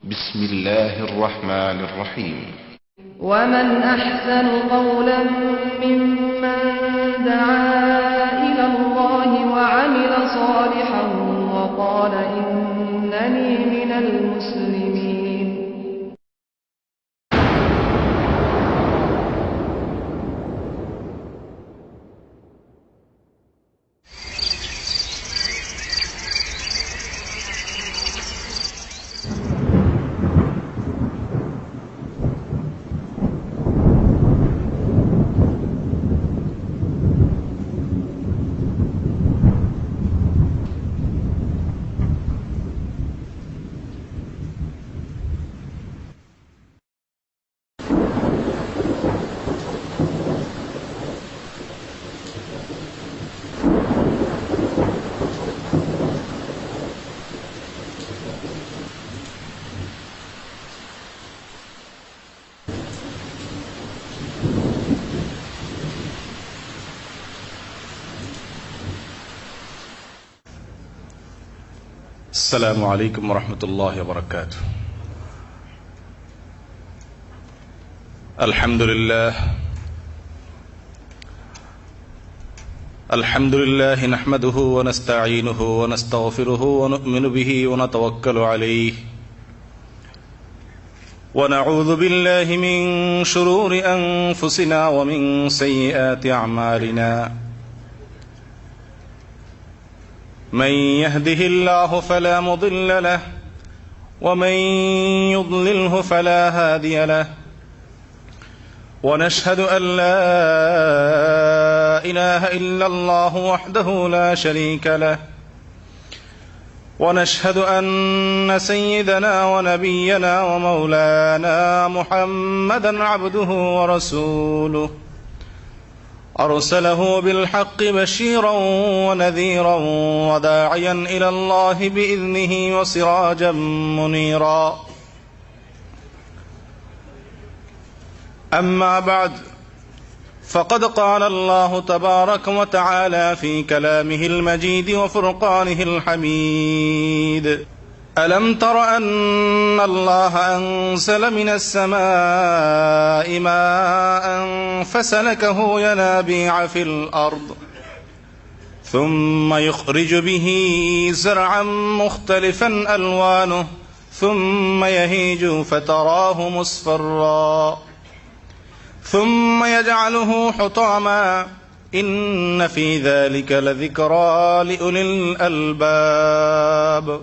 بسم الله الرحمن الرحيم ومن أحسن قولا ممن دعا إلى الله وعمل صالحا وقال إنني من المسلمين السلام عليكم ورحمة الله وبركاته. الحمد لله نحمده ونستعينه ونستغفره ونؤمن به ونتوكل عليه ونعوذ بالله من شرور أنفسنا ومن سيئات أعمالنا من يهده الله فلا مضل له ومن يضلله فلا هادي له ونشهد أن لا إله إلا الله وحده لا شريك له ونشهد أن سيدنا ونبينا ومولانا محمدا عبده ورسوله أرسله بالحق بشيرا ونذيرا وداعيا إلى الله بإذنه وسراجا منيرا أما بعد فقد قال الله تبارك وتعالى في كلامه المجيد وفرقانه الحميد ألم تر أن الله أنزل من السماء ماء فسلكه ينابيع في الأرض ثم يخرج به زرعا مختلفا ألوانه ثم يهيج فتراه مصفرا ثم يجعله حطاما إن في ذلك لذكرى لأولي الألباب.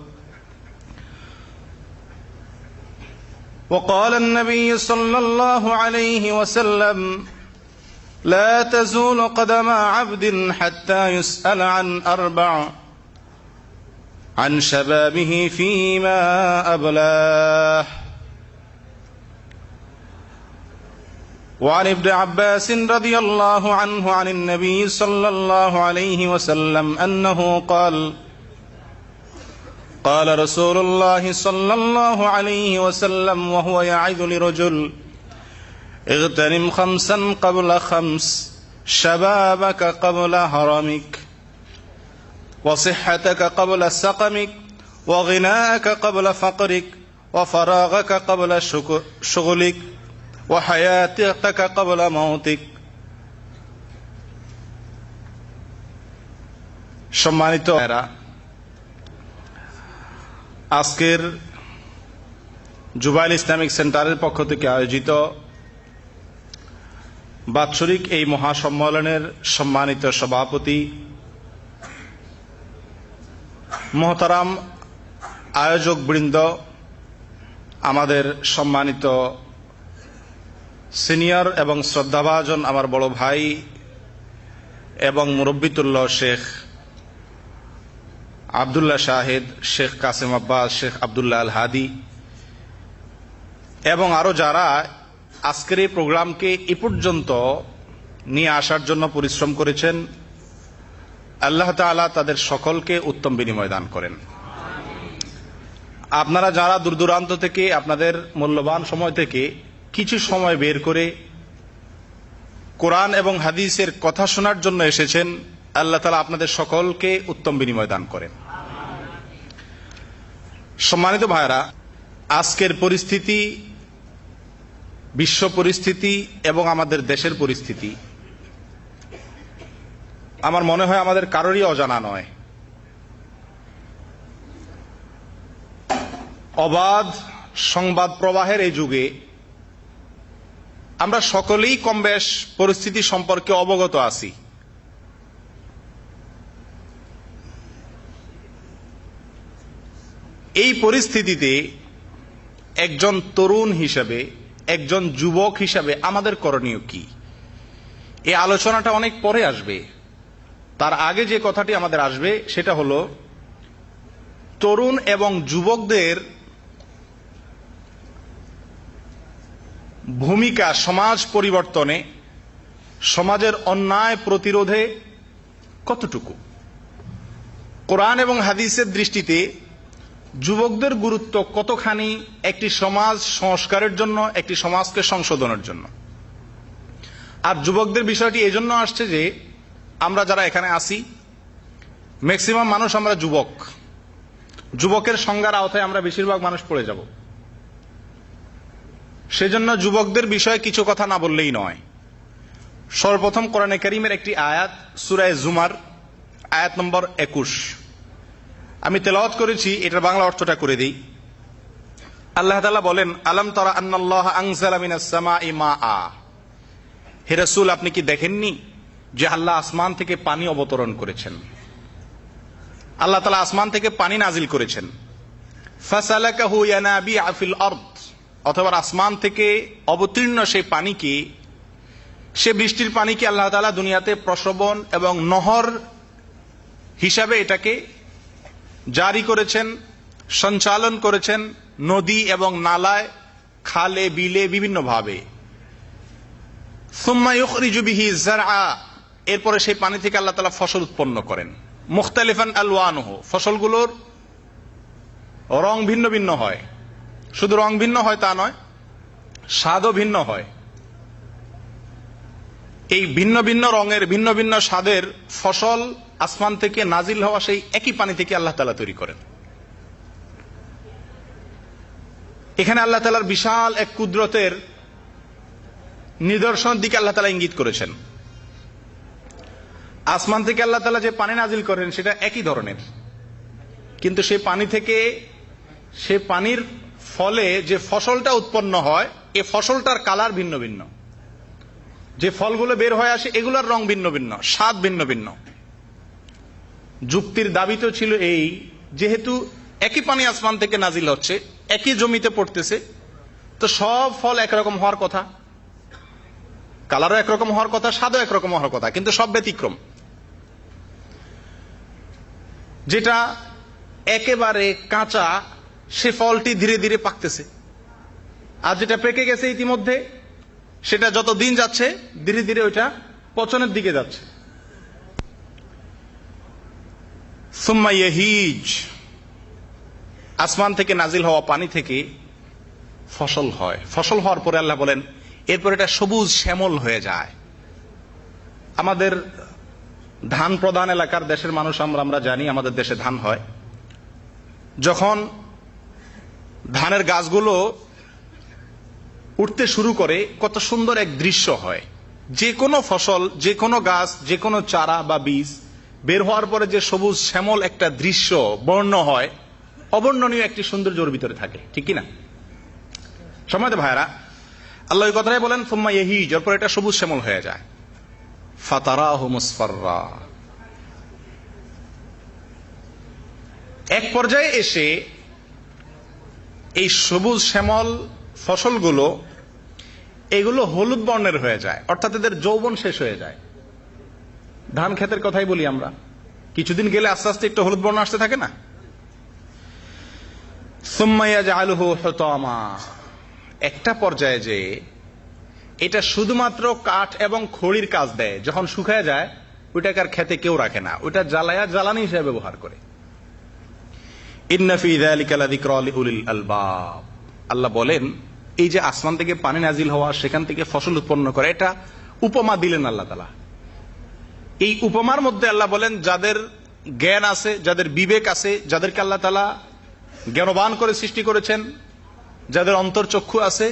وقال النبي صلى الله عليه وسلم لا تزول قدم عبد حتى يسأل عن أربع عن شبابه فيما أبلاه. وعن ابن عباس رضي الله عنه عن النبي صلى الله عليه وسلم أنه قال رسول الله صلى الله عليه وسلم وهو يعظ لرجل اغتنم خمسا قبل خمس شبابك قبل هرمك وصحتك قبل سقمك وغناءك قبل فقرك وفراغك قبل شغلك وحياتك قبل موتك. সম্মানিত ভাইরা, আজকের জুবাইল ইসলামিক সেন্টারের পক্ষ থেকে আয়োজিত বাৎসরিক এই মহাসম্মেলনের সম্মানিত সভাপতি মহতারাম আয়োজক বৃন্দ, আমাদের সম্মানিত সিনিয়র এবং শ্রদ্ধাভাজন আমার বড় ভাই এবং মুরব্বিতুল্য শেখ আব্দুল্লাহ শাহেদ, শেখ কাসেম আব্বাস, শেখ আব্দুল্লাহ আল হাদি এবং আরো যারা আজকের এই প্রোগ্রামকে এ পর্যন্ত নিয়ে আসার জন্য পরিশ্রম করেছেন, আল্লাহ তাআলা তাদের সকলকে উত্তম বিনিময় দান করেন। আপনারা যারা দূর দূরান্ত থেকে আপনাদের মূল্যবান সময় থেকে কিছু সময় বের করে কোরআন এবং হাদিসের কথা শোনার জন্য এসেছেন, আল্লাহ তাআলা আপনাদের সকলকে উত্তম বিনিময় দান করেন। সম্মানিত ভাইরা, আজকের পরিস্থিতি, বিশ্ব পরিস্থিতি এবং আমাদের দেশের পরিস্থিতি আমার মনে হয় আমাদের কারোরই অজানা নয়। অবাধ সংবাদ প্রবাহের এই যুগে আমরা সকলেই কমবেশ পরিস্থিতি সম্পর্কে অবগত আছি। এই পরিস্থিতিতে একজন তরুণ হিসাবে, একজন যুবক হিসাবে আমাদের করণীয় কি? এই আলোচনাটা অনেক পরে আসবে। তার আগে যে কথাটি আমাদের আসবে সেটা হলো তরুণ এবং যুবকদের ভূমিকা সমাজ পরিবর্তনে, সমাজের অন্যায় প্রতিরোধে কতটুকু। কোরআন এবং হাদিসের দৃষ্টিতে যুবকদের গুরুত্ব কতখানি একটি সমাজ সংস্কারের জন্য, একটি সমাজকে সংশোধনের জন্য। আর যুবকদের বিষয়টি এই জন্য আসছে যে আমরা যারা এখানে আছি ম্যাক্সিমাম মানুষ আমরা যুবক। যুবকের সংজ্ঞার আওতায় আমরা বেশিরভাগ মানুষ পড়ে যাব। সেজন্য যুবকদের বিষয়ে কিছু কথা না বললেই নয়। সর্বপ্রথম কোরআনে কারীমের একটি আয়াত, সূরা জুমার আয়াত নম্বর 21 আমি তেলাওয়াত করেছি, এটার বাংলা অর্থটা করে দেই। আল্লাহ তাআলা বলেন, আলাম তারা আন্নাল্লাহা আনজালা মিনাস সামাই মাআ। হে রাসূল, আপনি কি দেখেননি যে আল্লাহ আসমান থেকে পানি অবতরণ করেছেন? আল্লাহ তাআলা আসমান থেকে পানি নাজিল করেছেন। ফাসালাকাহু ইয়ানাবিআ ফিল আরদ, অথবা আসমান থেকে অবতীর্ণ সেই পানিকে, সে বৃষ্টির পানিকে আল্লাহ তাআলা দুনিয়াতে প্রশোভন এবং নহর হিসাবে এটাকে জারি করেছেন, সঞ্চালন করেছেন নদী এবং নালায়, খালে, বিলে, বিভিন্ন ভাবে। সুম্মা ইখরিজু বিহি যারআ, এরপরে সেই পানি থেকে আল্লাহ তাআলা ফসল উৎপন্ন করেন। মুখতালিফান আলওয়ানুহু, ফসলগুলোর রং ভিন্ন ভিন্ন হয়। শুধু রং ভিন্ন হয় তা নয়, স্বাদও ভিন্ন হয়। এই ভিন্ন ভিন্ন রঙের, ভিন্ন ভিন্ন স্বাদের ফসল আসমান থেকে নাজিল হওয়া সেই একই পানি থেকে আল্লাহ তাআলা তৈরি করেন। এখানে আল্লাহ তাআলার বিশাল এক কুদরতের নিদর্শনের দিকে আল্লাহ তাআলা ইঙ্গিত করেছেন। আসমান থেকে আল্লাহ তাআলা যে পানি নাজিল করেন সেটা একই ধরনের, কিন্তু সেই পানি থেকে, সে পানির ফলে যে ফসলটা উৎপন্ন হয়, এই ফসলটার কালার ভিন্ন ভিন্ন। যে ফলগুলো বের হয়ে আসে এগুলোর রং ভিন্ন ভিন্ন, স্বাদ ভিন্ন ভিন্ন। যুক্তির দাবি তো ছিল এই, যেহেতু একই পানি আসমান থেকে নাজিল হচ্ছে, একই জমিতে পড়তেছে, তো সব ফল একরকম হওয়ার কথা, কালারও একরকম হওয়ার কথা, স্বাদও একরকম হওয়ার কথা, কিন্তু সব ব্যতিক্রম। যেটা একেবারে কাঁচা সে ফলটি ধীরে ধীরে পাকতেছে, আর যেটা পেকে গেছে ইতিমধ্যে সেটা যত দিন যাচ্ছে ধীরে ধীরে ওইটা পচনের দিকে যাচ্ছে। সুম্মা ইয়াহিজ, আসমান থেকে নাজিল হওয়া পানি থেকে ফসল হয়। ফসল হওয়ার পরে আল্লাহ বলেন এরপর এটা সবুজ শ্যামল হয়ে যায়। আমাদের ধান প্রধান এলাকার দেশের মানুষ আমরা জানি, আমাদের দেশে ধান হয়। যখন ধানের গাছগুলো উঠতে শুরু করে কত সুন্দর এক দৃশ্য হয়। যে কোনো ফসল, যে কোনো গাছ, যে কোনো চারা বা বীজ বের হওয়ার পরে যে সবুজ শ্যামল একটা দৃশ্য বর্ণ হয়, অবর্ণনীয় একটি সৌন্দর্যের ভিতরে থাকে, ঠিক কিনা? সম্মানিত ভাইরা, আল্লাহ এই কথাই বলেন সুম্মা ইয়াহিজ, এরপর এটা সবুজ শ্যামল হয়ে যায়। ফাতারাহু মুসফাররা, এক পর্যায়ে এসে এই সবুজ শ্যামল ফসলগুলো, এগুলো হলুদ বর্ণের হয়ে যায়, অর্থাৎ এদের যৌবন শেষ হয়ে যায়। ধান ক্ষেতের কথাই বলি আমরা, কিছুদিন গেলে আস্তে আস্তে একটু হলুদ বর্ণ আসতে থাকে না? সুম্মা ইয়াজআলুহু হুতামা, একটা পর্যায়ে যে এটা শুধুমাত্র কাঠ এবং খড়ির কাজ দেয়, যখন শুকায় যায় ওইটাকে আর খেতে কেউ রাখে না, ওইটা জ্বালায়া জ্বালানি হিসেবে ব্যবহার করে। ইন্না ফি যালিকা লাযিকরা লিউলিল আলবাব, আল্লাহ বলেন এই যে আসমান থেকে পানি নাজিল হওয়া, সেখান থেকে ফসল উৎপন্ন করে, এটা উপমা দিলেন আল্লাহ তাআলা। এই উপমার মধ্যে আল্লাহ বলেন যাদের জ্ঞান আছে, যাদের বিবেক আছে, যাদেরকে আল্লাহ তাআলা জ্ঞানবান করে সৃষ্টি করেছেন, যাদের অন্তর্চক্ষু আছে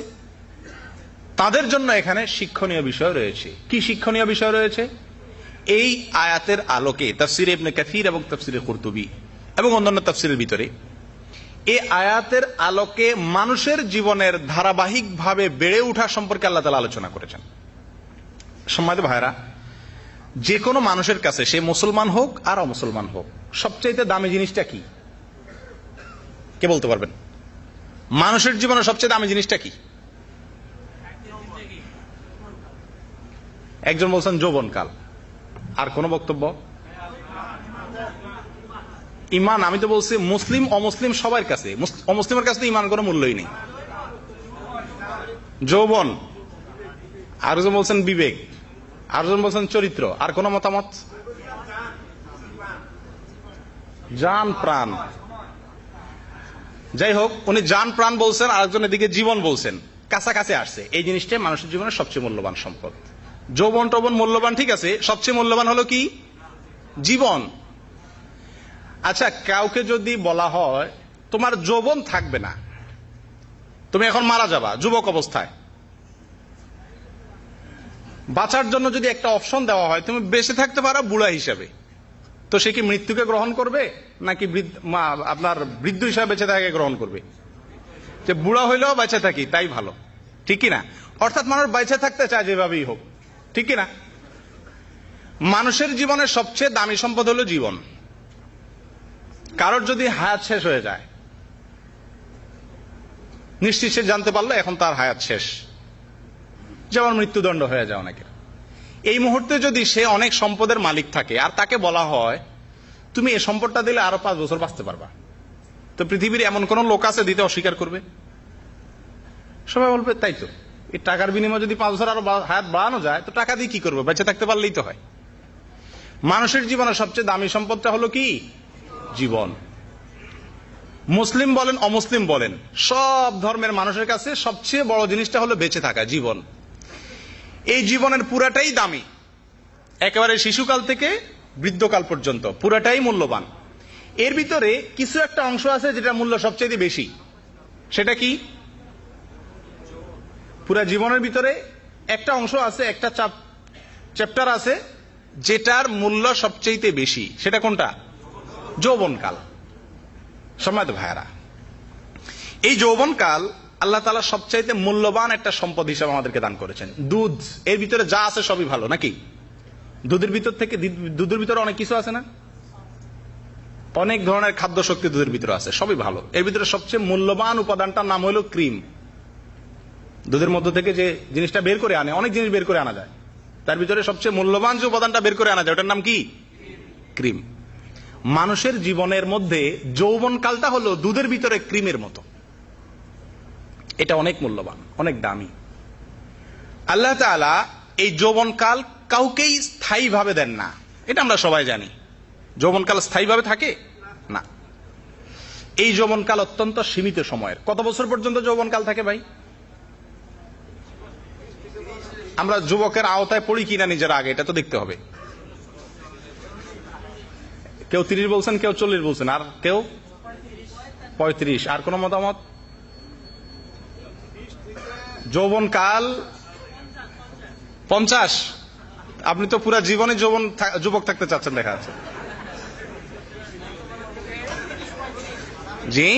তাদের জন্য এখানে শিক্ষণীয় বিষয় রয়েছে। কি শিক্ষণীয় বিষয় রয়েছে? এই আয়াতের আলোকে তাফসিরে ইবনে কাসির এবং তাফসিরে কুরতুবী এবং অন্যান্য তাফসিরের ভিতরে এই আয়াতের আলোকে মানুষের জীবনের ধারাবাহিকভাবে বেড়ে ওঠা সম্পর্কে আল্লাহ তাআলা আলোচনা করেছেন। সম্মানিত ভাইরা, যে কোনো মানুষের কাছে, সে মুসলমান হোক আর অমুসলমান হোক, সবচাইতে দামি জিনিসটা কি? কে বলতে পারবেন? মানুষের জীবনে সবচেয়ে দামি জিনিসটা কি? একজন বলছেন যৌবনকাল। আর কোন বক্তব্য? ইমান। আমি তো বলছি মুসলিম অমুসলিম সবার কাছে, অমুসলিমের কাছে তো ইমান কোনো মূল্যই নেই। যৌবন, আরেকজন বলছেন বিবেক, আরেকজন বলছেন চরিত্র। আর কোন মতামত? জান প্রাণ। যাই হোক, উনি জান প্রাণ বলছেন, আরেকজনের দিকে জীবন বলছেন, কাছাকাছি আসছে। এই জিনিসটাই মানুষের জীবনের সবচেয়ে মূল্যবান সম্পদ। যৌবন টৌবন মূল্যবান, ঠিক আছে, সবচেয়ে মূল্যবান হলো কি? জীবন। আচ্ছা, কাউকে যদি বলা হয় তোমার যৌবন থাকবে না, তুমি এখন মারা যাবা যুবক অবস্থায়, বাঁচার জন্য যদি একটা অপশন দেওয়া হয় তুমি বেঁচে থাকতে পারো বুড়া হিসাবে, তো সে কি মৃত্যুকে গ্রহণ করবে নাকি আপনার বৃদ্ধ হিসাবে বেঁচে থাকাকে গ্রহণ করবে? যে বুড়া হইলেও বেঁচে থাকি তাই ভালো, ঠিক কিনা? অর্থাৎ মানুষ বেঁচে থাকতে চায় যেভাবেই হোক, ঠিক কিনা? মানুষের জীবনের সবচেয়ে দামি সম্পদ হলো জীবন। কারোর যদি হায়াত শেষ হয়ে যায়, নিশ্চিত সে জানতে পারলো এখন তার হায়াত শেষ, যেমন মৃত্যুদণ্ড হয়ে যায় অনেকের। এই মুহূর্তে যদি সে অনেক সম্পদের মালিক থাকে আর তাকে বলা হয় তুমি এই সম্পদটা দিলে আরো 5 বছর বাঁচতে পারবা, তো পৃথিবীর এমন কোন লোক আছে দিতে অস্বীকার করবে? সবাই বলবে তাই তো, এই টাকার বিনিময়ে যদি 5 বছর আরো হায়াত বাড়ানো যায় তো টাকা দিয়ে কি করবে? বেঁচে থাকতে পারলেই তো হয়। মানুষের জীবনের সবচেয়ে দামি সম্পদটা হলো কি? জীবন। মুসলিম বলেন অমুসলিম বলেন, সব ধর্মের মানুষের কাছে সবচেয়ে বড় জিনিসটা হলো বেঁচে থাকা, জীবন। এই জীবনের পুরাটাই দামি, একেবারে শিশুকাল থেকে বৃদ্ধকাল পর্যন্ত পুরাটাই মূল্যবান। এর ভিতরে কিছু একটা অংশ আছে যেটা মূল্য সবচেয়ে বেশি। সেটা কি? পুরা জীবনের ভিতরে একটা অংশ আছে, একটা চ্যাপ্টার আছে যেটার মূল্য সবচেয়ে বেশি। সেটা কোনটা? যৌবনকাল। সম্মানিত ভাইয়ারা, এই যৌবনকাল আল্লাহ তাআলা সবচাইতে মূল্যবান একটা সম্পদ হিসেবে আমাদেরকে দান করেছেন। দুধ, এর ভিতরে যা আছে সবই ভালো, নাকি? দুধের ভিতরে অনেক কিছু আছে না? অনেক ধরনের খাদ্য শক্তি দুধের ভিতরে আছে, সবই ভালো। এর ভিতরে সবচেয়ে মূল্যবান উপাদানটার নাম হলো ক্রিম। দুধের মধ্য থেকে যে জিনিসটা বের করে আনে, অনেক জিনিস বের করে আনা যায়, তার ভিতরে সবচেয়ে মূল্যবান যে উপাদানটা বের করে আনা যায় ওটার নাম কি? ক্রিম। মানুষের জীবনের মধ্যে যৌবনকালটা হলো দুধের ভিতরে ক্রিমের মতো। এটা অনেক মূল্যবান, অনেক দামি। আল্লাহ তাআলা এই যৌবনকাল কাউকেই স্থায়ীভাবে দেন না, এটা আমরা সবাই জানি। যৌবনকাল স্থায়ীভাবে থাকে না। এই যৌবনকাল অত্যন্ত সীমিত সময়ের। কত বছর পর্যন্ত যৌবনকাল থাকে ভাই? আমরা যুবকের আওতায় পড়ি কিনা নিজের আগে এটা তো দেখতে হবে। কেউ 30 বলছেন, কেউ 40 বলছেন, আর কেউ 35। আর কোন মতামত? যৌবনকাল 50। আপনি তো পুরা জীবনে যুবক থাকতে চাচ্ছেন দেখা যাচ্ছে। জি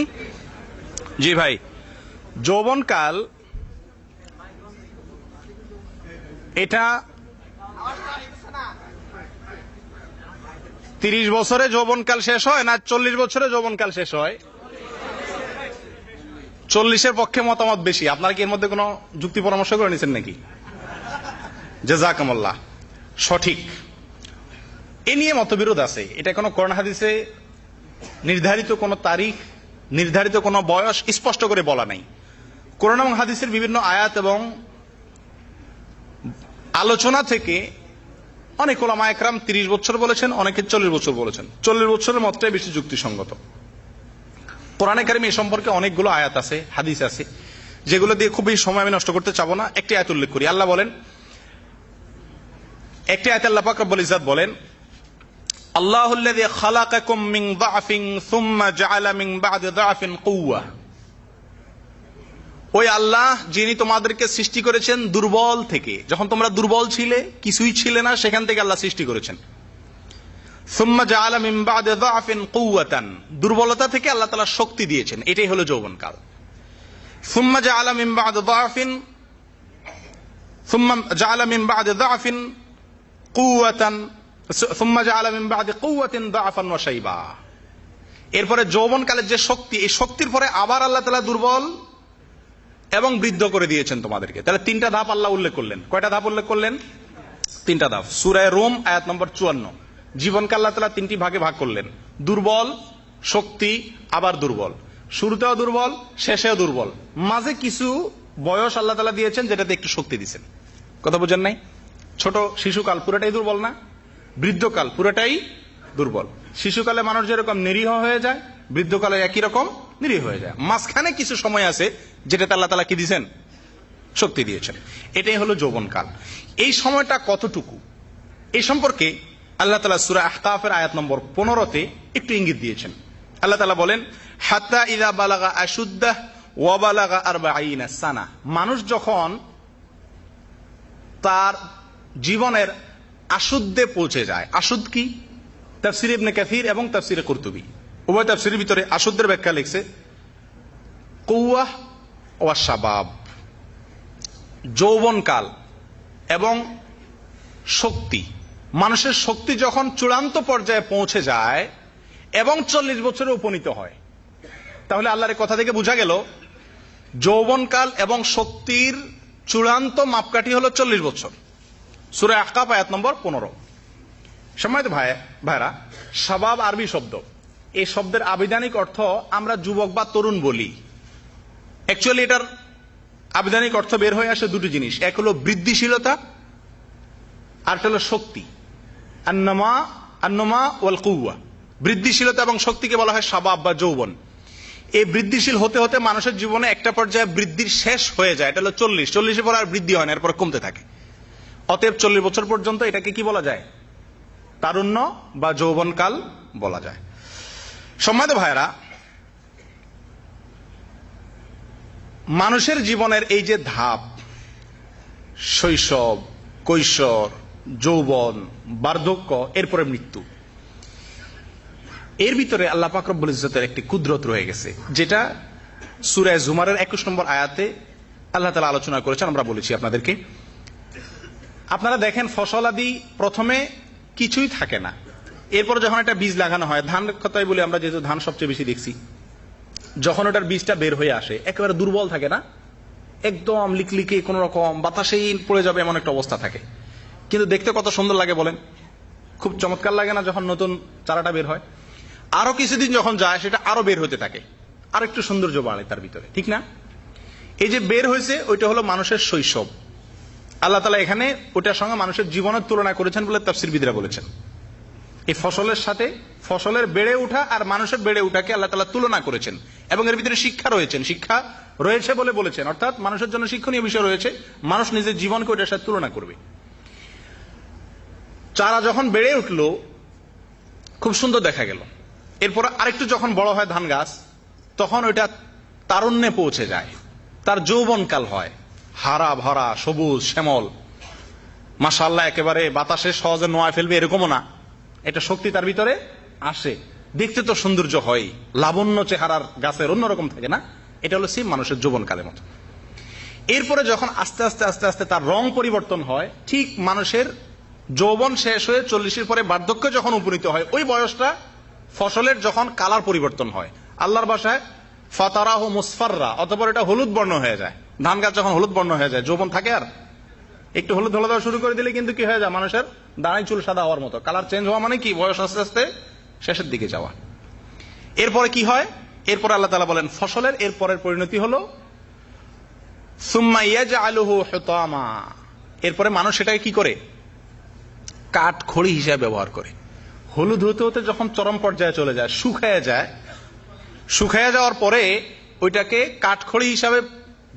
জি ভাই, যৌবনকাল এটা 30 বছরে যৌবনকাল শেষ হয় না 40 বছরে যৌবনকাল শেষ হয়? 40-এর পক্ষে মতামত বেশি। আপনারা কি এর মধ্যে কোনো যুক্তি পরামর্শ করে নিছেন নাকি? জাযাকামুল্লাহ, সঠিক। এ নিয়ে মতবিরোধ আছে। এটা কোনো কোরআন হাদিসে নির্ধারিত কোনো তারিখ, নির্ধারিত কোনো বয়স স্পষ্ট করে বলা নাই। কোরআন এবং হাদিসের বিভিন্ন আয়াত এবং আলোচনা থেকে অনেক উলামা একরাম 30 বছর বলেছেন, অনেকে 40 বছর বলেছেন। 40 বছরের মতটাই বেশি যুক্তিসঙ্গত। কোরআনে কারিমে এই সম্পর্কে অনেকগুলো আয়াত আছে, হাদিস আছে, যেগুলো দিয়ে খুব বেশি সময় আমি নষ্ট করতে চাবো না। একটি আয়াত উল্লেখ করি। আল্লাহ বলেন, একটি আয়াতে আল্লাহ পাক রব্বুল ইজ্জত বলেন, আল্লাহুল্লাযী খালাকাকুম মিন যাফিন সুম্মা জাআলা মিন বা'দি যাফিন কুওয়া ওই আল্লাহ যিনি তোমাদেরকে সৃষ্টি করেছেন দুর্বল থেকে, যখন তোমরা দুর্বল ছিলে, কিছুই ছিলে না, সেখান থেকে আল্লাহ সৃষ্টি করেছেন। সুম্মা জাআলা মিন বা'দি যা'ফিন কুওয়াতান, দুর্বলতা থেকে আল্লাহ তাআলা শক্তি দিয়েছেন, এটাই হলো যৌবনকাল। সুম্মা জাআলা মিন বা'দি যা'ফিন সুম্মা জাআলা মিন বা'দি যা'ফিন কুওয়াতান সুম্মা জাআলা মিন বা'দি কুওয়াতিন যা'ফান ওয়া শাইবা। এরপরে যৌবনকালের যে শক্তি, এই শক্তির পরে আবার আল্লাহ তাআলা দুর্বল এবং বৃদ্ধ করে দিয়েছেন তোমাদেরকে। তাহলে তিনটা ধাপ আল্লাহ উল্লেখ করলেন। কয়টা ধাপ উল্লেখ করলেন? তিনটা ধাপ। সূরা রুম আয়াত নম্বর 54। জীবনকে আল্লাহ তাআলা তিনটি ভাগে ভাগ করলেন, দুর্বল, শক্তি, আবার দুর্বল। শুরুতেও দুর্বল, শেষেও দুর্বল, মাঝে কিছু বয়স আল্লাহ তাআলা দিয়েছেন যেটাতে একটু শক্তি দিয়েছেন। কথা বুঝেন নাই? ছোট শিশুকাল পুরোটাই দুর্বল না? বৃদ্ধকাল পুরোটাই দুর্বল। শিশুকালে মানুষ যেরকম নিরীহ হয়ে যায়, বৃদ্ধকালে একই রকম নিরীহ হয়ে যায়। মাঝখানে কিছু সময় আছে যেটাতে আল্লাহ তাআলা কি দিয়েছেন? শক্তি দিয়েছেন। এটাই হলো যৌবনকাল। এই সময়টা কতটুকু, এই সম্পর্কে আল্লাহ তাআলা সূরা আহকাফের আয়াত নম্বর 15-তে একটু ইঙ্গিত দিয়েছেন। আল্লাহ তাআলা বলেন, হাত্তা ইযা বালাগা আশুদ্দাহ ওয়া বালাগা 40 সানা, মানুষ যখন তার জীবনের আশুদ্ধে পৌঁছে যায়। আশুদ কি? তাফসীর ইবনে কাসীর এবং তাফসীরে কুরতুবী উভয় তাফসীরের ভিতরে আশুদ্ধের ব্যাখ্যা লিখছে কুওয়াহ ওয়া শাবাব, যৌবনকাল এবং শক্তি। মানুষের শক্তি যখন চূড়ান্ত পর্যায়ে পৌঁছে যায় এবং 40 বছরে উপনীত হয়, তাহলে আল্লাহর কথা থেকে বোঝা গেল যৌবনকাল এবং শক্তির চূড়ান্ত মাপকাঠি হলো 40 বছর। সূরা আহকাফ আয়াত নম্বর 15। সম্মানিত ভাইরা, শাবাব আরবি শব্দ। এই শব্দের আবিধানিক অর্থ আমরা যুবক বা তরুণ বলি। অ্যাকচুয়ালি এটার আবিধানিক অর্থ বের হয়ে আসে দুটি জিনিস, এক হলো বৃদ্ধিশীলতা, আর হলো শক্তি। আন্নামা ওয়াল কুওয়া, বৃদ্ধিশীলতা এবং শক্তিকে বলা হয় শাবাব বা যৌবন। এই বৃদ্ধিশীল হতে হতে মানুষের জীবনে একটা পর্যায়ে বৃদ্ধির শেষ হয়ে যায়, এটা হলো 40। 40-এর পর আর বৃদ্ধি হয় না, এরপর কমতে থাকে। অতএব 40 বছর পর্যন্ত এটাকে কি বলা যায়? তারুণ্য বা যৌবনকাল বলা যায়। সম্মানিত ভাইরা, মানুষের জীবনের এই যে ধাপ, শৈশব, কৈশোর, যৌবন, বার্ধক্য, এরপরে মৃত্যু, এর ভিতরে আল্লাহ পাক রব্বুল ইজ্জতের একটি কুদরত রয়ে গেছে, যেটা সূরা জুমারের 21 নম্বর আয়াতে আল্লাহ তাআলা আলোচনা করেছেন। আমরা বলেছি আপনাদেরকে, আপনারা দেখেন ফসল আদি প্রথমে কিছুই থাকে না, এরপর যখন একটা বীজ লাগানো হয়, ধান কথাই বলি আমরা, যেহেতু ধান সবচেয়ে বেশি দেখছি, যখন ওটার বীজটা বের হয়ে আসে একেবারে দুর্বল থাকে না, একদম লিকলিকে, কোন রকম বাতাসেই পড়ে যাবে এমন একটা অবস্থা থাকে, কিন্তু দেখতে কত সুন্দর লাগে বলেন? খুব চমৎকার লাগে না যখন নতুন চারাটা বের হয়? আরো কিছুদিন যখন যায় সেটা আরো বের হতে থাকে, আর একটু সৌন্দর্য বাড়ে তার ভিতরে, ঠিক না? এই যে বের হয়েছে ওইটা হলো মানুষের শৈশব। আল্লাহ তাআলা এখানে ওটার সঙ্গে মানুষের জীবনের তুলনা করেছেন বলে তাফসীরবিদরা বলেছেন। এই ফসলের সাথে ফসলের বেড়ে ওঠা আর মানুষের বেড়ে ওঠাকে আল্লাহ তাআলা তুলনা করেছেন, এবং এর ভিতরে শিক্ষা রয়েছে বলে বলেছেন। অর্থাৎ মানুষের জন্য শিক্ষণীয় বিষয় রয়েছে, মানুষ নিজের জীবনকে ওটার সাথে তুলনা করবে। চারা যখন বেড়ে উঠলো খুব সুন্দর দেখা গেল, এরপর আরেকটু যখন বড় হয় ধান গাছ, তখন ওইটা তারুণ্যে পৌঁছে যায়, তার যৌবনকাল হয়, হারা ভরা সবুজ শ্যামল, মাশাআল্লাহ, একেবারে বাতাসে সহজে নোয়া ফেলবে এরকমও না, এটা শক্তি তার ভিতরে আসে, দেখতে তো সৌন্দর্য হয়, লাবণ্য চেহারার গাছের অন্যরকম থাকে না? এটা হলো সেই মানুষের যৌবনকালের মতো। এরপরে যখন আস্তে আস্তে আস্তে আস্তে তার রং পরিবর্তন হয়, ঠিক মানুষের যৌবন শেষ হয়ে 40-এর পরে বার্ধক্য যখন উপনীত হয়, ওই বয়সটা ফসলের যখন কালার পরিবর্তন হয়, আল্লাহর ভাষায় ফাতারাহু মুসফাররা, অতঃপর এটা হলুদ বর্ণ হয়ে যায়। ধান গাছ যখন হলুদ বর্ণ হয়ে যায়, যৌবন থাকে আর? একটু হলুদ হলুদ শুরু করে দিলে কিন্তু কি হয়ে যায়, মানুষের দাঁড়াই চুল সাদা হওয়ার মতো। কালার চেঞ্জ হওয়া মানে কি? বয়স আস্তে আস্তে শেষের দিকে যাওয়া। এরপরে কি হয়? এরপরে আল্লাহ তাআলা বলেন ফসলের এরপরের পরিণতি হলো সুম্মা ইয়াজআলুহু হুতামা, এরপরে মানুষ সেটাকে কি করে? কাঠ খড়ি হিসেবে ব্যবহার করে। হলুদ হতে হতে যখন চরম পর্যায়ে চলে যায়, শুকায় যাওয়ার পরে ওইটাকে কাঠখড়ি হিসাবে,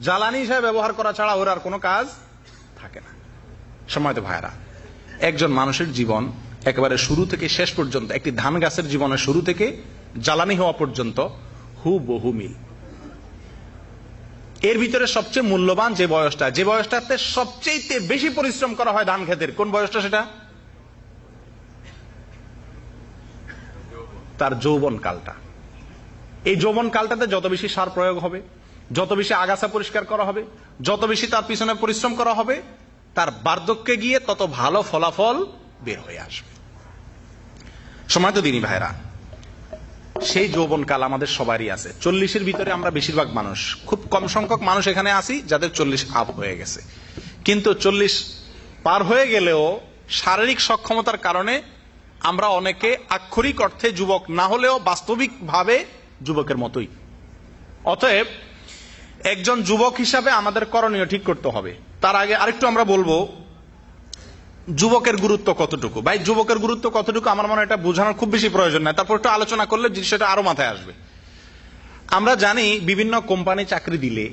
জ্বালানি হিসাবে ব্যবহার করা ছাড়া ওর আর কোনো কাজ থাকে না। সম্মানিত ভাইরা, একজন মানুষের জীবন একেবারে শুরু থেকে শেষ পর্যন্ত, একটি ধান গাছের জীবনের শুরু থেকে জ্বালানি হওয়া পর্যন্ত হুবহু মিল। এর ভিতরে সবচেয়ে মূল্যবান যে বয়সটাতে সবচেয়ে বেশি পরিশ্রম করা হয় ধান খেতের, কোন বয়সটা? সেটা তার যৌবন কালটা। এই যৌবন কালটাতে যত বেশি সার প্রয়োগ হবে, যত বেশি আগাছা পরিষ্কার করা হবে, যত বেশি তার পিছনে পরিশ্রম করা হবে, তার বার্ধক্যে গিয়ে তত ভালো ফলাফল বের হয়ে আসবে। সময় তো দিনই ভাইরা, সেই যৌবনকাল আমাদের সবারই আছে। 40-এর ভিতরে আমরা বেশিরভাগ মানুষ, খুব কম সংখ্যক মানুষ এখানে আছি যাদের 40 আপ হয়ে গেছে। কিন্তু 40 পার হয়ে গেলেও শারীরিক সক্ষমতার কারণে আমরা অনেকে আক্ষরিক অর্থে যুবক না হলেও বাস্তবিকভাবে যুবকের মতোই। অতএব একজন যুবক হিসাবে আমাদের করণীয় ঠিক করতে হবে। তার আগে আরেকটু আমরা বলবো যুবকের গুরুত্ব কতটুকু। ভাই, যুবকের গুরুত্ব কতটুকু আমার মনে হয় এটা বোঝানোর খুব বেশি প্রয়োজন নাই, তারপর একটু আলোচনা করলে সেটা আরো মাথায় আসবে। আমরা জানি বিভিন্ন কোম্পানি চাকরি দিলে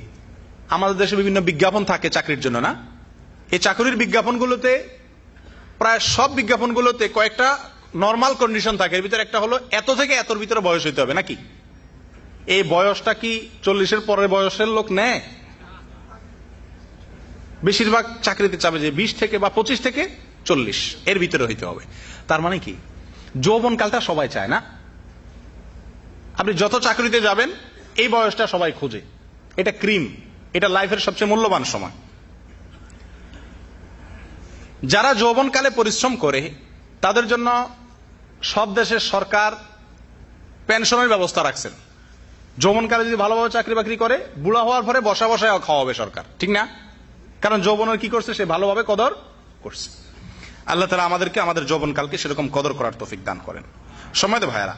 আমাদের দেশে বিভিন্ন বিজ্ঞাপন থাকে চাকরির জন্য, না? এই চাকরির বিজ্ঞাপনগুলোতে, প্রায় সব বিজ্ঞাপনগুলোতে কয়েকটা নরমাল কন্ডিশন থাকে। এর ভিতরে একটা হলো এত থেকে এতর ভিতরে বয়স হইতে হবে, নাকি? এই বয়সটা কি 40-এর পরের বয়সের লোক নেয়? বেশিরভাগ চাকরিতে চাবে যে 20 থেকে বা 25 থেকে 40 এর ভিতরে হইতে হবে। তার মানে কি যৌবনকালটা সবাই চায় না? আপনি যত চাকরিতে যাবেন এই বয়সটা সবাই খোঁজে। এটা ক্রিম, এটা লাইফের সবচেয়ে মূল্যবান সময়। যারা যৌবনকালে পরিশ্রম করে তাদের জন্য সব দেশের সরকার পেনশনের ব্যবস্থা রাখছেন। যৌবনকালে যদি ভালোভাবে চাকরি বাকরি করে, বুড়া হওয়ার পরে বসা বসায় খাওয়াবে সরকার, ঠিক না? কারণ যৌবনের কি করছে? সে ভালোভাবে কদর করছে। আল্লাহ তাআলা আমাদেরকে আমাদের যৌবনকালকে সেরকম কদর করার তৌফিক দান করেন। সম্মানিত ভাইয়েরা,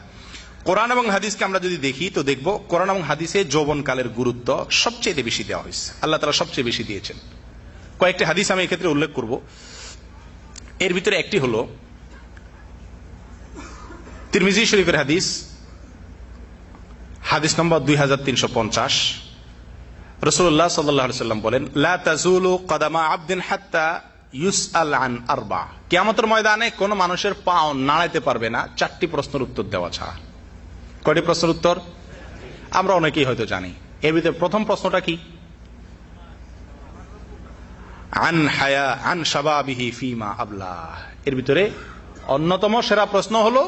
কোরআন এবং হাদিসকে আমরা যদি দেখি তো দেখব কোরআন এবং হাদিসে যৌবনকালের গুরুত্ব সবচেয়ে বেশি দেওয়া হয়েছে। আল্লাহ তাআলা সবচেয়ে বেশি দিয়েছেন। কয়েকটি হাদিস আমি এক্ষেত্রে উল্লেখ করব। এর ভিতরে একটি হলো তিরমিজি শরীফের হাদিস, হাদিস নম্বর 2350। রাসূলুল্লাহ সাল্লাল্লাহু আলাইহি ওয়াসাল্লাম বলেন, লা তাজুলু কদামা আবদিন হাত্তা ইউসআল আন আরবা। কিয়ামতের ময়দানে কোন মানুষের পাও নাড়াইতে পারবে না 4টি প্রশ্নের উত্তর দেওয়া ছাড়া। কয়টি প্রশ্নের উত্তর? আমরা অনেকেই হয়তো জানি। এর ভিতরে প্রথম প্রশ্নটা কি? আন হায়া আন শাবাবিহি ফিমা আবলা। এর ভিতরে অন্যতম সেরা প্রশ্ন হলো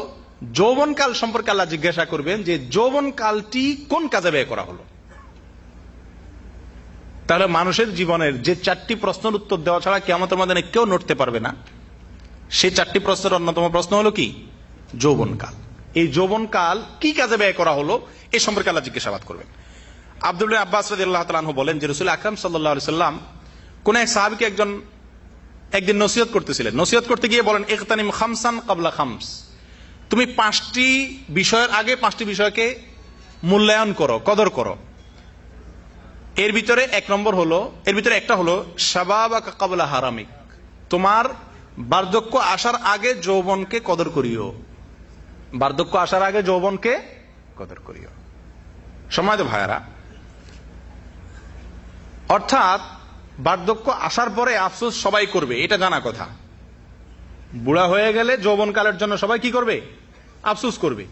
যৌবনকাল সম্পর্কে আল্লাহ জিজ্ঞাসা করবেন যে যৌবনকালটি কোন কাজে ব্যয় করা হলো। তাহলে মানুষের জীবনের যে 4টি প্রশ্নের উত্তর দেওয়া ছাড়া কিয়ামতের ময়দানে কেউ নড়তে পারবে না, সেই 4টি প্রশ্নের অন্যতম প্রশ্ন হলো কি? যৌবনকাল। এই যৌবনকাল কি কাজে ব্যয় করা হলো এ সম্পর্কে আল্লাহ জিজ্ঞাসাবাদ করবেন। আব্দুল্লাহ আব্বাস রাদিয়াল্লাহু তাআলা আনহু বলেন যে রাসূল আকরাম সাল্লাল্লাহু আলাইহি সাল্লাম কোন এক সাহাবীকে একদিন নসিহত করতেছিলেন। নসিহত করতে গিয়ে বলেন, ইগতানিম খামসান ক্বাবলা খামস। তুমি 5টি বিষয়ের আগে 5টি বিষয়কে মূল্যায়ন করো, কদর করো। এর ভিতরে একটা হলো শাবাবাকা ক্বাবলা হারামিক। তোমার বার্ধক্য আসার আগে যৌবনকে কদর করিও। বার্ধক্য আসার আগে যৌবনকে কদর করিও। সম্মানিত ভাইয়ারা, অর্থাৎ বার্ধক্য আসার পরে আফসোস সবাই করবে, এটা জানা কথা। বুড়া হয়ে গেলে যৌবনকালের জন্য সবাই কি করবে? আফসোস করবে।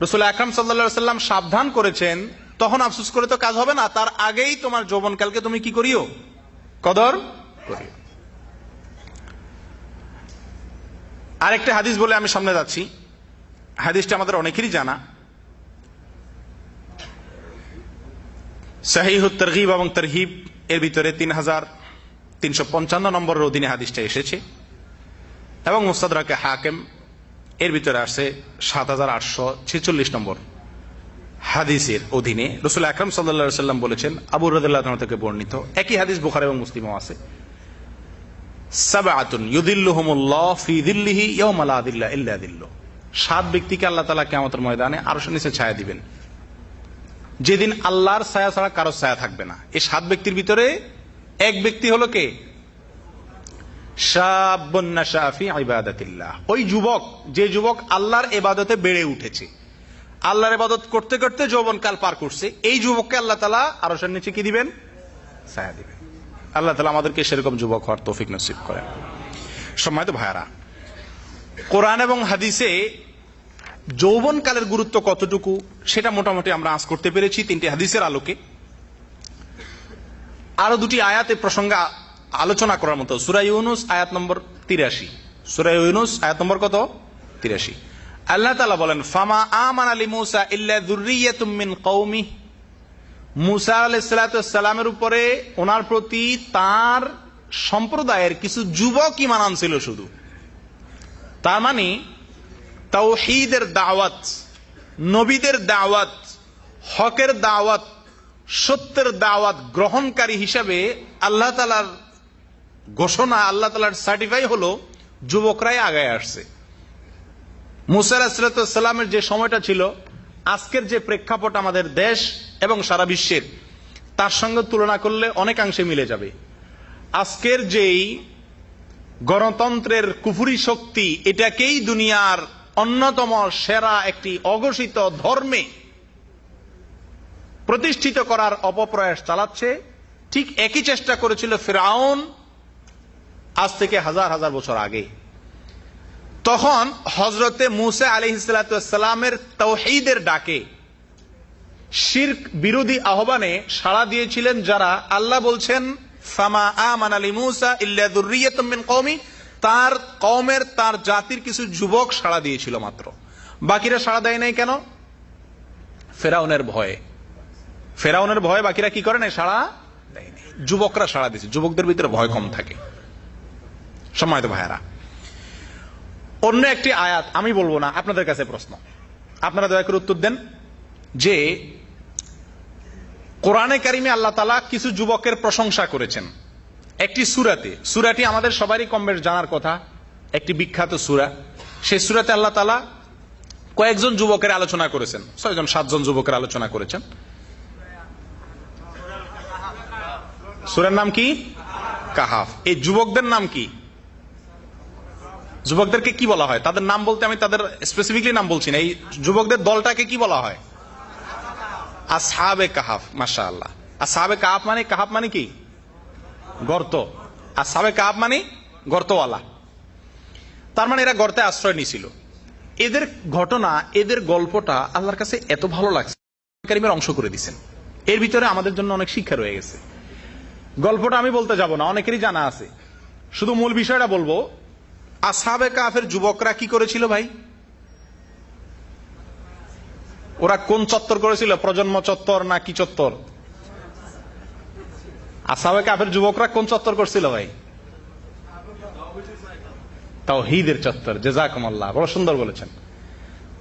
রাসূল আকরাম সাল্লাল্লাহু আলাইহি ওয়াসাল্লাম সাবধান করেছেন, তখন আফসোস করে তো কাজ হবে না, তার আগেই তোমার যৌবনকালকে তুমি কি করিও? কদর করিও। আরেকটা হাদিস বলে আমি সামনে যাচ্ছি। হাদিসটা আমাদের অনেকেরই জানা। সহিহুত তারগীব এবং তারহিব এর ভিতরে 3355 নম্বরের অধীনে হাদিসটা এসেছে এবং মুস্তাদরাকে হাকিম এর ভিতরে আসছে 7846 নম্বর হাদিসের অধীনে। রাসূল আকরাম সাল্লাল্লাহু আলাইহি ওয়াসাল্লাম বলেছেন, আবু রাদিয়াল্লাহু আনহু থেকে বর্ণিত, একই হাদিস বুখারী এবং মুসলিমেও আছে, সাবআতুন ইউযিল্লুহুমুল্লাহ ফি যিল্লিহি ইয়াওমা লা যিল্লা ইল্লা যিল্লুহ। 7 ব্যক্তিকে আল্লাহ তাআলা কিয়ামতের ময়দানে আরশের নিচে ছায়া দিবেন, যেদিন আল্লাহর ছায়া ছাড়া কারো ছায়া থাকবে না। এই 7 ব্যক্তির ভিতরে এক ব্যক্তি হলো কে? শাবুন নাশা ফি ইবাদাতিল্লাহ। ওই যুবক, যে যুবক আল্লাহর ইবাদতে বেড়ে উঠেছে, আল্লাহর ইবাদত করতে করতে যৌবনকাল পার করছে, এই যুবককে আল্লাহ তাআলা আরশের নিচে কি দিবেন? ছায়া দিবেন। আল্লাহ তাআলা আমাদেরকে সেরকম যুবক হওয়ার তৌফিক নসিব করেন। সম্মানিত ভাইয়ারা, কোরআন এবং হাদিসে যৌবনকালের গুরুত্ব কতটুকু সেটা মোটামুটি আমরা আঁচ করতে পেরেছি 3টি হাদিসের আলোকে। আরো দুটি আয়াতে প্রসঙ্গে আলোচনা করার মতো। সূরা ইউনূস আয়াত নম্বর 83। সূরা ইউনূস আয়াত নম্বর কত? 83। আল্লাহ তাআলা বলেন, ফামা আমানা লিমূসা ইল্লা যুররিয়াতুম মিন কওমি। মূসা আলাইহিস সালামের উপরে ওনার প্রতি তার সম্প্রদায়ের কিছু যুবক ঈমান আনছিল শুধু। তার মানে তাওহীদের দাওয়াত, নবীদের দাওয়াত, হকের দাওয়াত, সত্যের দাওয়াত গ্রহণকারী হিসাবে আল্লাহ তাআলার ঘোষণা, আল্লাহ তাআলার সার্টিফাই হলো যুবকরাই আগায় আসছে। মূসা আলাইহিস সালামের যে সময়টা ছিল, আজকের যে প্রেক্ষাপট আমাদের দেশ এবং সারা বিশ্বের, তার সঙ্গে তুলনা করলে অনেকাংশে মিলে যাবে। আজকের যেই গণতন্ত্রের কুফরি শক্তি, এটাকেই দুনিয়ার অন্যতম সেরা একটি অঘোষিত ধর্মে প্রতিষ্ঠিত করার অপপ্রয়াস চালাচ্ছে। ঠিক একই চেষ্টা করেছিল ফিরআউন আজ থেকে হাজার হাজার বছর আগে। তখন হযরতে মূসা আলাইহিস সালামের তাওহীদের ডাকে, শিরক বিরোধী আহ্বানে সাড়া দিয়েছিলেন যারা, আল্লাহ বলছেন ফামা আমানা লিমূসা ইল্লা যুররিয়াতুম মিন কওমি, তার কওমের, তার জাতির কিছু যুবক সাড়া দিয়েছিল মাত্র। বাকিরা সাড়া দেয় নাই কেন? ফেরাউনের ভয়ে। ফেরাউনের ভয়ে বাকিরা কি করে নাই? সাড়া দেয় নাই। যুবকরা সাড়া দিয়েছে। যুবকদের ভিতরে ভয় কম থাকে। সম্মানিত ভাইয়েরা, অন্য একটি আয়াত আমি বলবো না, আপনাদের কাছে প্রশ্ন, আপনারা দয়া করে উত্তর দেন যে কোরআনে কারিমে আল্লাহ তাআলা কিছু যুবকের প্রশংসা করেছেন একটি সূরাতে। সূরাটি আমাদের সবারই কম বেশ জানার কথা, একটি বিখ্যাত সূরা। সেই সূরাতে আল্লাহ তাআলা কয়েকজন যুবকের আলোচনা করেছেন, 6-7জন যুবকের আলোচনা করেছেন। সূরার নাম কি? কাহাফ। এই যুবকদের নাম কি? যুবকদেরকে কি বলা হয়? তাদের নাম বলতে আমি তাদের স্পেসিফিকলি নাম বলছি না, এই যুবকদের দলটাকে কি বলা হয়? আসহাবে কাহাফ। মাশাআল্লাহ। আসহাবে কাহাফ মানে, কাহাফ মানে কি? গর্ত। আসহাবে কাহাফ মানে গর্তওয়ালা। তার মানে এরা গর্তে আশ্রয় নিয়েছিল। এদের ঘটনা, এদের গল্পটা আল্লাহর কাছে এত ভালো লাগছে, কারিমের অংশ করে দিয়েছেন। এর ভিতরে আমাদের জন্য অনেক শিক্ষা রয়ে গেছে। গল্পটা আমি বলতে যাব না, অনেকেরই জানা আছে, শুধু মূল বিষয়টা বলবো। আসহাবে কাহাফের যুবকরা কি করেছিল ভাই? ওরা কোন চত্বর করেছিল? প্রজন্ম চত্বর না কি চত্বর? আসহাবে কাহাফের যুবকরা কোন চত্বর করছিল ভাই? তাওহীদের চত্বর। জাযাকুমুল্লাহ, বড় সুন্দর বলেছেন।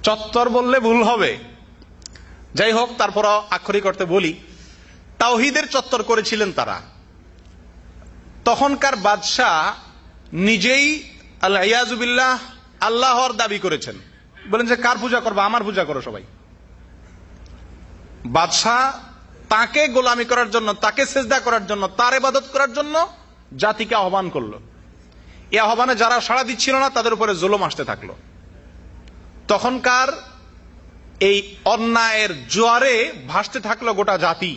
চত্বর বললে ভুল হবে, যাই হোক, তারপর আক্ষরিক অর্থে বলি, তাওহীদের চত্বর করেছিলেন তারা। তখনকার বাদশাহ নিজেই আল-ইয়াযু বিল্লাহ আল্লাহর দাবি করেছেন, বলেন যে কার পূজা করবা? আমার পূজা করো সবাই। বাদশাহ তাকে গোলামি করার জন্য, তাকে সিজদা করার জন্য, তার ইবাদত করার জন্য জাতিকে আহ্বান করলো। এই আহ্বানে যারা সাড়া দিচ্ছিল না তাদের উপরে জুলুম আসতে থাকলো। তখনকার এই অন্যায়ের জোয়ারে ভাসতে থাকলো গোটা জাতি।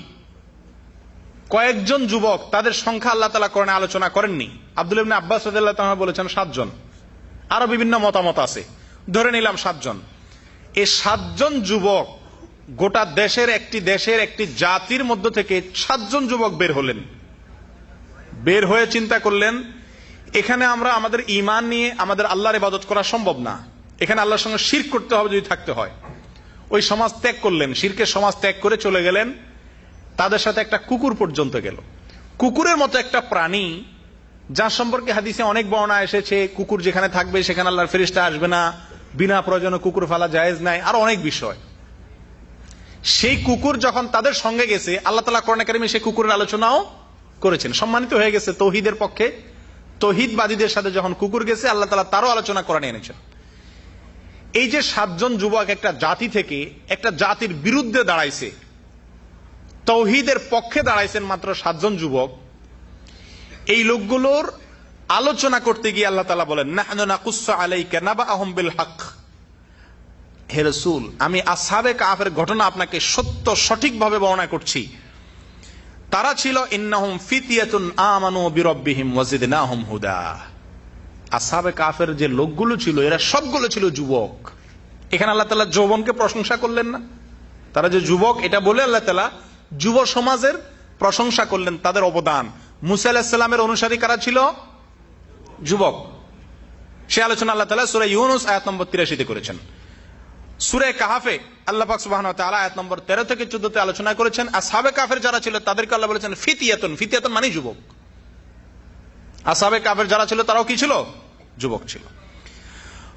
কয়েকজন যুবক, তাদের সংখ্যা আল্লাহ তাআলা কোরআনে আলোচনা করেননি। আব্দুল্লাহ ইবনে আব্বাস রাদিয়াল্লাহু তাআলা বলেছেন 7 জন, আরো বিভিন্ন মতামত আছে, ধরে নিলাম 7 জন। এই 7 জন যুবক গোটা দেশের একটি জাতির মধ্য থেকে 7 জন যুবক বের হলেন। বের হয়ে চিন্তা করলেন, এখানে আমরা আমাদের ঈমান নিয়ে আমাদের আল্লাহর ইবাদত করা সম্ভব না, এখানে আল্লাহর সঙ্গে শিরক করতে হবে যদি থাকতে হয়। ওই সমাজ ত্যাগ করলেন, শিরকের সমাজ ত্যাগ করে চলে গেলেন। তাদের সাথে একটা কুকুর পর্যন্ত গেল। কুকুরের মতো একটা প্রাণী, যার সম্পর্কে হাদিসে অনেক বর্ণনা এসেছে, কুকুর যেখানে থাকবে সেখানে আল্লাহর ফেরেশতা আসবে না, বিনা প্রয়োজনে কুকুর ফালা জায়েজ নাই, আর অনেক বিষয়। সেই কুকুর যখন তাদের সঙ্গে গেছে, আল্লাহ তাআলা কোরআনে কারিমে সেই কুকুরের আলোচনাও করেছেন, সম্মানিত হয়ে গেছে তৌহিদের পক্ষে। তৌহিদবাদীদের সাথে যখন কুকুর গেছে, আল্লাহ তাআলা তারও আলোচনা কোরআনে এনেছেন। এই যে 7 জন যুবক একটা জাতি থেকে একটা জাতির বিরুদ্ধে দাঁড়াইছে, তৌহিদের পক্ষে দাঁড়াইছেন মাত্র 7 জন যুবক। এই লোকগুলোর আলোচনা করতে গিয়ে আল্লাহ তাআলা বলেন, নাহনু নাকুসসু আলাইকা নাবাআহুম বিল হক। হে রাসূল, আমি আসহাবে কাহাফের ঘটনা আপনাকে সত্য সঠিকভাবে বর্ণনা করছি। তারা ছিল ইন্নাহুম ফিতিয়াতুন আমানু বিরাব্বিহিম ওয়াজিদনাহুম হুদা। আসহাবে কাহাফের যে লোকগুলো ছিল, এরা সবগুলো ছিল যুবক। এখানে আল্লাহ তাআলা যৌবনকে প্রশংসা করলেন না? তারা যে যুবক, এটা বলে আল্লাহ তাআলা যুব সমাজের প্রশংসা করলেন তাদের অবদান। মুসা আলাইহিস সালামের অনুসারী কারা ছিল? যুবক। সে আলোচনা আল্লাহ তাআলা সূরা ইউনূস আয়াত নম্বর 83 করেছেন। সূরা কাহাফে আল্লাহ পাক সুবহানাহু ওয়া তাআলা আয়াত নম্বর 13 থেকে 14 তে আলোচনা করেছেন আসহাবে কাফের যারা ছিল তাদেরকে আল্লাহ বলেছেন ফিতিয়াতুন। ফিতিয়াতুন মানে যুবক। আসহাবে কাফের যারা ছিল তারাও কি ছিল? যুবক ছিল।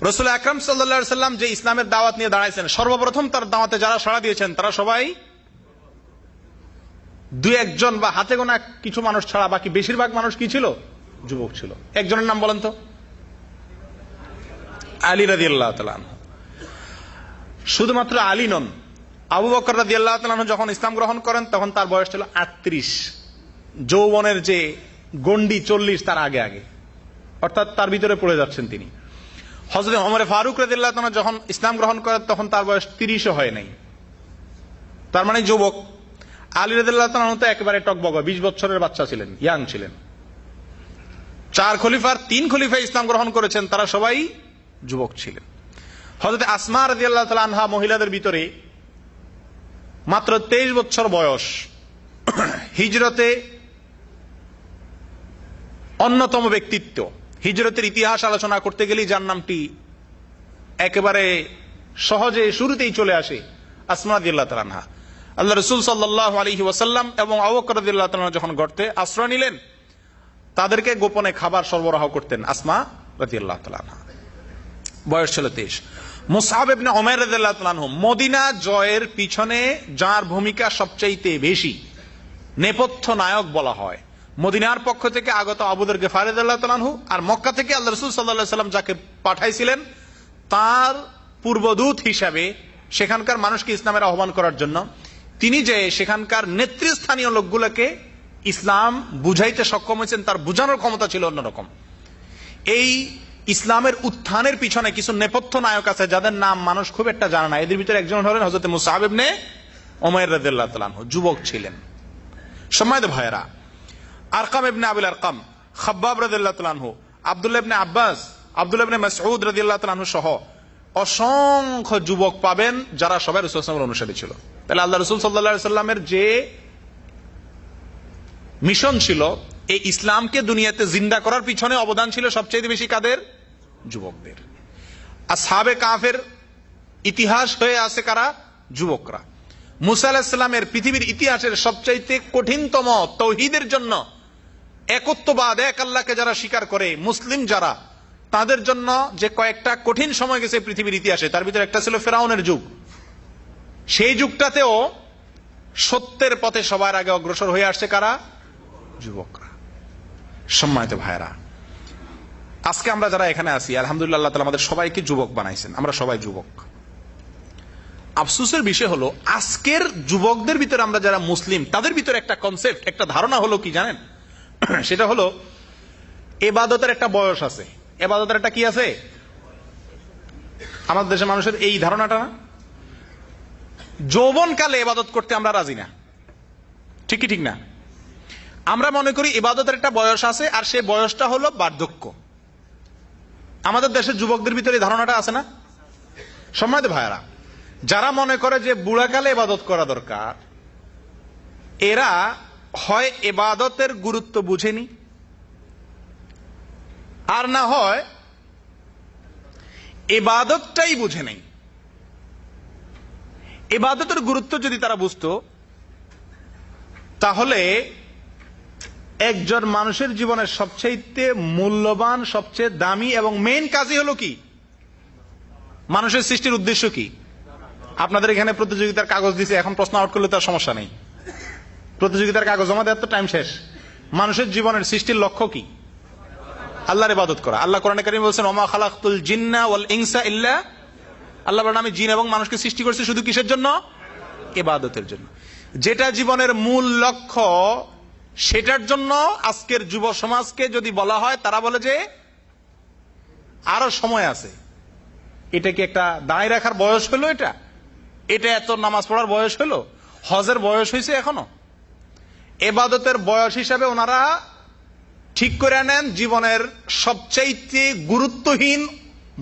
রাসূল আকরাম সাল্লাল্লাহু আলাইহি সাল্লাম যে ইসলামের দাওয়াত নিয়ে দাঁড়াইছেন, সর্বপ্রথম তার দাওয়াতে যারা সাড়া দিয়েছেন তারা সবাই দুই একজন বা হাতে গোনা কিছু মানুষ ছাড়া বাকি বেশিরভাগ মানুষ কি ছিল? যুবক ছিল। একজনের নাম বলেন তো? আলী রাদিয়াল্লাহু তাআলা আনহু। শুধুমাত্র আলী নন, আবু বকর রাদিয়াল্লাহু তাআলা আনহু যখন ইসলাম গ্রহণ করেন তখন তার বয়স ছিল 38। যৌবনের যে গন্ডি 40 তার আগে আগে, অর্থাৎ তার ভিতরে পড়ে যাচ্ছেন তিনি। হযরত ওমর ফারুক রাদিয়াল্লাহু তাআলা যখন ইসলাম গ্রহণ করেন তখন তার বয়স 30ও হয় নাই, তার মানে যুবক। আলী রাদিয়াল্লাহু তাআলা আনহু তো একেবারে টকবগ 20 বছরের বাচ্চা ছিলেন, ইয়াং ছিলেন। 4 খলিফার 3 খলিফা ইসলাম গ্রহণ করেছেন, তারা সবাই যুবক ছিলেন। হযরত আসমা রাদিয়াল্লাহু তাআলা আনহা মহিলাদের ভিতরে মাত্র 23 বছর বয়স। হিজরতে অন্যতম ব্যক্তিত্ব। হিজরতের ইতিহাস আলোচনা করতে গেলে যার নামটি একেবারে সহজে শুরুতেই চলে আসে, আসমা রাদিয়াল্লাহু তাআলা আনহা। আল্লাহ রাসূল সাল্লাল্লাহু আলাইহি ওয়াসাল্লাম এবং আবু বকর রাদিয়াল্লাহু তাআলা যখন গর্তে আশ্রয় নিলেন, তাদেরকে গোপনে খাবার সরবরাহ করতেন আসমা রাদিয়াল্লাহু তাআলা আনহা। বয়স ছিল 23। মুসআব ইবনে উমাইর রাদিয়াল্লাহু তাআলা আনহু মদিনা জয়ের পিছনে যার ভূমিকা সবচাইতে বেশি, নেপথ্য নায়ক বলা হয়। মদিনার পক্ষ থেকে আগত আবু যর গিফারি রাদিয়াল্লাহু তাআলা আনহু আর মক্কা থেকে আল্লাহ রাসূল সাল্লাল্লাহু আলাইহি ওয়াসাল্লাম যাকে পাঠাইছিলেন তার পূর্বদূত হিসাবে সেখানকার মানুষকে ইসলামের আহ্বান করার জন্য তিনি যে সেখানকার নেতৃস্থানীয় লোকগুলোকে ইসলাম বুঝাইতে সক্ষম হয়েছেন, তার বুঝানোর ক্ষমতা ছিল অন্যরকম। এই ইসলামের উত্থানের পিছনে কিছু নেপথ্য নায়ক আছে যাদের নাম মানুষ খুব একটা জানে না। এদের ভিতরে একজন হলেন হযরত মুসআব ইবনে উমাইর রাদিয়াল্লাহু তাআলা আনহু, যুবক ছিলেন। সম্মানিত ভাইয়েরা, আরকাম ইবনে আবিল আরকাম, খাব্বাব রাদিয়াল্লাহু তাআলা আনহু, আব্দুল্লাহ ইবনে আব্বাস, আব্দুল্লাহ ইবনে মাসউদ রাদিয়াল্লাহু তাআলা আনহু সহ অসংখ্য যুবক পাবেন যারা সবাই রাসূল সাল্লাল্লাহু আলাইহি ওয়াসাল্লামের অনুসারী ছিল। তাহলে আল্লাহ রাসূল সাল্লাল্লাহু আলাইহি ওয়াসাল্লামের যে মিশন ছিল, এই ইসলামকে দুনিয়াতে জিন্দা করার পিছনে অবদান ছিল সবচেয়ে বেশি কাদের? যুবকদের। আসহাবে কাফের ইতিহাস হয়ে আছে কারা? যুবকরা। মুসা আলাইহিস সালামের পৃথিবীর ইতিহাসের সবচাইতে কঠিনতম তাওহীদের জন্য একত্ববাদ, এক আল্লাহকে যারা স্বীকার করে মুসলিম যারা, তাদের জন্য যে কয়েকটা কঠিন সময় গেছে পৃথিবীর ইতিহাসে, তার ভিতরে একটা ছিল ফেরাউনের যুগ। সেই যুগটাতেও সত্যের পথে সবার আগে অগ্রসর হয়ে আসছে কারা? যুবকরা। সম্মানিত ভাইরা, আজকে আমরা যারা এখানে আছি আলহামদুলিল্লাহ আল্লাহ তাআলা আমাদের সবাইকে যুবক বানাইছেন, আমরা সবাই যুবক। আফসোসের বিষয় হলো আজকের যুবকদের ভিতরে আমরা যারা মুসলিম তাদের ভিতরে একটা কনসেপ্ট, একটা ধারণা হলো কি জানেন? সেটা হলো ইবাদতের একটা বয়স আছে। ইবাদতের একটা কি আছে? আমাদের দেশের মানুষের এই ধারণাটা, যৌবনকালে ইবাদত করতে আমরা রাজি না। ঠিক কি ঠিক না? আমরা মনে করি ইবাদতের একটা বয়স আছে, আর সেই বয়সটা হলো বার্ধক্য। আমাদের দেশের যুবকদের ভিতরে এই ধারণাটা আছে না? সম্মানিত ভাইয়েরা, যারা মনে করে যে বুড়াকালে ইবাদত করা দরকার, এরা হয় ইবাদতের গুরুত্ব বুঝেনি, আর না হয় ইবাদতটাই বুঝে নেই। ইবাদতের গুরুত্ব যদি তারা বুঝতো, তাহলে একজন মানুষের জীবনের সবচেয়ে মূল্যবান, সবচেয়ে দামি এবং মেইন কাজই হলো কি? মানুষের সৃষ্টির উদ্দেশ্য কি? আপনাদের এখানে প্রতিযোগিতার কাগজ দিছে, এখন প্রশ্ন আউট করলে তার সমস্যা নেই। প্রতিযোগিতার কাগজ জমা দেওয়ার তো টাইম শেষ। মানুষের জীবনের সৃষ্টির লক্ষ্য কি? আল্লাহর ইবাদত করা। আল্লাহ কোরআনে কারীমে বলেছেন ওমা খালাকতুল জিন্না ওয়াল ইনসা ইল্লা, আল্লাহ বলেন আমি জিন এবং মানুষকে সৃষ্টি করেছি শুধু কিসের জন্য? ইবাদতের জন্য। যেটা জীবনের মূল লক্ষ্য, সেটার জন্য আজকের যুব সমাজকে যদি বলা হয়, তারা বলে যে আরো সময় আছে। এটা কি একটা দায় রাখার বয়স হলো? এটা এত নামাজ পড়ার বয়স হলো? হজের বয়স হয়েছে এখনো? ইবাদতের বয়স হিসাবে ওনারা ঠিক করে নেন জীবনের সবচাইতে গুরুত্বহীন,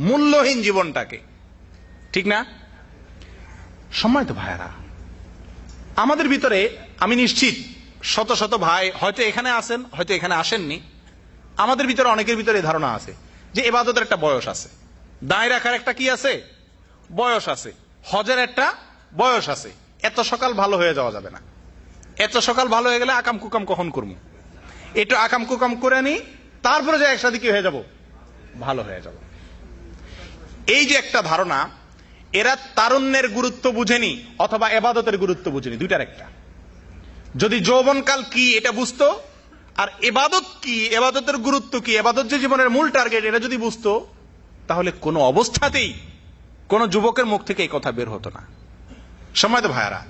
মূল্যহীন জীবনটাকে। ঠিক না? সম্মানিত ভাইয়েরা, আমাদের ভিতরে আমি নিশ্চিত শত শত ভাই হয়তো এখানে আসেন, হয়তো এখানে আসেননি, আমাদের ভিতরে অনেকের ভিতরে এই ধারণা আছে যে ইবাদতের একটা বয়স আছে, দায় রাখার একটা কি আছে, বয়স আছে, হজের একটা বয়স আছে। এত সকাল ভালো হয়ে যাওয়া যাবে না, এত সকাল ভালো হয়ে গেলে আকাম কুকাম কখন করবো, একটু আকাম কুকাম করে নি, তারপরে যে একসাথে কি হয়ে যাব, ভালো হয়ে যাব। এই যে একটা ধারণা, এরা তারুণ্যের গুরুত্ব বুঝেনি অথবা এবাদতের গুরুত্ব বুঝেনি, দুইটার একটা। যদি যৌবনকাল কি এটা বুঝতো, আর এবাদত কি, এবাদতের গুরুত্ব কি, এবাদত যে জীবনের মূল টার্গেট, এটা যদি বুঝতো, তাহলে কোনো অবস্থাতেই কোন যুবকের মুখ থেকে এই কথা বের হতো না। সম্মানিত ভাইয়ারা,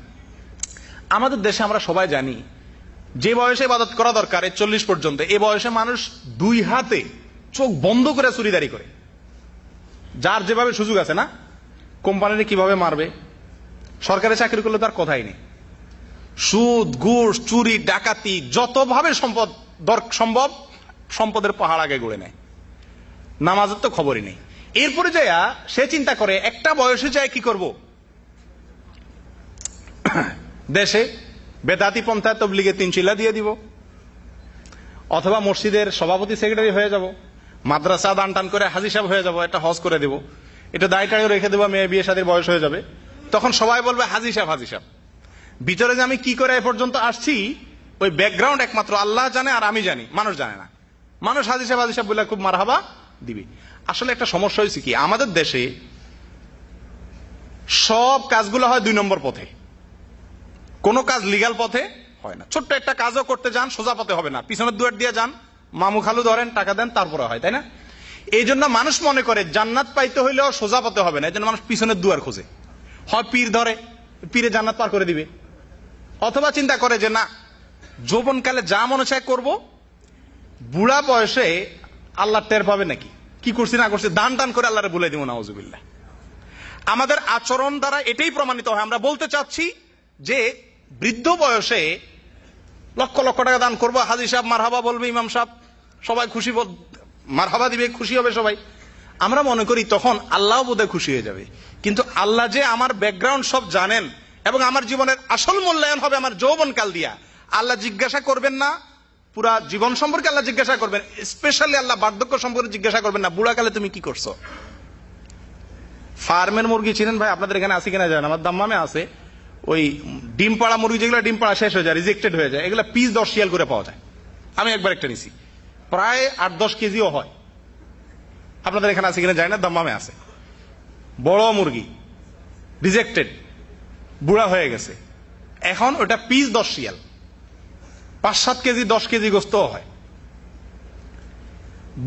আমাদের দেশে আমরা সবাই জানি যে বয়সে ইবাদত করা দরকার 40 পর্যন্ত, এই বয়সে মানুষ দুই হাতে চোখ বন্ধ করে চুরিদারি করে। যার যেভাবে সুযোগ আছে না, কোম্পানিতে কিভাবে মারবে, সরকারি চাকরি করলে তার কথাই নেই, সুদ ঘুষ চুরি ডাকাতি যতভাবে সম্ভব সম্পদের পাহাড় আগে গড়ে নেয়, নামাজের তো খবরই নেই। এরপরে যাইয়া সে চিন্তা করে একটা বয়সে যায় কি করব, দেশে বেদাতি পন্থা তবলিগে 3 চিল্লা দিয়ে দিব, অথবা মসজিদের সভাপতি সেক্রেটারি হয়ে যাব, মাদ্রাসা দান টান করে হাজি সাহেব হয়ে যাব, একটা হজ করে দেব, এটা দায়টাও রেখে দেবো, মেয়ে বিয়ে শাদীর বয়স হয়ে যাবে, তখন সবাই বলবে হাজি সাহেব হাজি সাহেব। ভিতরে যে আমি কি করে এ পর্যন্ত আসছি, ওই ব্যাকগ্রাউন্ড একমাত্র আল্লাহ জানে আর আমি জানি, মানুষ জানে না। মানুষ হাজি সাহেব বলে খুব মারহাবা দিবে। আসলে একটা সমস্যা হয়েছে কি, আমাদের দেশে সব কাজগুলো হয় 2 নম্বর পথে, কোন কাজ লিগ্যাল পথে হয় না। ছোট্ট একটা কাজও করতে যান, সোজা পথে হবে না, পিছনের দুয়ার দিয়ে যান, মামু খালু ধরেন, টাকা দেন, তারপরে হয়, তাই না? এই জন্য মানুষ মনে করে জান্নাত পাইতে হইলেও সোজা পথে হবে না, এই জন্য মানুষ পিছনের দুয়ার খোঁজে। হয় পীর ধরে, পীরে জান্নাত পার করে দিবে, অথবা চিন্তা করে যে না, যৌবনকালে যা মনে চায় করবো, বুড়া বয়সে আল্লাহ টের পাবে নাকি, কি করছি না করছি, দান টান করে আল্লাহরে ভুলে দিব, নাউজুবিল্লাহ। আমাদের আচরণ দ্বারা এটাই প্রমাণিত হয়। আমরা বলতে চাচ্ছি যে বৃদ্ধ বয়সে লক্ষ লক্ষ টাকা দান করবো, হাজি সাহেব মারহাবা বলবে, ইমাম সাহেব সবাই খুশি, মারহাবা দিবে, খুশি হবে সবাই। আমরা মনে করি তখন আল্লাহ বোধহয় খুশি হয়ে যাবে, কিন্তু আল্লাহ যে আমার ব্যাকগ্রাউন্ড সব জানেন এবং আমার জীবনের আসল মূল্যায়ন হবে আমার যৌবনকাল দিয়া। আল্লাহ জিজ্ঞাসা করবেন না পুরা জীবন সম্পর্কে, আল্লাহ জিজ্ঞাসা করবেন, স্পেশালি আল্লাহ বার্ধক্য সম্পর্কে জিজ্ঞাসা করবেন না, বুড়াকালে তুমি কি করছো। ফার্মের মুরগি ছিলেন ভাই, আপনাদের এখানে আছে কিনা জানেন, আমার দাম্মামে আছে, ওই ডিম পাড়া মুরগি যেগুলো ডিম পাড়া শেষ হয়ে যায়, রিজেক্টেড হয়ে যায়, এগুলা পিস 10 শিয়াল করে পাওয়া যায়। আমি একবার একটা নিছি, প্রায় 8-10 কেজিও হয়। আপনাদের এখানে আছে কিনা জানি না, দাম্মামে আছে, বড় মুরগি রিজেক্টেড, বুড়া হয়ে গেছে, এখন ওটা পিস 10 শিয়াল, 5-7 কেজি 10 কেজি গোস্ত হয়।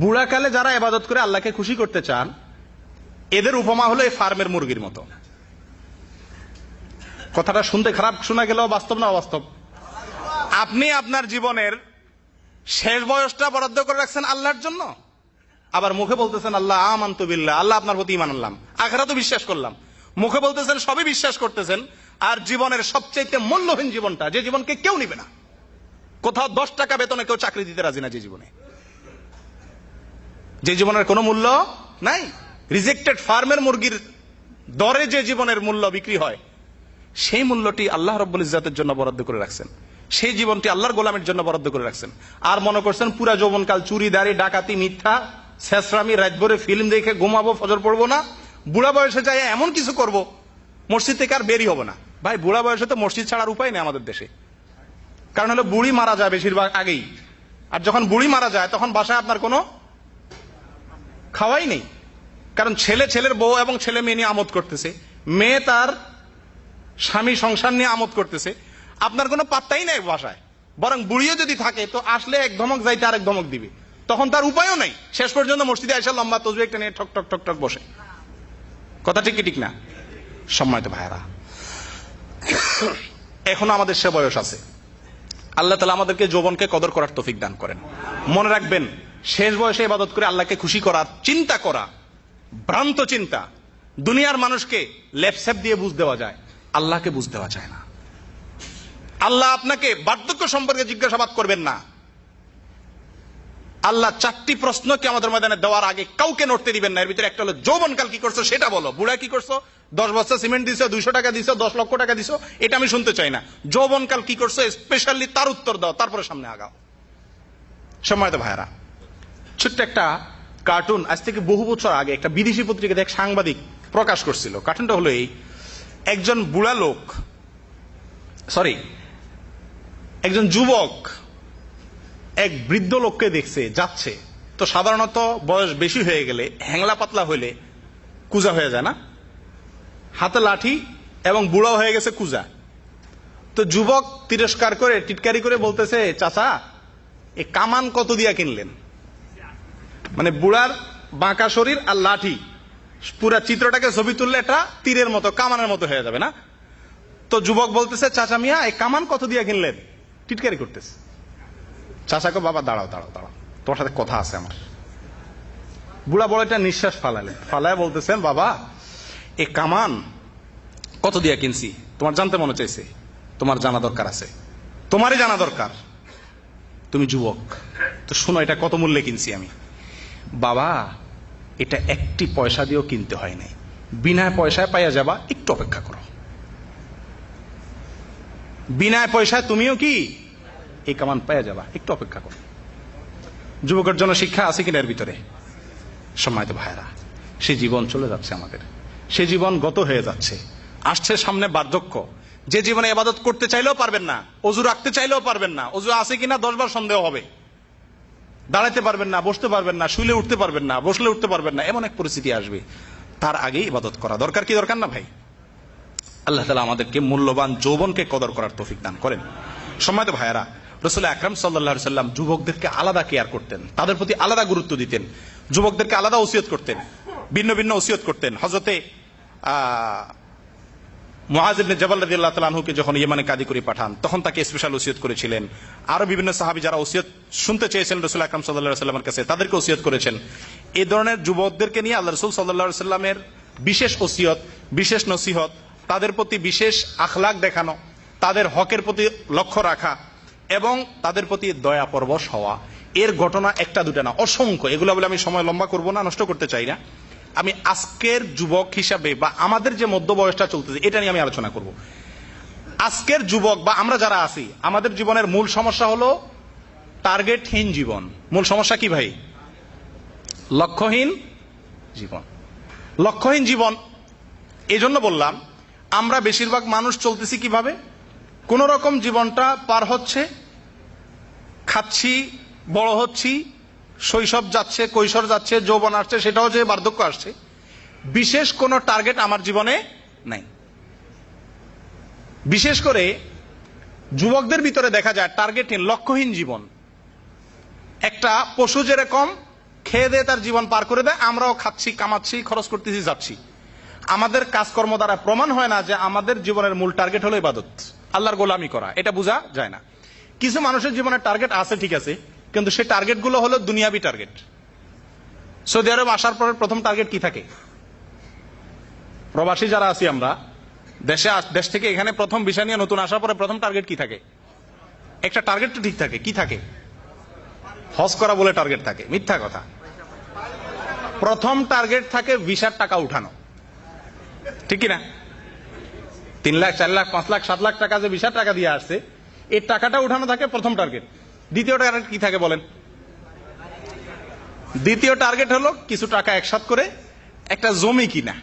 বুড়াকালে যারা ইবাদত করে আল্লাহকে খুশি করতে চান, এদের উপমা হলো এই ফার্মের মুরগির মতো। কথাটা শুনতে খারাপ শোনা গেলেও বাস্তব না অবাস্তব? আপনি আপনার জীবনের শেষ বয়সটা বরাদ্দ করে রাখছেন আল্লাহর জন্য, আবার মুখে বলতেছেন আল্লাহ আমানতু বিল্লাহ, আল্লাহ আপনার প্রতি ঈমান আনলাম, আখিরাতও বিশ্বাস করলাম, মুখে বলতেছেন সবই বিশ্বাস করতেছেন, আর জীবনের সবচেয়ে মূল্যহীন জীবনটা, যে জীবনকে কেউ নিবে না, কোথাও 10 টাকা বেতনে কেউ চাকরি দিতে রাজি না, যে জীবনে, যে জীবনের কোনো মূল্য নাই, রিজেক্টেড ফার্মের মুরগির দরে যে জীবনের মূল্য বিক্রি হয়, সেই মূল্যটি আল্লাহ রাব্বুল ইজ্জাতের জন্য বরাদ্দ করে রাখছেন, সেই জীবনটি আল্লাহর গোলামের জন্য বরাদ্দ করে রাখছেন। আর মনে করছেন পুরা যৌবনকাল চুরি দাড়ি ডাকাতি মিথ্যা শেষরামি রাত ভরে ফিল্ম দেখে ঘুমাবো, ফজর পড়বো না, বুড়া বয়সে যায় এমন কিছু করব মসজিদ থেকে আর বেরি হবো না। ভাই বুড়া বয়সে তো মসজিদ ছাড়ার উপায় নেই আমাদের দেশে, কারণ হলো বুড়ি মারা যায় বেশিরভাগ আগেই, আর যখন বুড়ি মারা যায় তখন বাসায় আপনার কোনো খাওয়াই নেই, কারণ ছেলে ছেলের বউ এবং ছেলে মেয়ে নিয়ে আমোদ করতেছে, মেয়ে তার স্বামী সংসার নিয়ে আমোদ করতেছে, আপনার কোনো পাত্তাই নেই বাসায়। বরং বুড়িও যদি থাকে তো আসলে এক ধমক যাইতে আরেক ধমক দিবে, তখন তার উপায়ও নাই, শেষ পর্যন্ত মসজিদে এসে লম্বা তসবিহ একটা নিয়ে ঠক ঠক ঠক ঠক বসে। কথা ঠিক কি ঠিক না? সম্মানিত ভাইয়েরা, এখনো আমাদের সে বয়স আছে। আল্লাহ তাআলা আমাদেরকে যৌবনকে কদর করার তৌফিক দান করেন। মনে রাখবেন, শেষ বয়সে ইবাদত করে আল্লাহকে খুশি করার চিন্তা করা ভ্রান্ত চিন্তা। দুনিয়ার মানুষকে লেপসেপ দিয়ে বুঝ দেওয়া যায়, আল্লাহকে বুঝ দেওয়া যায় না। আল্লাহ আপনাকে বার্ধক্য সম্পর্কে জিজ্ঞাসাবাদ করবেন না। আল্লাহ 4টি প্রশ্ন কিয়ামতের ময়দানে দেওয়ার আগে কাউকে নড়তে দিবেন না। এর ভিতরে একটা হলো যৌবনকাল কি করছো সেটা বলো, বুড়া কি করছো, 10 বস্তা সিমেন্ট দিছো, 200 টাকা দিছো, 10 লক্ষ টাকা দিছো, এটা আমি শুনতে চাই না। যৌবনকাল কি করছো স্পেশালি তার উত্তর দাও, তারপরে সামনে আগাও। সম্মানিত ভাইরা, ছোট্ট একটা কার্টুন আজ থেকে বহু বছর আগে একটা বিদেশি পত্রিকাতে এক সাংবাদিক প্রকাশ করছিল। কার্টুনটা হলো এই, একজন বুড়া লোক, একজন যুবক এক বৃদ্ধ লোককে দেখছে যাচ্ছে। তো সাধারণত বয়স বেশি হয়ে গেলে, হ্যাংলা পাতলা হইলে কুজা হয়ে যায় না, হাতে লাঠি এবং বুড়া হয়ে গেছে কুজা। তো যুবক তিরস্কার করে টিটকারি করে বলতেছে, চাচা এই কামান কত দিয়া কিনলেন? মানে বুড়ার বাঁকা শরীর আর লাঠি, পুরা চিত্রটাকে ছবি তুললে এটা তীরের মতো, কামানের মতো হয়ে যাবে না? তো যুবক বলতেছে, চাচা মিয়া এই কামান কত দিয়া কিনলেন? টিটকারি করতেছে। চাচাকে, বাবা দাঁড়াও দাঁড়াও দাঁড়াও, তোমার সাথে কথা আছে আমার। বুড়া বড় একটা নিঃশ্বাস ফালায় বলতেছেন, বাবা এই কামান কত দিয়া কিনছি তোমার জানতে মনে চাইছে? তোমার জানা দরকার আছে, তোমারই জানা দরকার, তুমি যুবক, তো শোনো এটা কত মূল্যে কিনছি আমি। বাবা এটা একটি পয়সা দিয়েও কিনতে হয় নাই, বিনা পয়সায় পাইয়া যাবা, একটু অপেক্ষা করো। বিনা পয়সায় তুমিও কি এই কামান পাইয়া যাবা, একটু অপেক্ষা করো। যুবকের জন্য শিক্ষা আছে কিনা এর ভিতরে? সম্মানিত ভাইরা, সে জীবন চলে যাচ্ছে আমাদের, সে জীবন গত হয়ে যাচ্ছে, আসছে সামনে বার্ধক্য। যে জীবনে ইবাদত করতে চাইলেও পারবেন না, অজু রাখতে চাইলেও পারবেন না, অজু আছে কিনা 10 বার সন্দেহ হবে, দাঁড়াতে পারবেন না, বসতে পারবেন না, শুইলে উঠতে পারবেন না, বসলে উঠতে পারবেন না, এমন এক পরিস্থিতি আসবে। তার আগেই ইবাদত করা দরকার কি দরকার না ভাই? আল্লাহ তাআলা আমাদেরকে মূল্যবান যৌবনকে কদর করার তৌফিক দান করেন। সম্মানিত ভাইয়েরা, রাসূল আকরাম সাল্লাল্লাহু আলাইহি সাল্লাম যুবকদেরকে আলাদা কেয়ার করতেন, তাদের প্রতি আলাদা গুরুত্ব দিতেন, যুবকদেরকে আলাদা ওসিয়ত করতেন, ভিন্ন ভিন্ন ওসিয়ত করতেন। হযরতে মুআয ইবনে জাবাল রাদিয়াল্লাহু তাআলা আনহুকে যখন ইয়েমানে কাদি করে পাঠান, তখন তাকে স্পেশাল ওসিয়ত করেছিলেন। আরো বিভিন্ন সাহাবী যারা ওসিয়ত শুনতে চেয়েছেন রাসূল আকরাম সাল্লাল্লাহু আলাইহি সাল্লামের কাছে, তাদেরকে ওসিয়ত করেছেন। এই ধরনের যুবকদেরকে নিয়ে আল্লাহ রাসূল সাল্লাল্লাহু আলাইহি সাল্লামের বিশেষ ওসিয়ত, বিশেষ নসিহত, তাদের প্রতি বিশেষ আখলাক দেখানো, তাদের হকের প্রতি লক্ষ্য রাখা এবং তাদের প্রতি দয়া পরবশ হওয়া, এর ঘটনা একটা দুটা না, অসংখ্য। এগুলো বলে আমি সময় লম্বা করব না, নষ্ট করতে চাই না। আমি আজকের যুবক হিসাবে বা আমাদের যে মধ্য বয়সটা চলতেছে এটা নিয়ে আমি আলোচনা করব। আজকের যুবক বা আমরা যারা আছি, আমাদের জীবনের মূল সমস্যা হলো টার্গেটহীন জীবন। মূল সমস্যা কি ভাই? লক্ষ্যহীন জীবন। লক্ষ্যহীন জীবন এই জন্য বললাম, আমরা বেশিরভাগ মানুষ চলতেছি কিভাবে? কোন রকম জীবনটা পার হচ্ছে, খাচ্ছি, বড় হচ্ছি, শৈশব যাচ্ছে, কৈশোর যাচ্ছে, যৌবন আসছে, সেটাও যে বার্ধক্য আসছে, বিশেষ কোন টার্গেট আমার জীবনে নাই। বিশেষ করে যুবকদের ভিতরে দেখা যায় টার্গেটহীন, লক্ষ্যহীন জীবন। একটা পশু যেরকম খেয়ে দিয়ে তার জীবন পার করে দেয়, আমরাও খাচ্ছি, কামাচ্ছি, খরচ করতেছি, যাচ্ছি। আমাদের কাজকর্ম দ্বারা প্রমাণ হয় না যে আমাদের জীবনের মূল টার্গেট হলো ইবাদত, আল্লাহর গোলামি করা, এটা বোঝা যায় না। কিছু মানুষের জীবনের টার্গেট আছে, ঠিক আছে, কিন্তু সেই টার্গেট গুলো হলো দুনিয়াবি টার্গেট। সৌদি আরব আসার পরে প্রথম টার্গেট কি থাকে? প্রবাসী যারা আছি আমরা, দেশ থেকে এখানে প্রথম ভিসা নিয়ে নতুন আসার পরে প্রথম টার্গেট কি থাকে? একটা টার্গেট তো ঠিক থাকে, কি থাকে? হজ করা বলে টার্গেট থাকে, মিথ্যা কথা। প্রথম টার্গেট থাকে ভিসার টাকা উঠানো, ঠিক কিনা? 3 লাখ, 4 লাখ, 5 লাখ, 7 লাখ টাকা যে ভিসার টাকা দিয়ে আসছে, এই টাকাটা উঠানো থাকে প্রথম টার্গেট। দ্বিতীয় টার্গেট কি থাকে বলেন? দ্বিতীয় টার্গেট হলো কিছু টাকা একসাথ করে একটা জমি কিনা।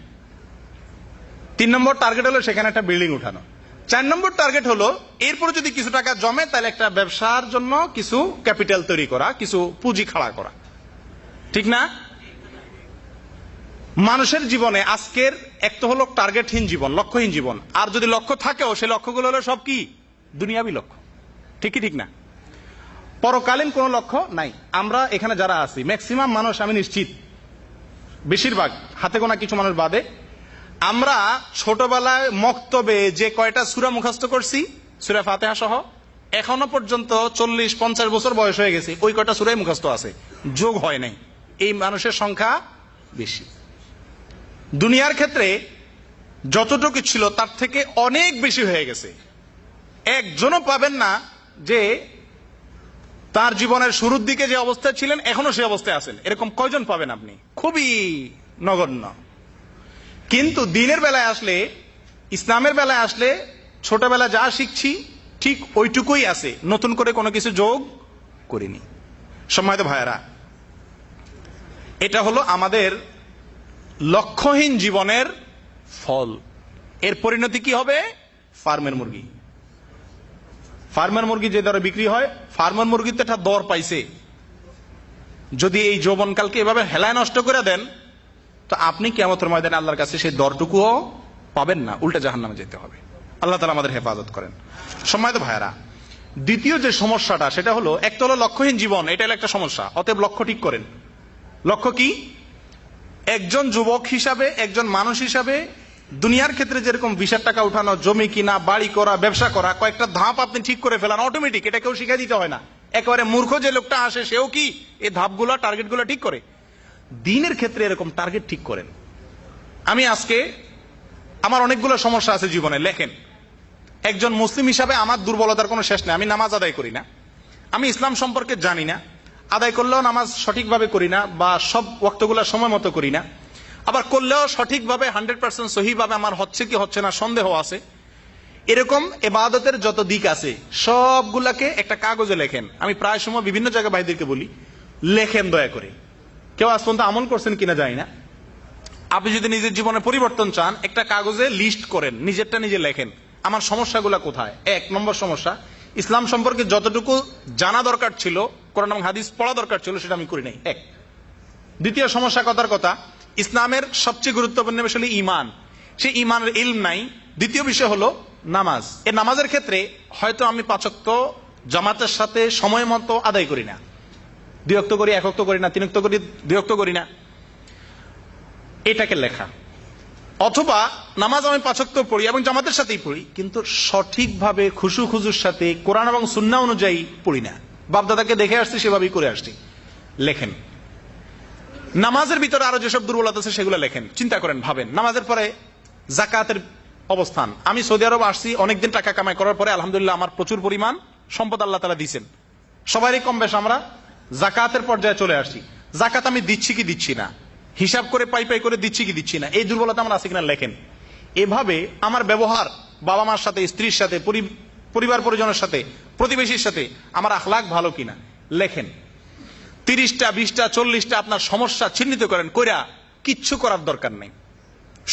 3 নম্বর টার্গেট হলো সেখানে একটা বিল্ডিং উঠানো। 4 নম্বর টার্গেট হলো এরপরে যদি কিছু টাকা জমে তাহলে একটা ব্যবসার জন্য কিছু ক্যাপিটাল তৈরি করা, কিছু পুঁজি খাড়া করা, ঠিক না? মানুষের জীবনে আজকের এক তো হলো টার্গেটহীন জীবন, লক্ষ্যহীন জীবন। আর যদি লক্ষ্য থাকেও, সেই লক্ষ্যগুলো হলো সব কি? দুনিয়াবি লক্ষ্য, ঠিক কি ঠিক না? পরকালীন কোন লক্ষ্য নাই। আমরা এখানে যারা আছি ম্যাক্সিমাম মানুষ, আমি নিশ্চিত বেশিরভাগ, হাতে গোনা কিছু মানুষ বাদে, আমরা ছোটবেলায় মক্তবে যে কয়টা সূরা মুখস্থ করছি, সূরা ফাতিহা সহ, এখনো পর্যন্ত 40-50 বছর বয়স হয়ে গেছে, ওই কয়টা সূরাই মুখস্থ আছে, যোগ হয় নাই। এই মানুষের সংখ্যা বেশি। দুনিয়ার ক্ষেত্রে যতটুকু ছিল তার থেকে অনেক বেশি হয়ে গেছে। একজনও পাবেন না যে তার জীবনের শুরুর দিকে যে অবস্থায় ছিলেন এখনো সেই অবস্থায় আছেন, এরকম কয়জন পাবেন আপনি? খুবই নগণ্য। কিন্তু দিনের বেলায় আসলে, ইসলামের বেলায় আসলে ছোটবেলা যা শিখছি ঠিক ওইটুকুই আছে, নতুন করে কোনো কিছু যোগ করিনি। সম্মানিত ভাইয়েরা, এটা হলো আমাদের লক্ষ্যহীন জীবনের ফল। এর পরিণতি কি হবে? ফার্মের মুরগি। ফার্মের মুরগি যে দরে বিক্রি হয়, ফার্মের মুরগি তো একটা দর পাইছে। যদি এই যৌবনকালকে এভাবে হেলায় নষ্ট করে দেন, তো আপনি কিয়ামতের ময়দানে আল্লাহর কাছে সেই দরটুকুও পাবেন না, উল্টা জাহান্নামে যেতে হবে। আল্লাহ তাআলা আমাদের হেফাজত করেন। সম্মানিত ভাইয়েরা, দ্বিতীয় যে সমস্যাটা সেটা হলো, একটা হলো লক্ষ্যহীন জীবন, এটা হলো একটা সমস্যা। অতএব লক্ষ্য ঠিক করেন। লক্ষ্য কি? একজন যুবক হিসাবে, একজন মানুষ হিসাবে দুনিয়ার ক্ষেত্রে যেরকম 20 টাকা উঠানো, জমি কিনা, বাড়ি করা, ব্যবসা করা, কয়েকটা ধাপ আপনি ঠিক করে ফেলান অটোমেটিক, এটা কেউ শিখাই দিতে হয় না। একেবারে মূর্খ যে লোকটা আসে সেও কি এই ধাপগুলো, টার্গেটগুলো ঠিক করে। দিনের ক্ষেত্রে এরকম টার্গেট ঠিক করেন। আমি আজকে, আমার অনেকগুলো সমস্যা আছে জীবনে, লেখেন। একজন মুসলিম হিসাবে আমার দুর্বলতার কোনো শেষ নেই। আমি নামাজ আদায় করি না, আমি ইসলাম সম্পর্কে জানি না, আদায় করলেও নামাজ সঠিকভাবে করি না, বা সব ওয়াক্তগুলো সময় মতো করি না, আবার করলেও সঠিকভাবে 100% সহিভাবে আমার হচ্ছে কি হচ্ছে না সন্দেহ আছে। এরকম ইবাদতের যত দিক আছে সবগুলাকে একটা কাগজে লেখেন। আমি প্রায় সময় বিভিন্ন জায়গায় ভাইদেরকে বলি, লেখেন দয়া করে। কেউ আজ পর্যন্ত আমল করছেন কিনা জানি না। আপনি যদি নিজের জীবনে পরিবর্তন চান, একটা কাগজে লিস্ট করেন, নিজেরটা নিজে লেখেন। আমার সমস্যাগুলো কোথায়? 1 নম্বর সমস্যা, ইসলাম সম্পর্কে যতটুকু জানা দরকার ছিল, কোরআন এবং হাদিস পড়া দরকার ছিল, সেটা আমি করি নাই। 1। দ্বিতীয় সমস্যা, কথার কথা, ইসলামের সবচেয়ে গুরুত্বপূর্ণ বিষয় হলো ঈমান, সেই ঈমানের ইলম নাই। দ্বিতীয় বিষয় হলো নামাজ। এই নামাজের ক্ষেত্রে হয়তো আমি 5 ওয়াক্ত জামাতের সাথে সময় মতো আদায় করি না, 2 ওয়াক্ত করি, 1 ওয়াক্ত করি না, 3 ওয়াক্ত করি, 2 ওয়াক্ত করি না, এটাকে লেখা। অথবা নামাজ আমি 5 ওয়াক্ত পড়ি এবং জামাতের সাথেই পড়ি, কিন্তু সঠিকভাবে খুশু খুজুর সাথে কোরআন এবং সুন্নাহ অনুযায়ী পড়ি না, বাপদাদাকে দেখে আসছি সেভাবেই করে আসছি। লেখেন। নামাজের ভিতরে আরো যেসব দুর্বলতা আছে সেগুলো লেখেন, চিন্তা করেন, ভাবেন। নামাজের পরে যাকাতের অবস্থান। আমি সৌদি আরব আসছি, অনেকদিন টাকা কামাই করার পরে আলহামদুলিল্লাহ আমার প্রচুর পরিমাণ সম্পদ আল্লাহ তাআলা দিয়েছেন। সবারই কম বেশ আমরা যাকাতের পর্যায়ে চলে আসছি। যাকাত আমি দিচ্ছি কি দিচ্ছি না, হিসাব করে পাই পাই করে দিচ্ছি কি দিচ্ছি না, এই দুর্বলতা আমার আছে কিনা লেখেন। এভাবে আমার ব্যবহার, বাবা মার সাথে, স্ত্রীর সাথে, পরিবার পরিজনের সাথে, প্রতিবেশীর সাথে আমার আখলাক ভালো কিনা লেখেন। 30টা 20টা 40টা আপনার সমস্যা চিহ্নিত করেন, কইরা কিচ্ছু করার দরকার নেই,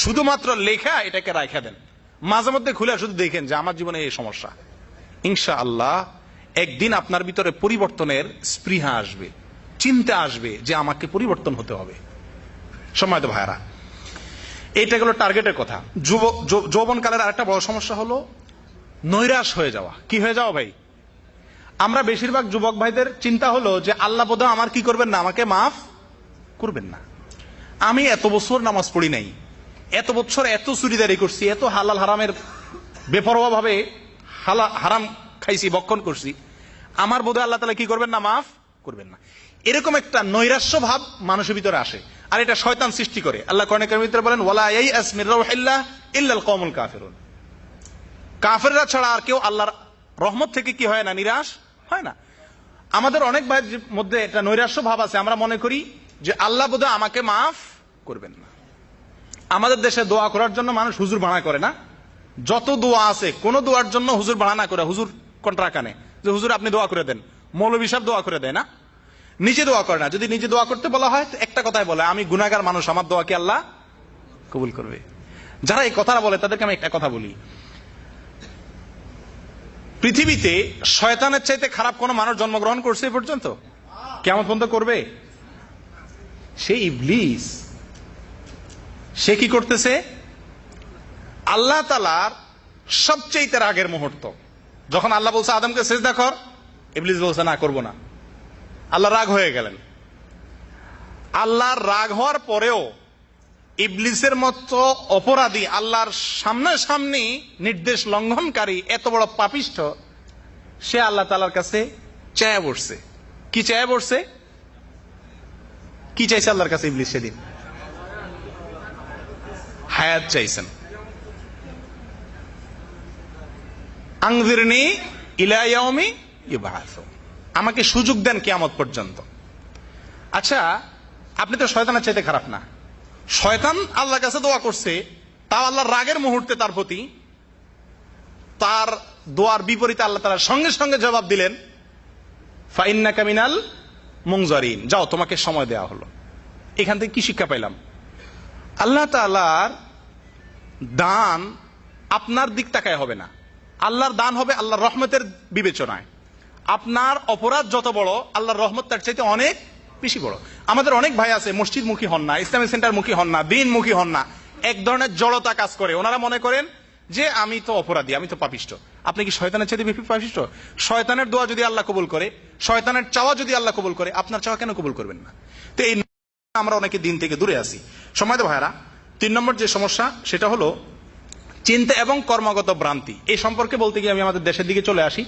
শুধুমাত্র লেখা এটাকে রাখা দেন। মাঝে মধ্যে খুলে শুধু দেখেন যে আমার জীবনে এই সমস্যা। ইনশাআল্লাহ একদিন আপনার ভিতরে পরিবর্তনের স্পৃহা আসবে, চিন্তা আসবে যে আমাকে পরিবর্তন হতে হবে। সম্মানিত ভাইরা, এইটা গেল টার্গেটের কথা। যৌবনকালের আরেকটা বড় সমস্যা হলো নৈরাশ হয়ে যাওয়া। কি হয়ে যাওয়া ভাই? আমরা বেশিরভাগ যুবক ভাইদের চিন্তা হলো যে আল্লাহ বোধহয় আমার কি করবেন না, আমাকে মাফ করবেন না। আমি এত বছর নামাজ পড়ি নাই, এত বছর এত চুরিদারি করছি, এত হালাল হারামের বেপরোয়া ভাবে হারাম খাইছি, ভক্ষণ করছি, আমার বোধহয় আল্লাহ তাআলা কি করবেন না, মাফ করবেন না। এরকম একটা নৈরাশ্য ভাব মানুষের ভিতরে আসে, আর এটা শয়তান সৃষ্টি করে। আল্লাহ কোরআনে কারীমের ভিতরে বলেন, ওয়ালা ইয়াইআস মির রাউহিল্লাহ ইল্লাল কওমুল কাফিরুন। কাফেররা ছাড়া আর কেউ আল্লাহর রহমত থেকে কি হয় না, নিরাশ হয় না। আমাদের অনেক ভাইয়ের মধ্যে একটা নৈরাশ্য ভাব আছে, আমরা মনে করি যে আল্লাহ বোধহয় আমাকে মাফ করবেন না। আমাদের দেশে দোয়া করার জন্য মানুষ হুজুর ভাড়া করে না। যত দোয়া আছে, কোন দোয়ার জন্য হুজুর ভাড়া না করে হুজুর কন্ট্রাক্ট আনে যে হুজুর আপনি দোয়া করে দেন। মৌলভী সাহেব দোয়া করে দেয় না, নিজে দোয়া করে না। যদি নিজে দোয়া করতে বলা হয়, একটা কথাই বলে, আমি গুনাহগার মানুষ, আমার দোয়া কি আল্লাহ কবুল করবে? যারা এই কথাটা বলে তাদেরকে আমি একটা কথা বলি, পৃথিবীতে শয়তানের চাইতে খারাপ কোন মানুষ জন্মগ্রহণ করছে এ পর্যন্ত? কিয়ামত পর্যন্ত করবে? সে ইবলিস। সে কি করতেছে? আল্লাহ তাআলার সবচেয়ে রাগের মুহূর্ত যখন আল্লাহ বলছে আদমকে সিজদা কর, ইবলিস বলছে না, করব না। আল্লাহ রাগ হয়ে গেলেন। আল্লাহর রাগ হওয়ার পরেও ইবলিসের মতো অপরাধী, আল্লাহর সামনাসামনি নির্দেশ লঙ্ঘনকারী, এত বড় পাপিষ্ঠ, সে আল্লাহ তাআলার কাছে চায়া বসছে। কি চায়া বসছে? কি চাইছে আল্লাহর কাছে ইবলিস সেদিন? হায়াত চাইছেন। আনজিরনি ইলা ইয়াউমি ইউবআসুন, আমাকে সুযোগ দেন কিয়ামত পর্যন্ত। আচ্ছা, আপনি তো শয়তানের চাইতে খারাপ না, শয়তান আল্লাহর কাছে দোয়া করছে, তাও আল্লাহর রাগের মুহূর্তে তার প্রতি তার দোয়ার বিপরীতে আল্লাহ তাআলা সঙ্গে সঙ্গে জবাব দিলেন, ফাইন্নাকা মিনাল মুনজারিন, যাও তোমাকে সময় দেওয়া হলো। এখান থেকে কি শিক্ষা পাইলাম? আল্লাহ তাআলার দান আপনার দিক তাকায় হবে না, আল্লাহর দান হবে আল্লাহর রহমতের বিবেচনায়। আপনার অপরাধ যত বড়, আল্লাহর রহমত তার চাইতে অনেক বেশি বড়। আমাদের অনেক ভাই আছে মসজিদমুখী হন না, ইসলামিক সেন্টার মুখী হন না, দিনমুখী হন না, এক ধরনের জড়তা কাজ করে। ওনারা মনে করেন যে আমি তো অপরাধী, আমি তো পাপিষ্ট। আপনি কি শয়তানের চাইতে বেশি পাপিষ্ট? শয়তানের দোয়া যদি আল্লাহ কবুল করে, শয়তানের চাওয়া যদি আল্লাহ কবুল করে, আপনার চাওয়া কেন কবুল করবেন না? তো এই আমরা অনেকে দিন থেকে দূরে আছি। সময়ত ভাইরা, 3 নম্বর যে সমস্যা সেটা হলো চিন্তা এবং কর্মগত ভ্রান্তি। এই সম্পর্কে বলতে গিয়ে আমি আমাদের দেশের দিকে চলে আসি।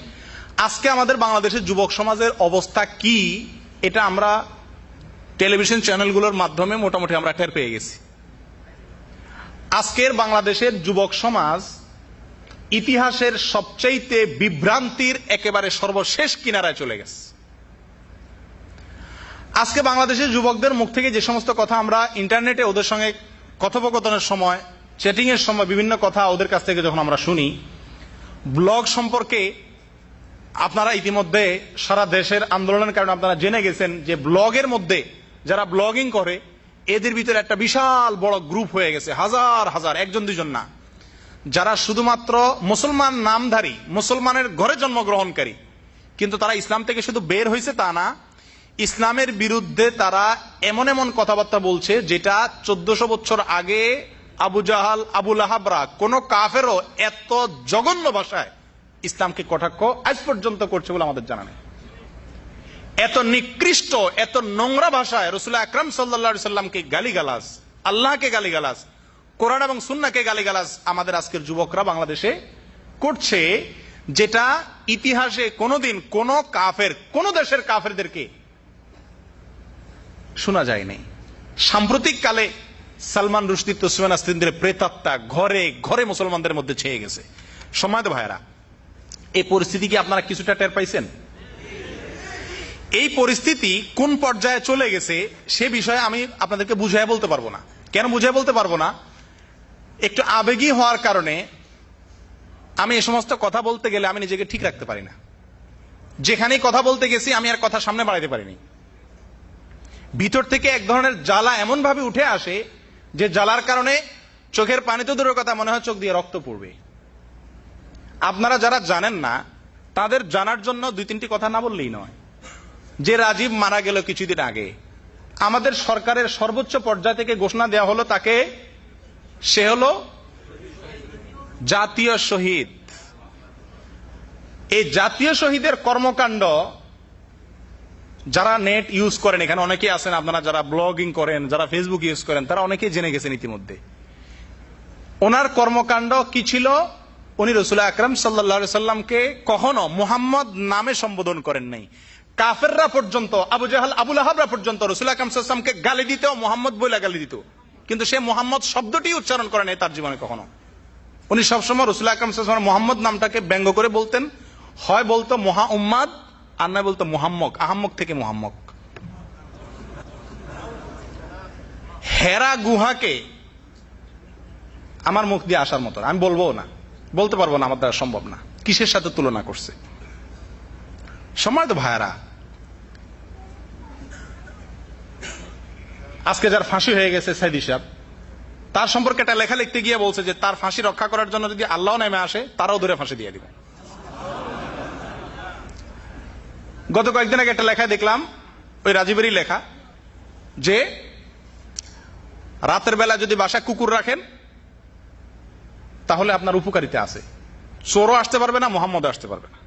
আজকে আমাদের বাংলাদেশের যুবক সমাজের অবস্থা কি, এটা আমরা টেলিভিশন চ্যানেলগুলোর মাধ্যমে মোটামুটি আমরা টের পেয়ে গেছি। আজকের বাংলাদেশের যুবক সমাজ ইতিহাসের সবচাইতে বিভ্রান্তির একেবারে সর্বশেষ কিনারায় চলে গেছে। আজকে বাংলাদেশের যুবকদের মুখ থেকে যে সমস্ত কথা আমরা ইন্টারনেটে ওদের সঙ্গে কথোপকথনের সময়, চ্যাটিং এর সময় বিভিন্ন কথা ওদের কাছ থেকে যখন আমরা শুনি, ব্লগ সম্পর্কে আপনারা ইতিমধ্যে সারা দেশের আন্দোলনের কারণে আপনারা জেনে গেছেন যে ব্লগের মধ্যে যারা ব্লগিং করে এদের ভিতরে একটা বিশাল বড় গ্রুপ হয়ে গেছে, হাজার হাজার, একজন দুজন না, যারা শুধুমাত্র মুসলমান নামধারী, মুসলমানের ঘরে জন্মগ্রহণকারী, কিন্তু তারা ইসলাম থেকে শুধু বের হয়েছে তা না, ইসলামের বিরুদ্ধে তারা এমন এমন কথাবার্তা বলছে যেটা 1400 বছর আগে আবু জাহাল, আবু লাহাবরা, কোন কাফেরও এত জঘন্য ভাষায় ইসলামকে কটাক্ষ আজ পর্যন্ত করছে বলে আমাদের জানা নেই। এত নিকৃষ্ট, এত নোংরা ভাষায় রাসূল আকরাম সাল্লাল্লাহু আলাইহি সাল্লামকে গালিগালাজ, আল্লাহকে গালিগালাজ, কোরআন এবং সুন্নাহকে গালিগালাজ আমাদের আজকের যুবকরা বাংলাদেশে করছে, যেটা ইতিহাসে কোনোদিন কোন কাফের, কোন দেশের কাফেরদেরকে শোনা যায়নি। সাম্প্রতিক কালে সালমান রুশদী, তসলিমা নাসরিনদের প্রেতাত্মা ঘরে ঘরে মুসলমানদের মধ্যে ছেয়ে গেছে। সম্মানিত ভাইরা, এই পরিস্থিতি কি আপনারা কিছুটা টের পাইছেন? এই পরিস্থিতি কোন পর্যায়ে চলে গেছে সে বিষয়ে আমি আপনাদেরকে বুঝাই বলতে পারবো না। কেন বুঝাই বলতে পারবো না? একটু আবেগী হওয়ার কারণে আমি এই সমস্ত কথা বলতে গেলে আমি নিজেকে ঠিক রাখতে পারি না। যেখানেই কথা বলতে গেছি আমি আর কথা সামনে বাড়াইতে পারিনি। ভিতর থেকে এক ধরনের জ্বালা এমন ভাবে উঠে আসে যে জ্বালার কারণে চোখের পানি তো দূরের কথা, মনে হয় চোখ দিয়ে রক্ত পড়বে। আপনারা যারা জানেন না তাদের জানার জন্য 2-3টি কথা না বললেই নয়। যে রাজীব মারা গেল কিছুদিন আগে, আমাদের সরকারের সর্বোচ্চ পর্যায় থেকে ঘোষণা দেওয়া হলো তাকে, সে হলো জাতীয় শহীদ। এই জাতীয় শহীদের কর্মকাণ্ড যারা নেট ইউজ করেন, এখানে অনেকেই আছেন আপনারা যারা ব্লগিং করেন, যারা ফেসবুক ইউজ করেন, তারা অনেকেই জেনে গেছেন ইতিমধ্যে। ওনার কর্মকাণ্ড কি ছিল? উনি রাসূল আকরাম সাল্লাল্লাহু আলাইহি সাল্লামকে কখনো মুহাম্মদ নামে সম্বোধন করেন নাই। কাফেররা পর্যন্ত, আবু জাহাল, আবু লাহাবরা পর্যন্ত রাসূল আকরাম সাল্লাল্লাহু আলাইহি সাল্লামকে গালি দিত, মুহাম্মদ বলে গালি দিত, কিন্তু সে মুহাম্মদ শব্দটি উচ্চারণ করে নাই তার জীবনে কখনো। উনি সবসময় রাসূল আকরাম সাল্লাল্লাহু আলাইহি ওয়াসাল্লাম মুহাম্মদ নামটাকে ব্যঙ্গ করে বলতেন, হয় বলতো মহা উম্মাদ, আর নয় বলতো মুহাম্মক, আহাম্মক থেকে মুহাম্মক। হেরা গুহাকে আমার মুখ দিয়ে আসার মতো, আমি বলবো না, বলতে পারবো না, আমার দ্বারা সম্ভব না। কিসের সাথে তুলনা করছে? সম্মানিত ভাইয়ারা, আজকে যার ফাঁসি হয়ে গেছে সাইদি সাহেব, তার সম্পর্কে একটা লেখা লিখতে গিয়ে বলছে যে তার ফাঁসি রক্ষা করার জন্য যদি আল্লাহ নেমে আসে তারাও ধরে ফাঁসি দিয়ে দিবে। গত কয়েকদিন আগে একটা লেখা দেখলাম, ওই রাজীবেরই লেখা, যে রাতের বেলা যদি বাসায় কুকুর রাখেন তাহলে আপনার উপকারিতা আছে, চোরও আসতে পারবে না, মুহাম্মদ আসতে পারবে না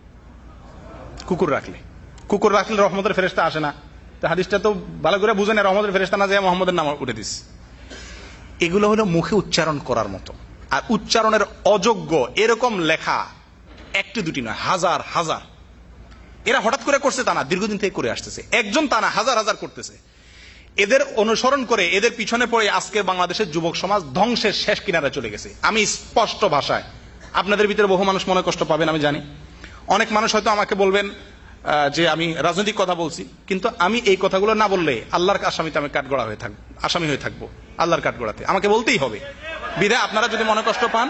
কুকুর রাখলে। কুকুর রাখলে রহমতের ফেরেশতা আসে না, হাদিসটা তো ভালো করে বুঝে না, রহমতের ফেরেশতা না যায় মোহাম্মদের নাম উঠে দিস। এগুলো হলো মুখে উচ্চারণ করার মতো, আর উচ্চারণের অযোগ্য এরকম লেখা একটি দুটি নয়, হাজার হাজার। এরা হঠাৎ করে করছে তা না, দীর্ঘদিন থেকে করে আসতেছে, একজন তা না, হাজার হাজার করতেছে। এদের অনুসরণ করে, এদের পিছনে পড়ে আজকে বাংলাদেশের যুবক সমাজ ধ্বংসের শেষ কিনারে চলে গেছে। আমি স্পষ্ট ভাষায়, আপনাদের ভিতরে বহু মানুষ মনে কষ্ট পাবেন আমি জানি, অনেক মানুষ হয়তো আমাকে বলবেন যে আমি রাজনৈতিক কথা বলছি, কিন্তু আমি এই কথাগুলো না বললে আল্লাহর আসামিতে আমি কাঠগড়া হয়ে থাকবো, আসামি হয়ে থাকবো। আল্লাহর কাঠগড়াতে, আমাকে বলতেই হবে। বিধায় আপনারা যদি মনে কষ্ট পান,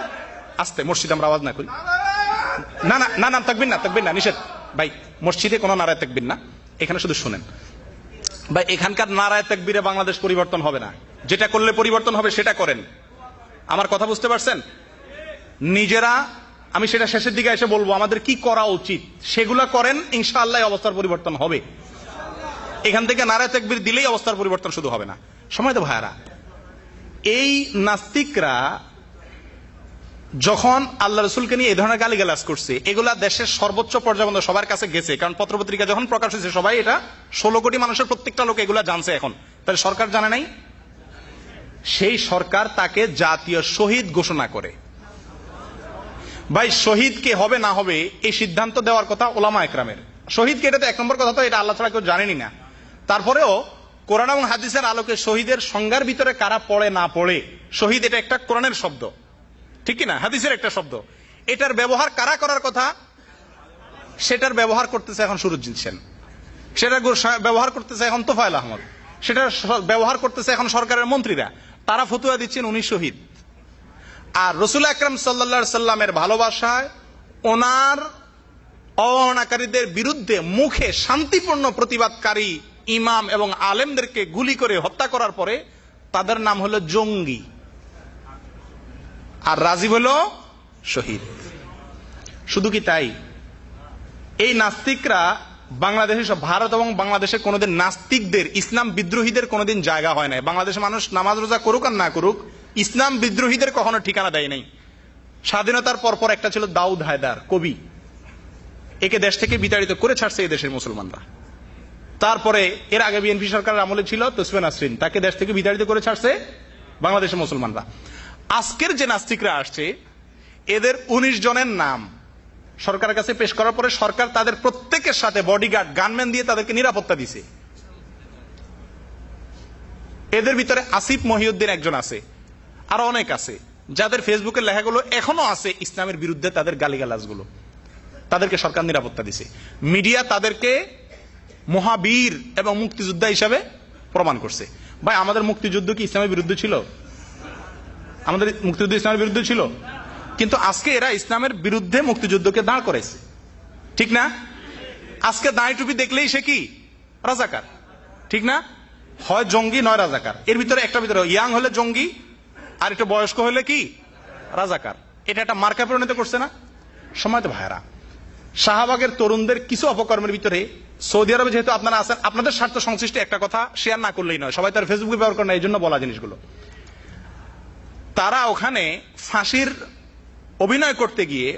আস্তে, মসজিদ আমরা আওয়াজ না করি। না না না না, তাকবীর না, তাকবীর না, নিষেধ ভাই। মসজিদে কোনো নারায় তাকবীর না, এখানে শুধু শুনেন ভাই। এখানকার নারায় তাকবীরে বাংলাদেশ পরিবর্তন হবে না। যেটা করলে পরিবর্তন হবে সেটা করেন। আমার কথা বুঝতে পারছেন? নিজেরা, আমি সেটা শেষের দিকে এসে বলবো আমাদের কি করা উচিত, সেগুলা করেন, ইনশাআল্লাহ অবস্থার পরিবর্তন হবে। এখান থেকে নারায় তাকবীর দিলেই অবস্থার পরিবর্তন শুধু হবে না। সময় তো ভাইয়ারা, এই নাস্তিকরা যখন আল্লাহ রসুলকে নিয়ে এই ধরনের গালিগালাজ করছে, এগুলা দেশের সর্বোচ্চ পর্যায়ে পর্যন্ত সবার কাছে গেছে। কারণ পত্রপত্রিকা যখন প্রকাশ হয়েছে, সবাই এটা 16 কোটি মানুষের প্রত্যেকটা লোক এগুলা জানছে। এখন তাহলে সরকার জানে নাই? সেই সরকার তাকে জাতীয় শহীদ ঘোষণা করে। ভাই, শহীদ কে হবে না হবে এই সিদ্ধান্ত দেওয়ার কথা ওলামা একরামের। শহীদকে, এটা তো 1 নম্বর কথা, তো এটা আল্লাহ ছাড়া কেউ জানেনি না। তারপরেও কোরআন এবং হাদিসের আলোকে শহীদের সংজ্ঞার ভিতরে কারা পড়ে না পড়ে, শহীদ এটা একটা কোরআনের শব্দ, ঠিক কিনা, হাদিসের একটা শব্দ। এটার ব্যবহার কারা করার কথা, সেটার ব্যবহার করতেছে এখন সুরুজ্জিত সেন, সেটার ব্যবহার করতেছে এখন তোফায়েল আহমদ, সেটার ব্যবহার করতেছে এখন সরকারের মন্ত্রীরা। তারা ফতুয়া দিচ্ছেন উনি শহীদ। আর রাসূল আকরাম সাল্লাল্লাহু আলাইহি সাল্লামের ভালোবাসায় ওনার অবমাননাকারীদের বিরুদ্ধে মুখে শান্তিপূর্ণ প্রতিবাদকারী ইমাম এবং আলেমদেরকে গুলি করে হত্যা করার পরে তাদের নাম হলো জঙ্গি, আর রাজীব হলো শহীদ। শুধু কি তাই? এই নাস্তিকরা বাংলাদেশে, ভারত এবং বাংলাদেশে কোনোদিন নাস্তিকদের, ইসলাম বিদ্রোহীদের কোনোদিন জায়গা হয় নাই। বাংলাদেশের মানুষ নামাজ রোজা করুক আর না করুক, ইসলাম বিদ্রোহীদের কখনো ঠিকানা দেয় নাই। স্বাধীনতার পরপর একটা ছিল দাউদ হায়দার, কবি, একে দেশ থেকে বিতাড়িত করে ছাড়ছে এই দেশের মুসলমানরা। তারপরে এর আগে বিএনপি সরকারের আমলে ছিল তসফিয়া নাসরিন, তাকে দেশ থেকে বিতাড়িত করে ছাড়ছে বাংলাদেশের মুসলমানরা। আজকের যে নাস্তিকরা আসছে, এদের 19 জনের নাম সরকারের কাছে পেশ করার পরে সরকার তাদের প্রত্যেকের সাথে বডিগার্ড, গানম্যান দিয়ে তাদেরকে নিরাপত্তা দিছে। এদের ভিতরে আসিফ মহিউদ্দিন একজন আছে, আরো অনেক আছে, যাদের ফেসবুকের লেখাগুলো এখনো আছে ইসলামের বিরুদ্ধে, তাদের গালিগালাজগুলো, তাদেরকে সরকার নিরাপত্তা দিছে। মিডিয়া তাদেরকে মহাবীর এবং মুক্তিযোদ্ধা হিসাবে প্রমাণ করছে। ভাই, আমাদের মুক্তিযুদ্ধ কি ইসলামের বিরুদ্ধে ছিল? আমাদের মুক্তিযুদ্ধ ইসলামের বিরুদ্ধে ছিল, কিন্তু আজকে এরা ইসলামের বিরুদ্ধে মুক্তিযুদ্ধকে দাঁড় করেছে, ঠিক না? আজকে দাঁড়ি টুপি দেখলেই সে কি রাজাকার, ঠিক না? হয় জঙ্গি নয় রাজাকার। এর ভিতরে একটা ভিতরে ইয়াং হলে জঙ্গি, আর একটু বয়স্ক হলে কি রাজাকার। এটা একটা মার্কা পরিণত করছে না? সময় তো ভাইরা, শাহবাগের তরুণদের কিছু অপকর্মের ভিতরে সৌদি আরবে যেহেতু আপনারা আছেন, আপনাদের স্বার্থ সংশ্লিষ্ট একটা কথা শেয়ার না করলেই নয়। সবাই তার ফেসবুকে ব্যবহার করে না, এই জন্য বলা জিনিসগুলো। তারা ওখানে ফাঁসির অভিনয় করতে গিয়ে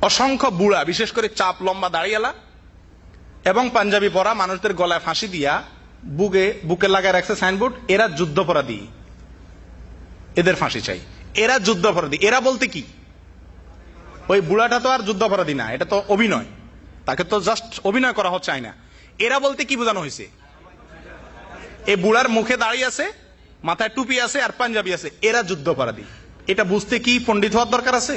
অসংখ্য বুড়া, বিশেষ করে চাপ লম্বা দাঁড়িয়েলা এবং পাঞ্জাবি পরা মানুষদের গলায় ফাঁসি দিয়া বুকে লাগায় রাখছে সাইনবোর্ড, এরা যুদ্ধাপরাধী, এদের ফাঁসি চাই, এরা যুদ্ধাপরাধী। এরা বলতে কি, ওই বুড়াটা তো আর যুদ্ধাপরাধী না, এটা তো অভিনয়, তাকে তো জাস্ট অভিনয় করা হচ্ছে না। এরা বলতে কি বোঝানো হয়েছে? এই বুড়ার মুখে দাঁড়িয়ে আছে, মাথায় টুপি আছে আর পাঞ্জাবি আছে, এরা যুদ্ধাপরাধী। এটা বুঝতে কি পণ্ডিত হওয়ার দরকার আছে?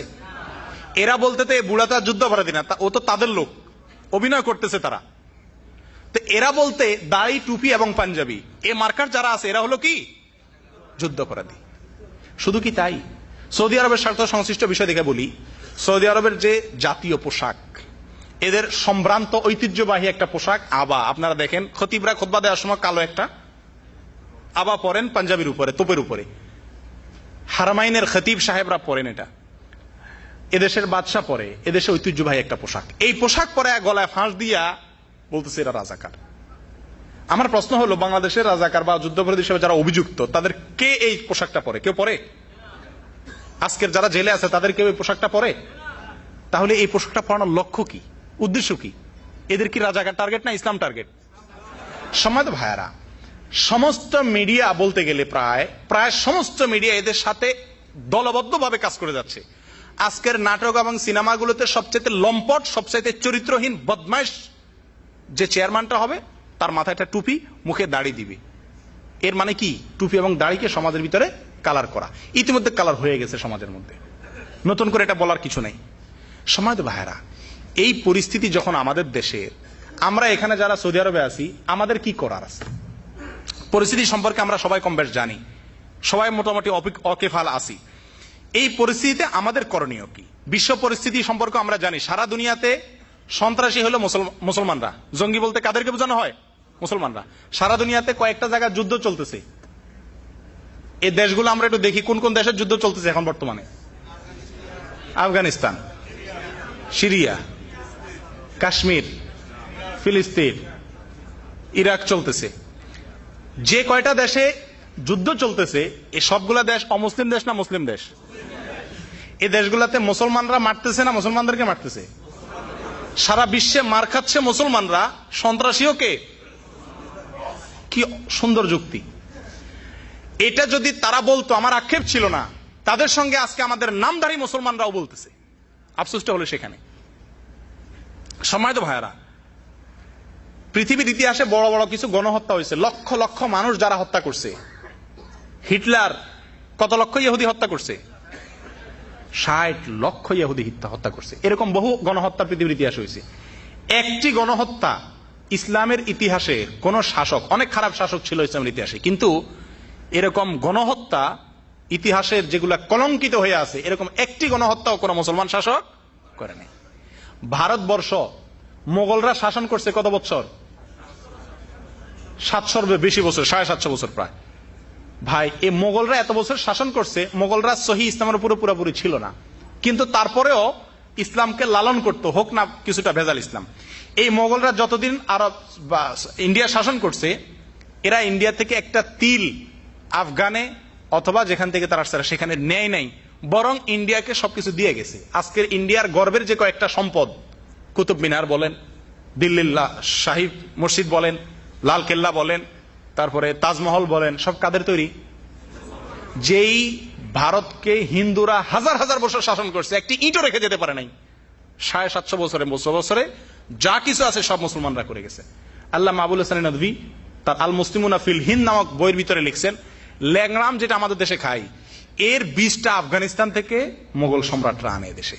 এরা বলতে তো এই বুড়া তো আর যুদ্ধাপরাধী না, ও তো তাদের লোক, অভিনয় করতেছে তারা। তো এরা বলতে দাড়ি, টুপি এবং পাঞ্জাবি, এ মার্কার যারা আছে এরা হলো কি যুদ্ধাপরাধী। শুধু কি তাই? সৌদি আরবের স্বার্থ সংশ্লিষ্ট বিষয় দেখে বলি, সৌদি আরবের যে জাতীয় পোশাক, এদের সম্ভ্রান্ত ঐতিহ্যবাহী একটা পোশাক আবা। আপনারা দেখেন খতিবরা খুতবা দেওয়ার সময় কালো একটা আবা পরেন পাঞ্জাবির উপরে, তোপের উপরে। হারামাইনের খতিব সাহেবরা পরেন এটা, এদেশের বাদশা পরে, এদেশে ঐতিহ্যবাহী একটা পোশাক। এই পোশাক পরে গলায় ফাঁস দিয়া বলতেছে এরা রাজাকার। আমার প্রশ্ন হলো, বাংলাদেশের রাজাকার বা যুদ্ধাপরাধী হিসেবে যারা অভিযুক্ত, তাদের কে এই পোশাকটা পরে? কেউ পরে? আজকের যারা জেলে আছে তাদের কেউ এই পোশাকটা পরে? তাহলে এই পোশাকটা পরানোর লক্ষ্য কি, উদ্দেশ্য কি? এদের কি রাজাকার টার্গেট না ইসলাম টার্গেট? সম্মানিত ভাইয়ারা, সমস্ত মিডিয়া বলতে গেলে প্রায় সমস্ত মিডিয়া এদের সাথে দলবদ্ধভাবে কাজ করে যাচ্ছে। আজকের নাটক এবং সিনেমাগুলোতে সবচেয়ে লম্পট, সবচেয়ে চরিত্রহীন বদমাইশ যে চেয়ারম্যানটা হবে, তার মাথায় একটা টুপি, মুখে দাড়ি দিবে। এর মানে কি? টুপি এবং দাড়িকে সমাজের ভিতরে কালার করা। ইতিমধ্যে কালার হয়ে গেছে সমাজের মধ্যে, নতুন করে এটা বলার কিছু নেই। সম্মানিত ভাইয়েরা, এই পরিস্থিতি যখন আমাদের দেশের, আমরা এখানে যারা সৌদি আরবে আছি, আমাদের কি করার আছে? পরিস্থিতি সম্পর্কে আমরা সবাই কম বেশ জানি, সবাই মোটামুটি অকেফাল আছি। এই পরিস্থিতিতে আমাদের করণীয় কি? বিশ্ব পরিস্থিতি সম্পর্কে আমরা জানি, সারা দুনিয়াতে সন্ত্রাসী হলো মুসলমানরা। জঙ্গি বলতে কাদেরকে বোঝানো হয়? মুসলমানরা। সারা দুনিয়াতে কয়েকটা জায়গায় যুদ্ধ চলতেছে। এই দেশগুলো আমরা একটু দেখি, কোন কোন দেশের যুদ্ধ চলতেছে এখন বর্তমানে। আফগানিস্তান, সিরিয়া, কাশ্মীর, ফিলিস্তিন, ইরাক চলতেছে। যে কয়টা দেশে যুদ্ধ চলতেছে, এই সবগুলা দেশ অমুসলিম দেশ না মুসলিম দেশ? এই দেশগুলাতে মুসলমানরা মারতেছে না মুসলমানদেরকে মারতেছে? সারা বিশ্বে মার খাচ্ছে মুসলমানরা, সন্ত্রাসীও কে? কি সুন্দর যুক্তি! এটা যদি তারা বলতো, আমার আক্ষেপ ছিল না, তাদের সঙ্গে আজকে আমাদের নামধারী মুসলমানরাও বলতেছে। আফসোসটা হলো সেখানে। সম্মানিত ভাইয়ারা, পৃথিবীর ইতিহাসে বড় বড় কিছু গণহত্যা হয়েছে, লক্ষ লক্ষ মানুষ যারা হত্যা করছে। হিটলার কত লক্ষ ইহুদি হত্যা করছে? 60 লক্ষ ইহুদি হত্যা করছে। এরকম বহু গণহত্যা পৃথিবীর ইতিহাস হয়েছে। একটি গণহত্যা ইসলামের ইতিহাসে কোন শাসক, অনেক খারাপ শাসক ছিল ইসলামের ইতিহাসে, কিন্তু এরকম গণহত্যা ইতিহাসের যেগুলা কলঙ্কিত হয়ে আছে, এরকম একটি গণহত্যাও কোন মুসলমান শাসক করে নাই। ভারতবর্ষ মোগলরা শাসন করছে কত বছর? 700 বেশি বছর, 750 বছর প্রায়। ভাই, এই মোগলরা এত বছর শাসন করছে, মোগলরা সহি ইসলামের উপরে পুরোপুরি ছিল না, কিন্তু তারপরেও ইসলামকে লালন করত, হোক না কিছুটা ভেজাল ইসলাম। এই মোগলরা যতদিন আরব বা ইন্ডিয়া শাসন করছে, এরা ইন্ডিয়া থেকে একটা তিল আফগানে অথবা যেখান থেকে তারা আসছে সেখানে নেয় নাই, বরং ইন্ডিয়াকে সবকিছু দিয়ে গেছে। আজকের ইন্ডিয়ার গর্বের যে কয়েকটা সম্পদ, কুতুব মিনার বলেন, দিল্লির শাহী মসজিদ বলেন, লাল কেল্লা বলেন, তারপরে তাজমহল বলেন, সব কাদের তৈরি? যেই ভারতকে হিন্দুরা হাজার হাজার বছর শাসন করছে, একটি ইটও রেখে যেতে পারে নাই। 750 বছরে যা কিছু আছে সব মুসলমানরা করে গেছে। আল্লাহ মাহবুল হাসান নদভী তার আল মুসলিমুনা ফিল হিন্দ নামক বইয়ের ভিতরে লিখছেন, ল্যাংড়াম যেটা আমাদের দেশে খাই, এর বীজটা আফগানিস্তান থেকে মোগল সম্রাটরা আনে দেশে।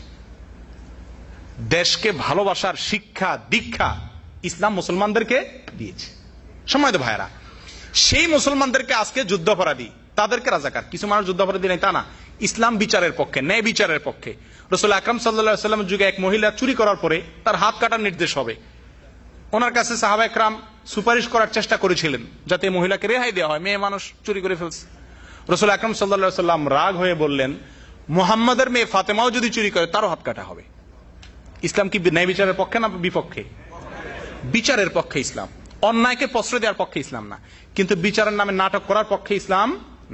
দেশকে ভালোবাসার শিক্ষা দীক্ষা ইসলাম মুসলমানদেরকে দিয়েছে। সম্মানিত ভাইয়েরা, সেই মুসলমানদেরকে আজকে যুদ্ধাপরাধী, তাদেরকে রাজাকার। কিছু মানুষ যুদ্ধাপরাধী নেই তা না, ইসলাম বিচারের পক্ষে, ন্যায় বিচারের পক্ষে। রাসূল আকরাম সাল্লাল্লাহু আলাইহি ওয়াসাল্লামের যুগে এক মহিলা চুরি করার পরে তার হাত কাটার নির্দেশ হবে। ওনার কাছে সাহাবা একরাম সুপারিশ করার চেষ্টা করেছিলেন যাতে মহিলাকে রেহাই দেওয়া হয়, মেয়ে মানুষ চুরি করে ফেলছে। রাসূল আকরাম সাল্লাল্লাহু আলাইহি ওয়াসাল্লাম রাগ হয়ে বললেন, মুহাম্মাদের মেয়ে ফাতেমাও যদি চুরি করে তারও হাত কাটা হবে। ইসলাম কি ন্যায় বিচারের পক্ষে না বিপক্ষে? বিচারের পক্ষে ইসলাম। অন্যায়কে প্রশ্রয় দেওয়ার পক্ষে ইসলাম না, কিন্তু বিচারের নামে নাটক করার পক্ষে ইসলাম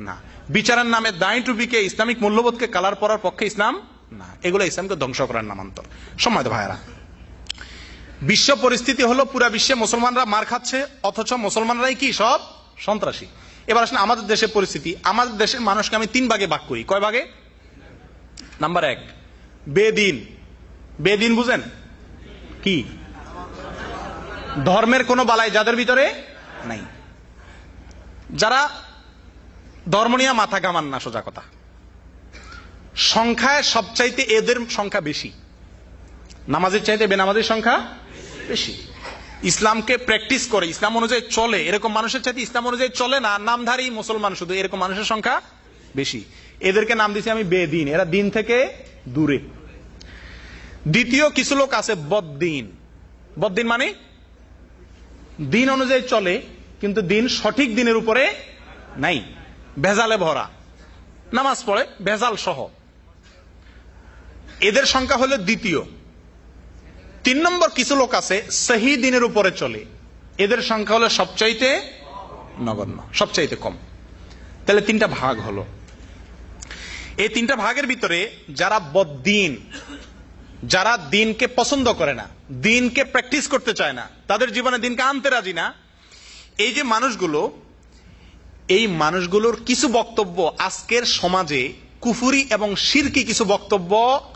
না। বিচারের নামে দাঁড়ি টুপিকে, ইসলামিক মূল্যবোধকে কালার পরার পক্ষে ইসলাম না। এগুলো ইসলামকে ধ্বংস করার নামান্তর। সম্মানিত ভাইয়েরা, বিশ্ব পরিস্থিতি হলো পুরা বিশ্বে মুসলমানরা মার খাচ্ছে, অথচ মুসলমানরাই কি সব সন্ত্রাসী। এবার আসলে আমাদের দেশের পরিস্থিতি, আমাদের দেশের মানুষকে আমি 3 ভাগে ভাগ করি। কয় ভাগে? নাম্বার 1, বেদিন। বেদিন বুঝেন কি? ধর্মের কোন বালাই যাদের ভিতরে নাই, যারা ধর্ম নিয়ে মাথা ঘামান না, সোজা কথা। সংখ্যায় সবচাইতে এদের সংখ্যা বেশি, নামাজের চাইতে বেনামাজের সংখ্যা বেশি। ইসলামকে প্র্যাকটিস করে, ইসলাম অনুযায়ী চলে, এরকম মানুষের চাইতে ইসলাম অনুযায়ী চলে না, নামধারী মুসলমান শুধু, এরকম মানুষের সংখ্যা বেশি। এদেরকে নাম দিয়েছি আমি বেদিন, এরা দিন থেকে দূরে। দ্বিতীয় কিছু লোক আছে বদ্দিন। বদ্দিন মানে দিন অনুযায়ী চলে, কিন্তু দিন সঠিক দিনের উপরে নাই, ভেজালে ভরা, নামাজ পড়ে ভেজাল সহ। এদের সংখ্যা হলো দ্বিতীয়। 3 নম্বর কিছু লোক আছে সহি দিনের উপরে চলে, এদের সংখ্যা হলো সবচাইতে নগণ্য, সবচাইতে কম। তাহলে 3টা ভাগ হলো। এই 3টা ভাগের ভিতরে যারা বদ্দিন, যারা দিনকে পছন্দ করে না, দিনকে প্র্যাকটিস করতে চায় না, তাদের জীবনে দিনকে আনতে রাজি না, এই যে মানুষগুলো, এই মানুষগুলোর কিছু বক্তব্য আজকের সমাজে কুফুরি এবং শিরকি কিছু বক্তব্য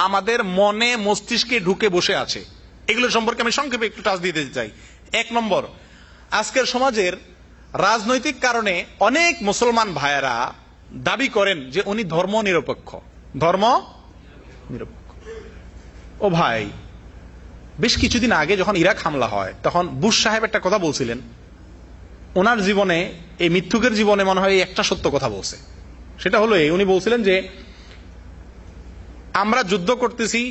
আমাদের মনে মস্তিষ্কে ঢুকে বসে আছে। এগুলো সম্পর্কে আমি সংক্ষেপে একটু টাচ দিতে চাই। 1 নম্বর, আজকের সমাজের রাজনৈতিক কারণে অনেক মুসলমান ভাইয়েরা দাবি করেন যে উনি ধর্ম নিরপেক্ষ, ধর্ম নিরপেক্ষ। ও ভাই, বেশ কিছুদিন আগে যখন ইরাক হামলা হয়, তখন বুশ সাহেব একটা কথা বলছিলেন ওনার জীবনে, এই মিথ্যুকের জীবনে মনে হয় একটা সত্য কথা বলছে। সেটা হলো এই, উনি বলছিলেন যে আমরা যুদ্ধ করতেছি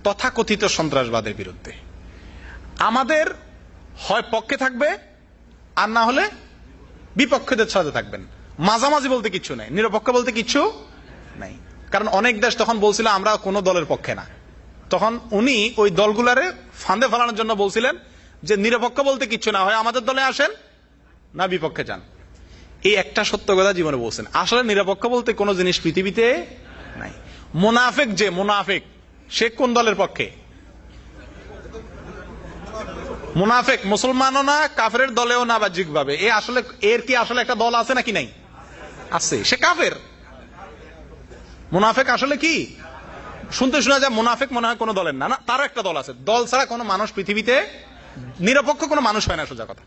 তথাকথিত সন্ত্রাসবাদের বিরুদ্ধে, আমাদের হয় পক্ষে থাকবে আর না হলে বিপক্ষদের সাথে থাকবেন, মাঝামাঝি বলতে কিচ্ছু নাই, নিরপেক্ষ বলতে কিচ্ছু নাই। কারণ অনেক দেশ তখন বলছিল আমরা কোন দলের পক্ষে না, তখন উনি ওই দলগুলারে ফাঁদে ফেলানোর জন্য বলছিলেন যে নিরপেক্ষ বলতে কিচ্ছু না, হয় আমাদের দলে আসেন না বিপক্ষে যান। এই একটা সত্য কথা জীবনে বলছেন। আসলে নিরপেক্ষ বলতে কোনো জিনিস পৃথিবীতে নাই। মুনাফিক, যে মুনাফিক সে কোন দলের পক্ষে? মুনাফিক মুসলমানও না, কাফেরের দলেও না বাহ্যিকভাবে। এ আসলে এর কি আসলে একটা দল আছে নাকি নাই? আছে, সে কাফের। মুনাফিক আসলে কি? শুনতে শোনা যায় মুনাফিক মনে হয় কোনো দলের না, না তারও একটা দল আছে। দল ছাড়া কোনো মানুষ পৃথিবীতে নিরপেক্ষ কোনো মানুষ হয় না, সোজা কথা।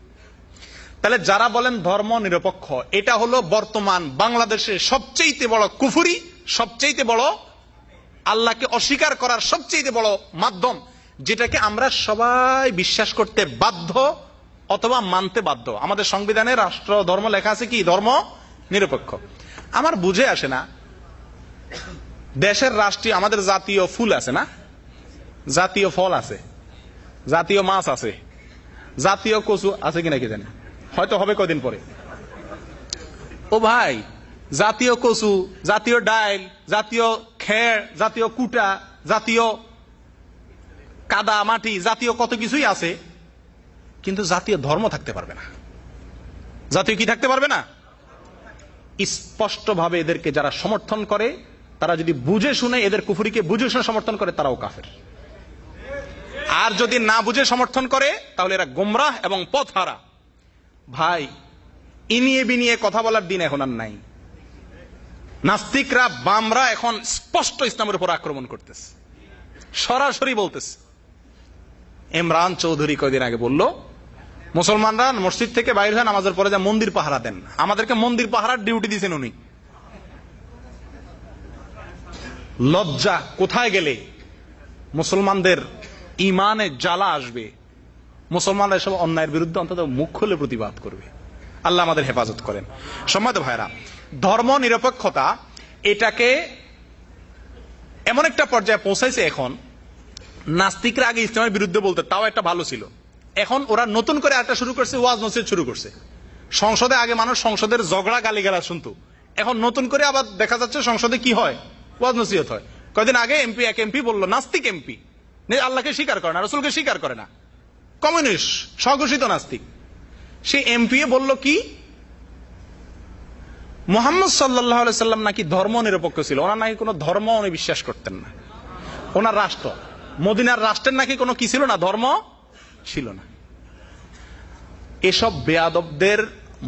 তাহলে যারা বলেন ধর্ম নিরপেক্ষ, এটা হলো বর্তমান বাংলাদেশের সবচেয়ে বড় কুফরি, সবচেয়ে বড় আল্লাহকে অস্বীকার করার সবচেয়ে বড় মাধ্যম, যেটাকে আমরা সবাই বিশ্বাস করতে বাধ্য অথবা মানতে বাধ্য। আমাদের সংবিধানে রাষ্ট্র ধর্ম লেখা আছে কি? ধর্ম নিরপেক্ষ। আমার বুঝে আসে না, দেশের রাষ্ট্রীয় আমাদের জাতীয় ফুল আছে না, জাতীয় ফল আছে, জাতীয় মাছ আছে, জাতীয় কচু আছে কিনা কি জানি, হয়তো হবে কদিন পরে। ও ভাই, জাতীয় কচু, জাতীয় ডাইল, জাতীয় খের, জাতীয় কুটা, জাতীয় কাদা মাটি, জাতীয় কত কিছুই আছে, কিন্তু জাতীয় ধর্ম থাকতে পারবে না। জাতীয় কি থাকতে পারবে না? স্পষ্ট ভাবে এদেরকে যারা সমর্থন করে, তারা যদি বুঝে শুনে এদের কুফরিকে বুঝে শুনে সমর্থন করে, তারাও কাফের। আর যদি না বুঝে সমর্থন করে, তাহলে এরা গোমরাহ এবং পথহারা। ভাই, ইনিয়ে বিনিয়ে কথা বলার দিন এখন আর নাই। নাস্তিকরা, বামরা এখন স্পষ্ট ইসলামের উপর আক্রমণ করতেছে, সরাসরি বলতেছে। ইমরান চৌধুরী কয়দিন আগে বলল, মুসলমানরা মসজিদ থেকে বাইরে হয় নামাজের পরে যা মন্দির পাহারা দেন, আমাদেরকে মন্দির পাহারার ডিউটি দিয়েছেন উনি। লজ্জা কোথায় গেলে মুসলমানদের ইমানে জ্বালা আসবে, মুসলমানরা এসব অন্যায়ের বিরুদ্ধে অন্তত মুখ খুলে প্রতিবাদ করবে। আল্লাহ আমাদের হেফাজত করেন। সম্মানিত ভাইরা, ধর্ম নিরপেক্ষতা এটাকে এমন একটা পর্যায়ে পৌঁছাইছে এখন, নাস্তিকরা আগে ইসলামের বিরুদ্ধে বলতে তাও একটা ভালো ছিল, এখন ওরা নতুন করে একটা শুরু করছে, ওয়াজ নসিহত শুরু করছে। সংসদে আগে মানুষ সংসদের ঝগড়া গালিগালাজ শুনতো, এখন নতুন করে আবার দেখা যাচ্ছে সংসদে কি হয়? ওয়াজ নসিহত হয়। কয়েকদিন আগে এক এমপি বললো, নাস্তিক এমপি, আল্লাহকে স্বীকার করে না, রাসূলকে স্বীকার করে না, কমিউনিস্ট, স্বঘোষিত নাস্তিক। সে এমপি বলল কি, মুহাম্মদ সাল্লাল্লাহু আলাইহি সাল্লাম নাকি ধর্ম নিরপেক্ষ ছিল, ওনার নাকি কোনো ধর্ম উনি বিশ্বাস করতেন না, ওনার রাষ্ট্র মদিনার রাষ্ট্রের নাকি কোনো কি ছিল না, ধর্ম ছিল না। এসব বেয়াদবদের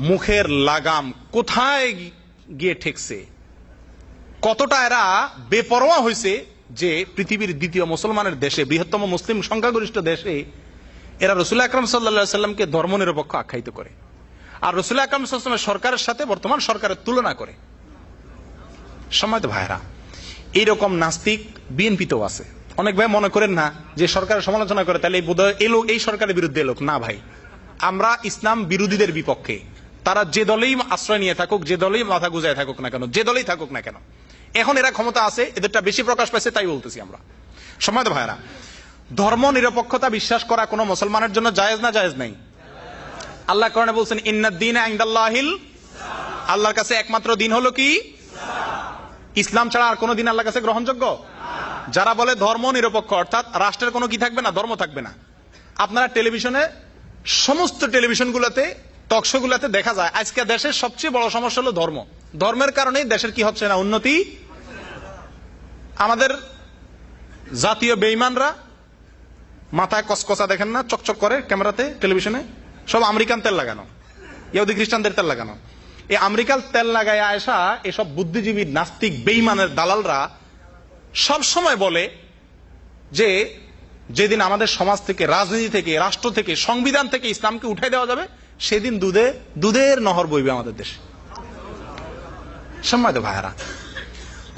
মুখের লাগাম কোথায় গিয়ে ঠেকছে, কতটা এরা বেপরোয়া হয়েছে যে পৃথিবীর দ্বিতীয় মুসলমানের দেশে, বৃহত্তম মুসলিম সংখ্যাগরিষ্ঠ দেশে এরা রাসূল আকরাম সাল্লাল্লাহু আলাইহি সাল্লামকে ধর্ম নিরপেক্ষ আখ্যায়িত করে, আর রাসূল আকরাম সাল্লাল্লাহু আলাইহি ওয়াসাল্লামের সরকারের সাথে বর্তমান সরকারের তুলনা করে। সম্মানিত ভাইরা, এইরকম নাস্তিক বিএনপিতেও আছে। অনেক ভাই মনে করেন না যে সরকারের সমালোচনা করে তাহলে এই সরকারের বিরুদ্ধে এলোক না। ভাই, আমরা ইসলাম বিরোধীদের বিপক্ষে, তারা যে দলেই আশ্রয় নিয়ে থাকুক, যে দলেই মাথা গুজায় থাকুক না কেন, যে দলেই থাকুক না কেন, এখন এরা ক্ষমতা আছে, এদেরটা বেশি প্রকাশ পাইছে তাই বলতেছি আমরা। সম্মানিত ভাইরা, ধর্ম নিরপেক্ষতা বিশ্বাস করা কোন মুসলমানের জন্য জায়েজ না জায়েজ নাই? আল্লাহ কোরআনে বলছেন, ইন্নাদ-দীনা ইনদাল্লাহিল, আল্লাহর কাছে একমাত্র দিন হলো কি? ইসলাম ছাড়া আর কোন দিন আল্লাহর কাছে গ্রহণযোগ্য? যারা বলে ধর্ম নিরপেক্ষ, অর্থাৎ রাষ্ট্রের কোনো কি থাকবে না, ধর্ম থাকবে না। আপনারা টেলিভিশনে, সমস্ত টেলিভিশনগুলোতে, টকশোগুলোতে দেখা যায় আজকে দেশের সবচেয়ে বড় সমস্যা হলো ধর্ম। ধর্মের কারণেই দেশের কি হচ্ছে না, উন্নতি। আমাদের জাতীয় বেঈমানরা মাথায় কসকসা দেখেন না, চকচক করে ক্যামেরাতে, টেলিভিশনে, সব আমেরিকান তেল লাগানো, ইহুদি খ্রিস্টানদের তেল লাগানো। এই আমেরিকান তেল লাগায় আয়সা এসব বুদ্ধিজীবী নাস্তিক বেঈমানের দালালরা সব সময় বলে যে যেদিন আমাদের সমাজ থেকে, রাজনীতি থেকে, রাষ্ট্র থেকে, সংবিধান থেকে ইসলামকে উঠাই দেওয়া যাবে, সেদিন দুধের নহর বইবে আমাদের দেশে। সম্মানিত ভাইয়ারা,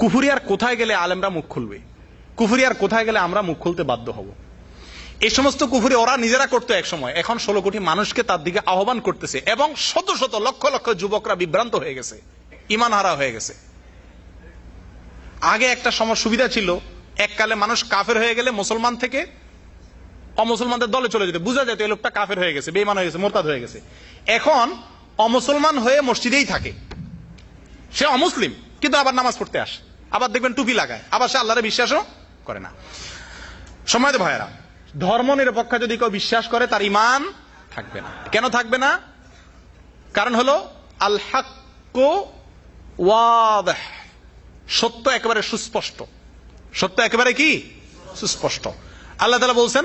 কুফরি আর কোথায় গেলে আলেমরা মুখ খুলবে? কুফরি আর কোথায় গেলে আমরা মুখ খুলতে বাধ্য হব? এই সমস্ত কুফরি ওরা নিজেরা করতো এক সময়, এখন 16 কোটি মানুষকে তার দিকে আহ্বান করতেছে, এবং শত শত লক্ষ লক্ষ যুবকরা বিভ্রান্ত হয়ে গেছে, ঈমান হারা হয়ে গেছে। আগে একটা সুবিধা ছিল, এককালে মানুষ কাফের হয়ে গেলে মুসলমান থেকে অমুসলমানদের দলে চলে যেত, বুঝা যেত এই লোকটা কাফের হয়ে গেছে, বেঈমান হয়ে গেছে, মোরতাদ হয়ে গেছে। এখন অমুসলমান হয়ে মসজিদেই থাকে, সে অমুসলিম কিন্তু আবার নামাজ পড়তে আসে, আবার দেখবেন টুপি লাগায়, আবার সে আল্লাহরে বিশ্বাসও করে না। সম্মানিত ভাইয়েরা, ধর্ম নিরপেক্ষ যদি কেউ বিশ্বাস করে তার ঈমান থাকবে না। কেন থাকবে না? কারণ হলো আল হাক্কু ওয়াদিহ, সত্য একেবারে সুস্পষ্ট। সত্য একেবারে কি সুস্পষ্ট। আল্লাহ তাআলা বলছেন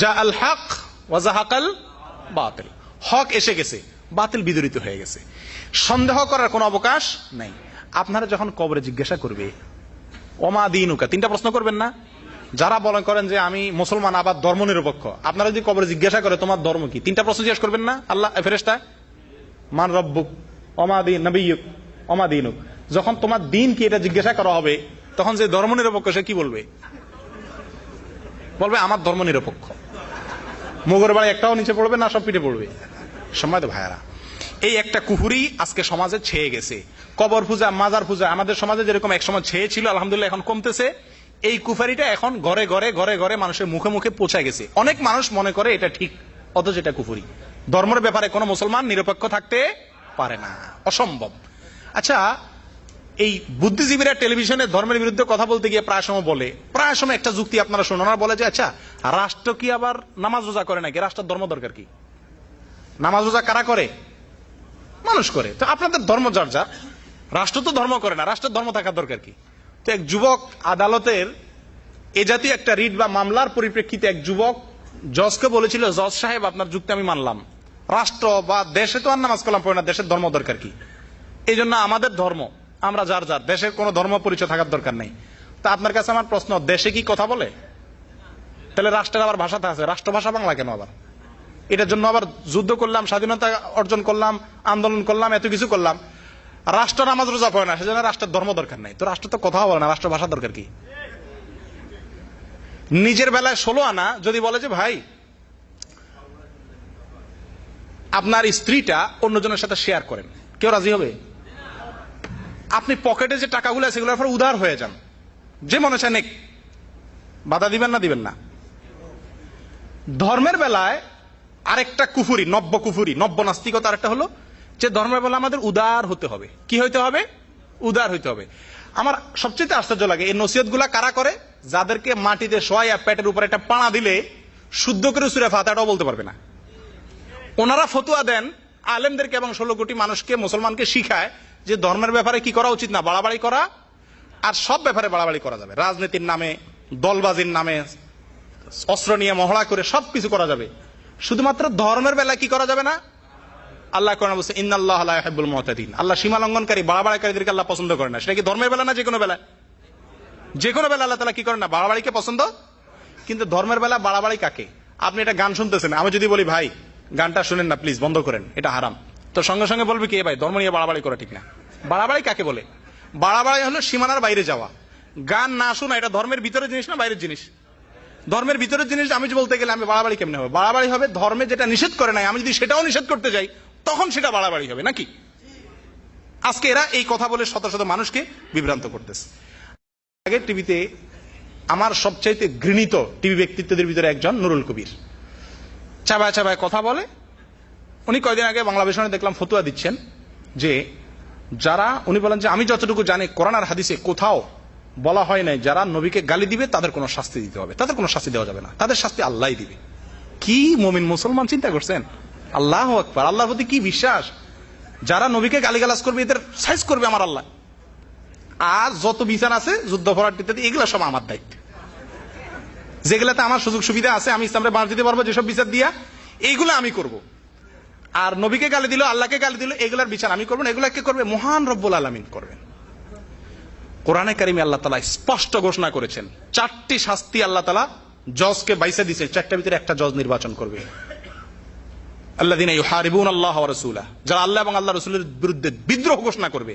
যা আল হক ওয়া যাহাকাল বাতিল, হক এসে গেছে, বাতিল বিদরিত হয়ে গেছে, সন্দেহ করার কোনো অবকাশ নাই। আপনারা যখন কবরে জিজ্ঞাসা করবে ওমা দীনুকা, 3টা প্রশ্ন করবেন না? যারা বলেন করেন যে আমি মুসলমান আবার ধর্ম নিরপেক্ষ, আপনারা যদি কবরে জিজ্ঞাসা করে তোমার ধর্ম কি, 3টা প্রশ্ন জিজ্ঞাসা করবেন না? আল্লাহ ফেরেশতা মান রব্বুক ওমা দীন নবিয়ুক ওমা দীনুক, যখন তোমার দিন কি এটা জিজ্ঞাসা করা হবে, তখন যে ধর্ম নিরপেক্ষ সে কি বলবে? বলবে আমার ধর্ম নিরপেক্ষ। মুগের বাড়ি একটাও নিচে পড়বে না, সব পিঠে পড়বে। সম্মানিত ভাইয়ারা, এই একটা কুফরি আজকে সমাজে ছেয়ে গেছে। কবর পূজা, মাজার পূজা আমাদের সমাজে যেরকম একসময় ছেয়ে ছিল, আলহামদুলিল্লাহ এখন কমতেছে। এই কুফারিটা এখন ঘরে ঘরে ঘরে ঘরে মানুষের মুখে মুখে পৌঁছে গেছে। অনেক মানুষ মনে করে এটা ঠিক, অথচ এটা কুফরি। ধর্মের ব্যাপারে কোনো মুসলমান নিরপেক্ষ থাকতে পারে না, অসম্ভব। আচ্ছা, এই বুদ্ধিজীবীরা টেলিভিশনে ধর্মের বিরুদ্ধে কথা বলতে গিয়ে প্রায় সময় একটা যুক্তি আপনারা শুনুন, ওনারা বলে যে আচ্ছা রাষ্ট্র কি আবার নামাজ রোজা করে নাকি? রাষ্ট্রের ধর্ম দরকার কি? নামাজ রোজা কারা করে? মানুষ করে। তো আপনাদের ধর্ম যার যা, রাষ্ট্র তো ধর্ম করে না, রাষ্ট্রের ধর্ম থাকার দরকার কি? তো এক যুবক আদালতের এ জাতীয় একটা রিট বা মামলার পরিপ্রেক্ষিতে এক যুবক জজকে বলেছিল, জজ সাহেব আপনার যুক্তি আমি মানলাম, রাষ্ট্র বা দেশে তো আর নামাজ কালাম পড়ে না, দেশের ধর্ম দরকার কি? এই জন্য আমাদের ধর্ম আমরা যার যার, দেশের কোনো ধর্ম পরিচয় থাকার দরকার নেই। তা আপনার কাছে আমার প্রশ্ন, দেশে কি কথা বলে? তাহলে রাষ্ট্রের আবার ভাষাতে আছে, রাষ্ট্রভাষা বাংলা কেন? আবার এটার জন্য আবার যুদ্ধ করলাম, স্বাধীনতা অর্জন করলাম, আন্দোলন করলাম, এত কিছু করলাম, রাষ্ট্র নামাজ রোজা পড়ে না, সেজন্য রাষ্ট্রের ধর্ম দরকার নাই। তো রাষ্ট্র তো কথা বলে না, রাষ্ট্র ভাষা দরকার কি? নিজের বেলায় 16 আনা যদি বলে যে ভাই আপনার স্ত্রীটা অন্যজনের সাথে শেয়ার করেন, কেউ রাজি হবে? আপনি পকেটে যে টাকাগুলো আছে সেগুলোর পর উদার হয়ে যান, যে মনে চায় নেক, বাধা দিবেন না? দিবেন না। ধর্মের বেলায় আরেকটা কুফুরি, নব্য নাস্তিকতা আরেকটা হলো যে ধর্মের বেলা আমাদের উদার হতে হবে। কি হইতে হবে? উদার হইতে হবে। আমার সবচেয়ে আশ্চর্য লাগে এই নসিহত গুলা কারা করে? যাদেরকে মাটিতে শোয়া পেটের উপরে একটা পাড়া দিলে শুদ্ধ করে সূরা ফাতিহাটাও বলতে পারবে না। ওনারা ফতুয়া দেন আলেমদেরকে এবং 16 কোটি মানুষকে, মুসলমানকে শিখায় যে ধর্মের ব্যাপারে কি করা উচিত না, বাড়াবাড়ি করা, আর সব ব্যাপারে বাড়াবাড়ি করা যাবে। রাজনীতির নামে, দলবাজির নামে, অস্ত্র নিয়ে মহড়া করে সবকিছু করা যাবে, শুধুমাত্র ধর্মের বেলায় কি করা যাবে না? আল্লাহ কোরআনে বলছে ইন্নাল্লাহা লা ইউহিব্বুল মুতাদিন, আল্লাহ সীমা লঙ্ঘনকারী, বাড়াবাড়িকারীদেরকে আল্লাহ পছন্দ করে না। সেটা কি ধর্মের বেলা না যে কোনো বেলা? যে কোনো বেলা আল্লাহ তাআলা কি করেন না? বাড়াবাড়িকে পছন্দ। কিন্তু ধর্মের বেলা বাড়াবাড়ি কাকে? আপনি এটা গান শুনতেছেন, আমি যদি বলি ভাই গানটা শুনেন না প্লিজ, বন্ধ করেন, এটা হারাম, তো সঙ্গে সঙ্গে বলবে কি ভাই ধর্ম নিয়ে বাড়াবাড়ি করা ঠিক না। বাড়াবাড়ি কাকে বলে? বাড়াবাড়ি হলো সীমানার বাইরে যাওয়া। গান না শোনা এটা ধর্মের ভিতরের জিনিস না বাইরের জিনিস? ধর্মের ভিতরের জিনিস আমি বলতে গেলে আমি বাড়াবাড়ি কেমনে হবে? বাড়াবাড়ি হবে ধর্মে যেটা নিষেধ করে নাই, আমি যদি সেটাও নিষেধ করতে যাই তখন সেটা বাড়াবাড়ি হবে নাকি? আজকে এরা এই কথা বলে শত শত মানুষকে বিভ্রান্ত করতেছে। আগে টিভিতে আমার সবচাইতে ঘৃণিত টিভি ব্যক্তিত্বদের ভিতরে একজন নুরুল কবির, চাবায় চাবায় কথা বলে। উনি কয়েকদিন আগে বাংলাদেশে দেখলাম ফতুয়া দিচ্ছেন যে যারা, উনি বলেন যে আমি যতটুকু জানি কোরআন আর হাদিসে কোথাও বলা হয় নাই যারা নবীকে গালি দিবে তাদের কোনো শাস্তি দিতে হবে, তাদের কোনো শাস্তি দেওয়া যাবে না, তাদের শাস্তি আল্লাহই দিবে। কি মুমিন মুসলমান চিন্তা করছেন? আল্লাহু আকবার, আল্লাহর প্রতি কি বিশ্বাস! যারা নবীকে গালিগালাজ করবে এদের সাইজ করবে আমার আল্লাহ। আর যত বিচার আছে যুদ্ধপরাধ ইত্যাদি এগুলো সব আমার দায়িত্ব, যেগুলাতে আমার সুযোগ সুবিধা আছে আমি ইসলামে বাঁশ দিতে পারবো, যেসব বিচার দিয়া এইগুলো আমি করব। আর নবীকে গালি দিল, আল্লাহকে গালি দিল, এগুলার বিচার আমি করবো না, এগুলা কে করবে? মহান রব্বুল আলামিন করবেন। কোরআনে কারিমে আল্লাহ তাআলা স্পষ্ট ঘোষণা করেছেন 4টি শাস্তি আল্লাহ তাআলা জজকে বাইসা দিয়েছেন, 4টার ভিতরে একটা জজ নির্বাচন করবে। আল্লাযীনা ইউহারিবুনা আল্লাহ ওয়া রাসূলাহু, যারা আল্লাহ এবং আল্লাহর রাসূলের বিরুদ্ধে বিদ্রোহ ঘোষণা করবে।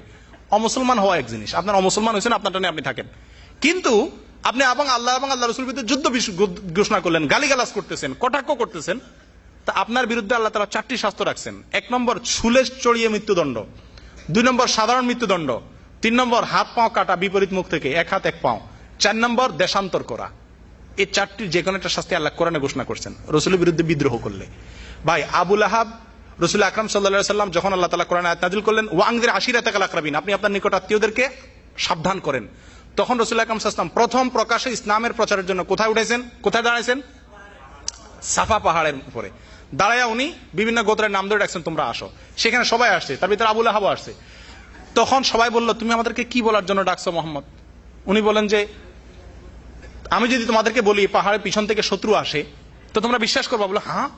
অমুসলমান হওয়া এক জিনিস, আপনার অমুসলমান হয়েছেন আপনারটা নিয়ে আপনি থাকেন, কিন্তু আপনি এবং আল্লাহ রসুল বিরুদ্ধে যুদ্ধ ঘোষণা করলেন, গালিগালাজ করতেছেন, কটাক্ষ করতেছেন, তা আপনার বিরুদ্ধে আল্লাহ তাআলা 4টি শাস্তি রাখছেন। 1 নম্বর ছুলে চড়িয়ে মৃত্যুদণ্ড, 2 নম্বর সাধারণ মৃত্যুদণ্ড, 3 নম্বর হাত পাও কাটা বিপরীত মুখ থেকে, 1 হাত 1 পাও, 4 নম্বর দেশান্তর করা। এই 4টির যে কোনো একটা শাস্তি আল্লাহ কোরআনে ঘোষণা করছেন রসুলের বিরুদ্ধে বিদ্রোহ করলে। ভাই আবু লাহাব রাসূল আকরাম সাল্লাল্লাহু আলাইহি সাল্লাম যখন আল্লাহ তাআলা কোরআনে আয়াত নাযিল করলেন, ওয়াংযির আশিরাতাকাল আকরাবিন, আপনি আপনার নিকট আত্মীয়দেরকে সাবধান করেন, তখন রাসূল আকরাম সাল্লাল্লাহু আলাইহি ওয়াসাল্লাম প্রথম প্রকাশে ইসলামের প্রচারের জন্য কোথায় উঠেছেন? কোথায় দাঁড়াইছেন? সাফা পাহাড়ের উপরে দাঁড়ায়া উনি বিভিন্ন গোত্রের নাম ধরে ডাকছেন, তোমরা আসো। সেখানে সবাই আসছে, তার ভিতরে আবু লাহাবও আসছে। তখন সবাই বলল, তুমি আমাদেরকে কি বলার জন্য ডাকছো মোহাম্মদ? উনি বলেন যে, আমি যদি তোমাদেরকে বলি পাহাড়ের পিছন থেকে শত্রু আসে তো তোমরা বিশ্বাস করবা? বলে, হ্যাঁ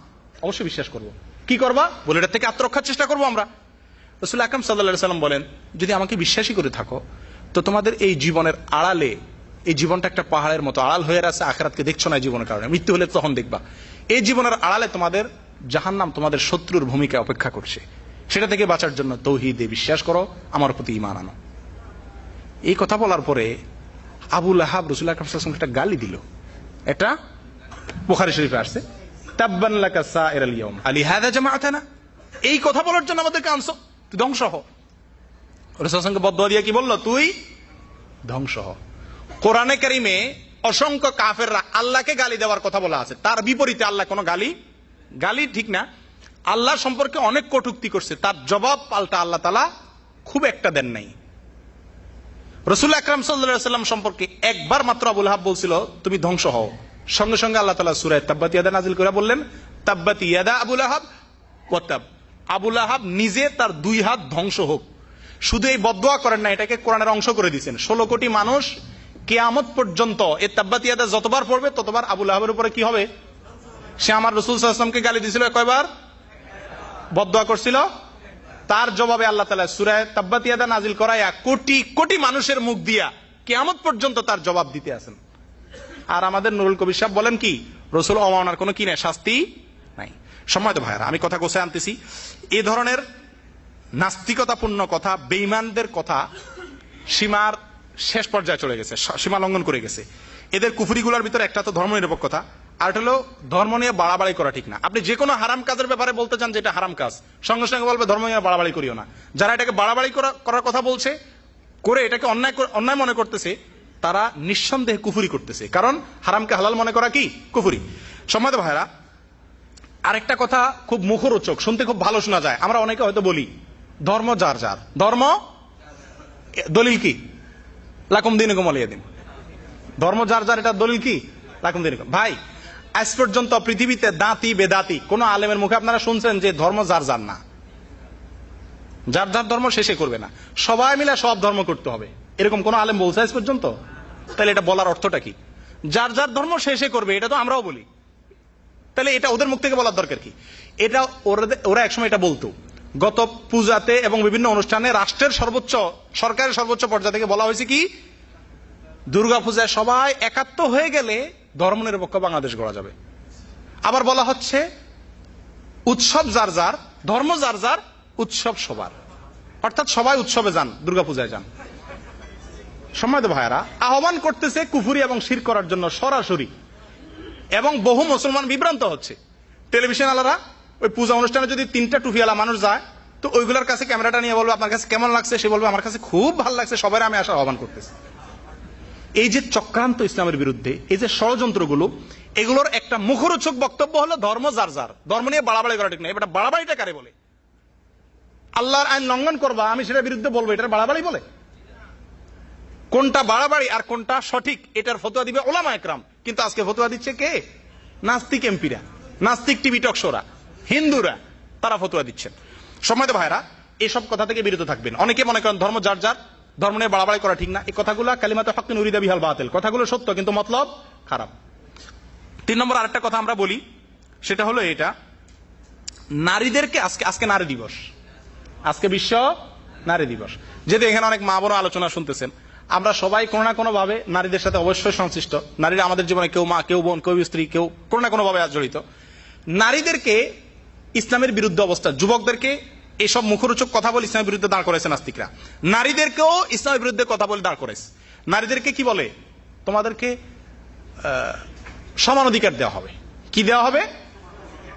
অবশ্যই বিশ্বাস করবো। কি করবা? বলে, এটা থেকে আত্মরক্ষার চেষ্টা করবো আমরা। রাসূল আকরাম সাল্লাল্লাহু আলাইহি সাল্লাম বলেন, যদি আমাকে বিশ্বাসী করে থাকো তো তোমাদের এই জীবনের আড়ালে, এই জীবনটা একটা পাহাড়ের মতো আড়াল হয়ে আছে, আখিরাতকে দেখছো না জীবনের কারণে, মৃত্যু হলে তখন দেখবা। এই জীবনের আড়ালে তোমাদের জাহান্নাম তোমাদের শত্রুর ভূমিকা অপেক্ষা করছে, সেটা থেকে বাঁচার জন্য তৌহিদে বিশ্বাস করো, আমার প্রতি ঈমান আনো। এই কথা বলার পরে আবু লাহাব রাসূল আকরাম সাল্লাল্লাহু আলাইহি ওয়াসাল্লামকে একটা গালি দিল। এটা বুখারী শরীফে আসছে, তাব্বান লাকা সাইরাল ইয়াউম আলিহাযা জামাআতানা, এই কথা বলার জন্য আমাদেরকে আনছো, তুই ধ্বংস হ। রাসূল সাল্লাল্লাহু বদদুয়া দিয়ে কি বলল? তুই ধ্বংস হ। কোরআনে কারীমে অসংখ্য কাফেররা আল্লাহকে গালি দেওয়ার কথা বলা আছে, তার বিপরীতে আল্লাহ কোনো গালি ঠিক না, আল্লাহ সম্পর্কে অনেক কটূক্তি করছে, তার জবাব পাল্টা আল্লাহ তাআলা খুব একটা দেন নাই। রাসূল আকরাম সাল্লাল্লাহু আলাইহি ওয়াসাল্লাম সম্পর্কে একবার মাত্র আবু লাহাব বলছিল তুমি ধ্বংস হও, সঙ্গে সঙ্গে আল্লাহ তাআলা সূরা তাব্বাত ইয়াদা নাযিল করে বললেন, তাব্বাত ইয়াদা আবু লাহাব ওয়া তাব, আবু লাহাব নিজে তার 2 হাত ধ্বংস হোক। শুধু এই বদদুয়া করেন না, এটাকে কোরআনের অংশ করে দিয়েছেন। 16 কোটি মানুষ কিয়ামত পর্যন্ত এই তাব্বাত ইয়াদা যতবার পড়বে ততবার আবু লাহাবের উপরে কি হবে? সে আমার রাসূল সাল্লাল্লাহু আলাইহি ওয়াসাল্লামকে গালি দিয়েছিল কয়বার? বদদুয়া করছিল। তার জবাবে আল্লাহ তাআলা সূরা তাব্বাত ইয়াদা নাযিল করায়া কোটি কোটি মানুষের মুখ দিয়া কিয়ামত পর্যন্ত তার জবাব দিতে আছেন। আর আমাদের নুরুল কবির সাহেব বলেন কি, রাসূল অমানার কোনো কি নাই, শাস্তি নাই। সম্মানিত ভাইরা, আমি কথা গোছায় আনতেছি। এই ধরনের নাস্তিকতাপূর্ণ কথা, বেঈমানদের কথা সীমার শেষ পর্যায়ে চলে গেছে, সীমা লঙ্ঘন করে গেছে। এদের কুফরিগুলোর ভিতরে একটা তো ধর্মনিরপেক্ষতা, আর এটা হলো ধর্ম নিয়ে বাড়াবাড়ি করা ঠিক না। আপনি যে কোনো হারাম কাজের ব্যাপারে বলতে চান যে এটা হারাম কাজ, সঙ্গে সঙ্গে বলবে ধর্ম নিয়ে বাড়াবাড়ি করিও না। যারা এটাকে বাড়াবাড়ি করার কথা বলছে, করে এটাকে অন্যায় মনে করতেছে, তারা নিঃসন্দেহে কুফরি করতেছে, কারণ হারামকে হালাল মনে করা কি? কুফরি। সম্মানিত ভাইরা, আরেকটা কথা খুব মুখরোচক, শুনতে খুব ভালো শোনা যায়। আমরা অনেকে হয়তো বলি ধর্ম যার যার, ধর্ম দলিল কি? লাকুম দীনুকুম ওয়ালিয়া দিন। ধর্ম যার যার, এটা দলিল কি? লাকুম দীনুকুম। ভাই, আজ পর্যন্ত পৃথিবীতে দাঁতি বেদাতি কোন আলেমের মুখে আপনারা শুনছেন যে ধর্ম যার যার না, যার যার ধর্ম শেষে করবে না, সবাই মিলে সব ধর্ম করতে হবে, এরকম কোন আলেম বলছে আজ পর্যন্ত? তাহলে এটা বলার অর্থটা কি? যার যার ধর্ম শেষে করবে, এটা তো আমরাও বলি, তাহলে এটা ওদের মুখ থেকে বলার দরকার কি? এটা ওরা একসময় এটা বলতো। গত পূজাতে এবং বিভিন্ন অনুষ্ঠানে রাষ্ট্রের সর্বোচ্চ, সরকারের সর্বোচ্চ পর্যায়ে থেকে বলা হয়েছে কি, দুর্গা পূজায় সবাই একাত্ম হয়ে গেলে ধর্মনিরপেক্ষ বাংলাদেশ গড়া যাবে। আবার বলা হচ্ছে উৎসব যার যার, ধর্ম যার যার, উৎসব সবার, অর্থাৎ সবাই উৎসবে যান, দুর্গা পূজায় যান। সম্মানিত ভাইয়েরা, আহ্বান করতেছে কুফরি এবং শিরক করার জন্য সরাসরি, এবং বহু মুসলমান বিভ্রান্ত হচ্ছে। টেলিভিশন আলারা ওই পূজা অনুষ্ঠানে যদি 3টা টুপিওয়ালা মানুষ যায়, তো ওইগুলোর কাছে ক্যামেরাটা নিয়ে বলবে আপনার কাছে কেমন লাগছে, সে বলবে আমার কাছে খুব ভালো লাগছে, সবাই আমি আসার আহ্বান করতেছি। এই যে চক্রান্ত ইসলামের বিরুদ্ধে, এই যে ষড়যন্ত্রগুলো, এগুলোর একটা মুখরোচক বক্তব্য হলো ধর্ম যার যার, ধর্ম নিয়ে বাড়াবাড়ি করা ঠিক না। এটা বাড়াবাড়িটা কারে বলে? আল্লাহর আইন লঙ্ঘন করবা, আমি সেটার বিরুদ্ধে বলবো, এটার বাড়াবাড়ি বলে? কোনটা বাড়াবাড়ি আর কোনটা সঠিক, এটার ফতোয়া দিবে ওলামা একরাম, কিন্তু আজকে ফতোয়া দিচ্ছে কে? নাস্তিক এমপিরা, নাস্তিক টিভি টক শোরা, হিন্দুরা, তারা ফতোয়া দিচ্ছেন। সম্মানিত ভাইরা, এসব কথা থেকে বিরত থাকবেন। অনেকে মনে করেন ধর্ম যার যার, ধর্ম নিয়ে বাড়াবাড়ি করা ঠিক না। এই কথাগুলো কালিমাতে হক্কিন উরিদা বিহাল বাতিল, কথাগুলো সত্য কিন্তু মতলব খারাপ। 3 নম্বর আরেকটা কথা আমরা বলি, সেটা হলো এটা, নারীদেরকে আজকে নারী দিবস, আজকে বিশ্ব নারী দিবস। যেহেতু এখানে অনেক মা বোন আলোচনা শুনতেছেন, আমরা সবাই কোনো না কোনো ভাবে নারীদের সাথে অবশ্যই সংশ্লিষ্ট। নারীরা আমাদের জীবনে কেউ মা, কেউ বোন, কেউ স্ত্রী, কেউ কোনো না কোনো ভাবে জড়িত। নারীদেরকে ইসলামের বিরুদ্ধে অবস্থা, যুবকদেরকে এসব মুখরোচক কথা বলে ইসলামের বিরুদ্ধে দাঁড় করেছে নাস্তিকরা। নারীদেরকেও ইসলামের বিরুদ্ধে কথা বলে দাঁড় করেছে। নারীদেরকে কি বলে? তোমাদেরকে সমান অধিকার দেওয়া হবে। কি দেওয়া হবে?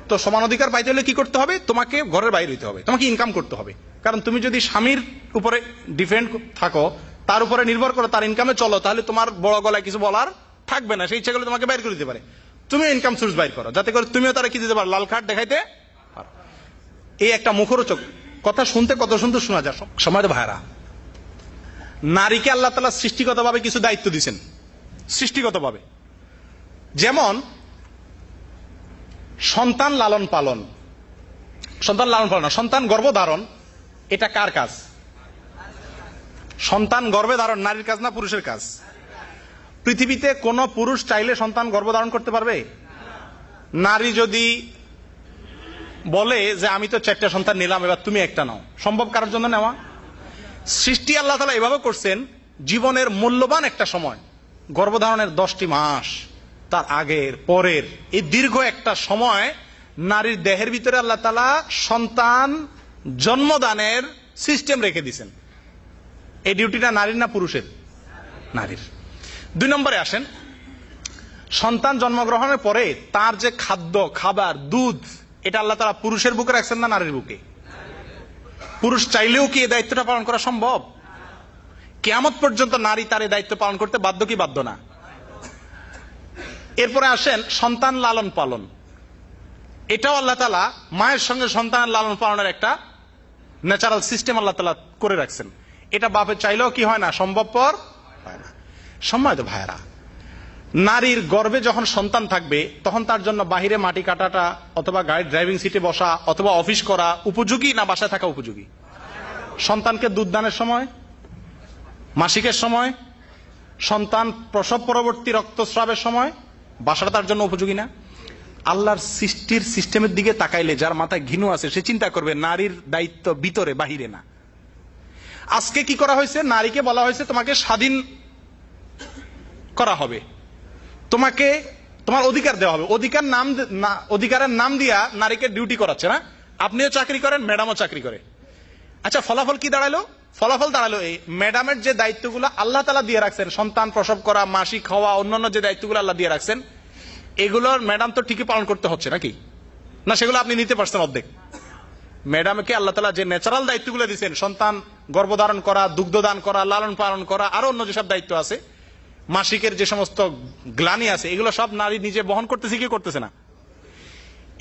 তো সমান অধিকার পাইতে হলে কি করতে হবে? তোমাকে ঘরের বাইরে হইতে হবে, তোমাকে ইনকাম করতে হবে। কারণ তুমি যদি স্বামীর উপরে ডিপেন্ড থাকো, তার উপরে নির্ভর করো, তার ইনকামে চলো, তাহলে তোমার বড় গলায় কিছু বলার থাকবে না। সেই ইচ্ছা করলে তোমাকে বাইর করে দিতে পারে। তুমিও ইনকাম সোর্স বাইর করো, যাতে করে তুমিও তারা কি দিতে পারো, লাল কার্ড দেখাইতে পারো। এই একটা মুখরোচক কথা, শুনতে কত সুন্দর শোনা যায়। সময় তো ভাইরা, নারীকে আল্লাহ তাআলা সৃষ্টিগতভাবে কিছু দায়িত্ব দিয়েছেন, সৃষ্টিগতভাবে। যেমন সন্তান লালন পালন, সন্তান গর্ভধারণ, এটা কার কাজ? সন্তান গর্ভে ধারণ নারীর কাজ না পুরুষের কাজ? পৃথিবীতে কোন পুরুষ চাইলে সন্তান গর্ভধারণ করতে পারবে? নারী যদি বলে যে আমি তো 4টা সন্তান নিলাম, এবার তুমি একটা নাও, সম্ভব কারোর জন্য নেওয়া? সৃষ্টি আল্লাহ তাআলা এভাবে করছেন, জীবনের মূল্যবান একটা সময়, গর্ভধারণের 10টি মাস, তার আগের পরের এই দীর্ঘ একটা সময় নারীর দেহের ভিতরে আল্লাহ তাআলা সন্তান জন্মদানের সিস্টেম রেখে দিয়েছেন। এই ডিউটিটা নারীর না পুরুষের? নারীর। 2 নম্বরে আসেন, সন্তান জন্মগ্রহণের পরে তার যে খাদ্য, খাবার, দুধ, এটা আল্লাহ তাআলা পুরুষের বুকে রাখছেন না নারীর বুকে? পুরুষ চাইলেও কি এই দায়িত্বটা পালন করা সম্ভব? কিয়ামত পর্যন্ত নারী তার এই দায়িত্ব পালন করতে বাধ্য কি বাধ্য না? এরপরে আসেন সন্তান লালন পালন। এটাও আল্লাহ তাআলা মায়ের সঙ্গে সন্তানের লালন পালনের একটা ন্যাচারাল সিস্টেম আল্লাহ তাআলা করে রাখছেন। এটা বাপে চাইলেও কি হয় না, সম্ভবপর হয় না। সম্মানিত ভাইয়েরা, নারীর গর্ভে যখন সন্তান থাকবে তখন তার জন্য বাহিরে মাটি কাটাটা অথবা গাড়ির ড্রাইভিং সিটে বসা অথবা অফিস করা উপযোগী না বাসায় থাকা উপযোগী? সন্তানকে দুধদানের সময়, মাসিকের সময়, সন্তান প্রসব পরবর্তী রক্তস্রাবের সময় বাসাটা তার জন্য উপযোগী না? আল্লাহর সৃষ্টির সিস্টেমের দিকে তাকাইলে যার মাথায় ঘৃণা আছে সে চিন্তা করবে নারীর দায়িত্ব ভিতরে বাহিরে না। আজকে কি করা হয়েছে? নারীকে বলা হয়েছে তোমাকে স্বাধীন করা হবে, তোমাকে তোমার অধিকার দেওয়া হবে। অধিকারের নাম দিয়া নারীকে ডিউটি করাচ্ছে না? আপনিও চাকরি করেন, ম্যাডামও চাকরি করে। আচ্ছা, ফলাফল কি দাঁড়ালো? ফলাফল দাঁড়ালো এই, ম্যাডামের যে দায়িত্বগুলো আল্লাহ তাআলা দিয়ে রাখছেন, সন্তান প্রসব করা, মাসিক হওয়া, অন্যান্য যে দায়িত্বগুলো আল্লাহ দিয়ে রাখছেন, এগুলোর ম্যাডাম তো ঠিকই পালন করতে হচ্ছে নাকি? না সেগুলো আপনি নিতে পারছেন অর্ধেক? ম্যাডামকে আল্লাহ তাআলা যে ন্যাচারাল দায়িত্বগুলো দিয়েছেন, সন্তান গর্ভধারণ করা, দুগ্ধদান করা, লালন পালন করা, আরো অন্য যেসব দায়িত্ব আছে, মাসিকের যে সমস্ত গ্লানি আছে, এগুলো সব নারী নিজে বহন করতেছে কি করতেছে না?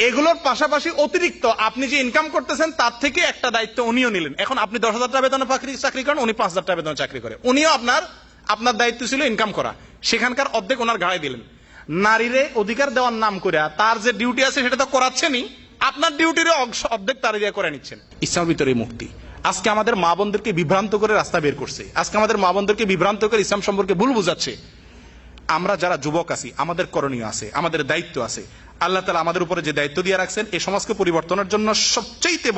এগুলোর পাশাপাশি অতিরিক্ত আপনি যে ইনকাম করতেছেন তার থেকে একটা দায়িত্ব উনিও নিলেন। এখন আপনি 10,000 টাকা বেতনে চাকরি করেন, উনি 5,000 টাকা বেতনে চাকরি করে, উনিও আপনার দায়িত্ব ছিল ইনকাম করা, সেখানকার অর্ধেক ওনার ঘাড়ে দিলেন। নারীরে অধিকার দেওয়ার নাম করে তার যে ডিউটি আছে সেটা তো করাচ্ছেনই, আপনার ডিউটির অর্ধেক তার দিয়ে করে নিচ্ছেন। ইসলামের ভিতরে মুক্তি আজকে আমাদের মা বোনদেরকে বিভ্রান্ত করে রাস্তা বের করছে, আজকে আমাদের মা বোনদেরকে বিভ্রান্ত করে ইসলাম সম্পর্কে ভুল বুঝাচ্ছে। আমরা যারা যুবক আছি আমাদের করণীয় আছে, আমাদের দায়িত্ব আছে। আল্লাহ তাআলা আমাদের উপরে যে দায়িত্ব দিয়ে রাখছেন এই সমাজকে পরিবর্তনের জন্য সবচেয়ে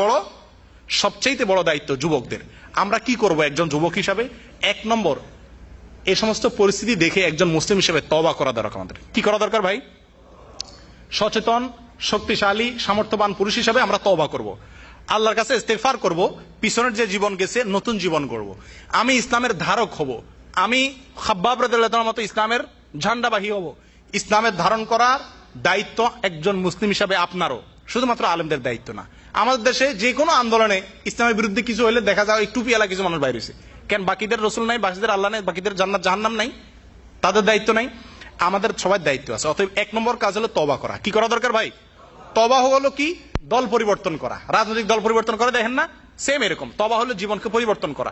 বড় দায়িত্ব যুবকদের। আমরা কি করব একজন যুবক হিসাবে? 1 নম্বর, এই সমস্ত পরিস্থিতি দেখে একজন মুসলিম হিসেবে তওবা করা দরকার। আমাদের কি করা দরকার ভাই? সচেতন, শক্তিশালী, সামর্থ্যবান পুরুষ হিসাবে আমরা তওবা করব, আল্লাহর কাছে ইস্তেগফার করব, পিছনের যে জীবন গেছে নতুন জীবন গড়ব। আমি ইসলামের ধারক হব, আমি খাব্বাব রাদিয়াল্লাহু তাআলার মতো ইসলামের ঝান্ডাবাহী হব। ইসলামের ধারণ করার দায়িত্ব একজন মুসলিম হিসাবে আপনারও, শুধুমাত্র আলেমদের দায়িত্ব না। আমাদের দেশে যে কোনো আন্দোলনে ইসলামের বিরুদ্ধে কিছু হলে দেখা যায় একটু পিয়ালা কিছু মানুষ বাইরে হয়েছে, কেন? বাকিদের রসুল নাই, বাকিদের আল্লাহ নাই, বাকিদের জান্নাত জাহান্নাম নাই, তাদের দায়িত্ব নাই? আমাদের সবার দায়িত্ব আছে। অতএব 1 নম্বর কাজ হলো তওবা করা। কি করা দরকার ভাই? তওবা হলো কি? দল পরিবর্তন করা। রাজনৈতিক দল পরিবর্তন করে দেখেন না, সেম এরকম তওবা হলো জীবনকে পরিবর্তন করা।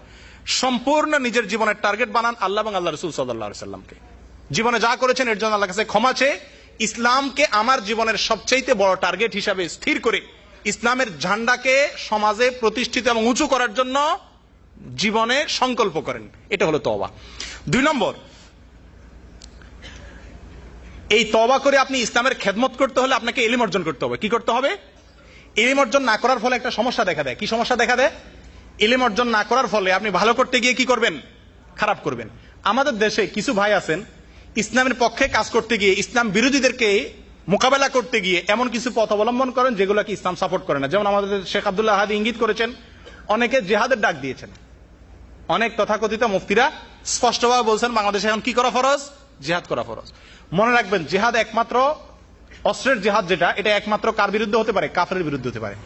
সম্পূর্ণ নিজের জীবনের টার্গেট বানান আল্লাহ এবং আল্লাহ রাসূল সাল্লাল্লাহু আলাইহি সাল্লামকে। জীবনে যা করেছেন এর জন্য আল্লাহর কাছে ক্ষমা চেয়ে ইসলামকে আমার জীবনের সবচেয়ে বড় টার্গেট হিসাবে স্থির করে ইসলামের ঝান্ডাকে সমাজে প্রতিষ্ঠিত এবং উঁচু করার জন্য জীবনে সংকল্প করেন। এটা হলো তওবা। 2 নম্বর, এই তওবা করে আপনি ইসলামের খেদমত করতে হলে আপনাকে ইলম অর্জন করতে হবে। কি করতে হবে? ইলম অর্জন না করার ফলে একটা সমস্যা দেখা দেয়। কি সমস্যা দেখা দেয়? ইলম অর্জন না করার ফলে আপনি ভালো করতে গিয়ে কি করবেন? খারাপ করবেন। আমাদের দেশে কিছু ভাই আছেন ইসলামের পক্ষে কাজ করতে গিয়ে ইসলাম বিরোধীদেরকে মোকাবেলা করতে গিয়ে এমন কিছু পথ অবলম্বন করেন যেগুলোকে ইসলাম সাপোর্ট করে না। যেমন আমাদের শেখ আব্দুল্লাহ হাদি ইঙ্গিত করেছেন, অনেকে জিহাদের ডাক দিয়েছেন। অনেক তথাকথিত মুফতিরা স্পষ্টভাবে বলছেন বাংলাদেশে এখন কি করা ফরজ? জিহাদ করা ফরজ। মনে রাখবেন, জিহাদ একমাত্র অস্ত্রের জিহাদ যেটা, এটা একমাত্র কার বিরুদ্ধে হতে পারে? কাফেরের বিরুদ্ধে হতে পারে।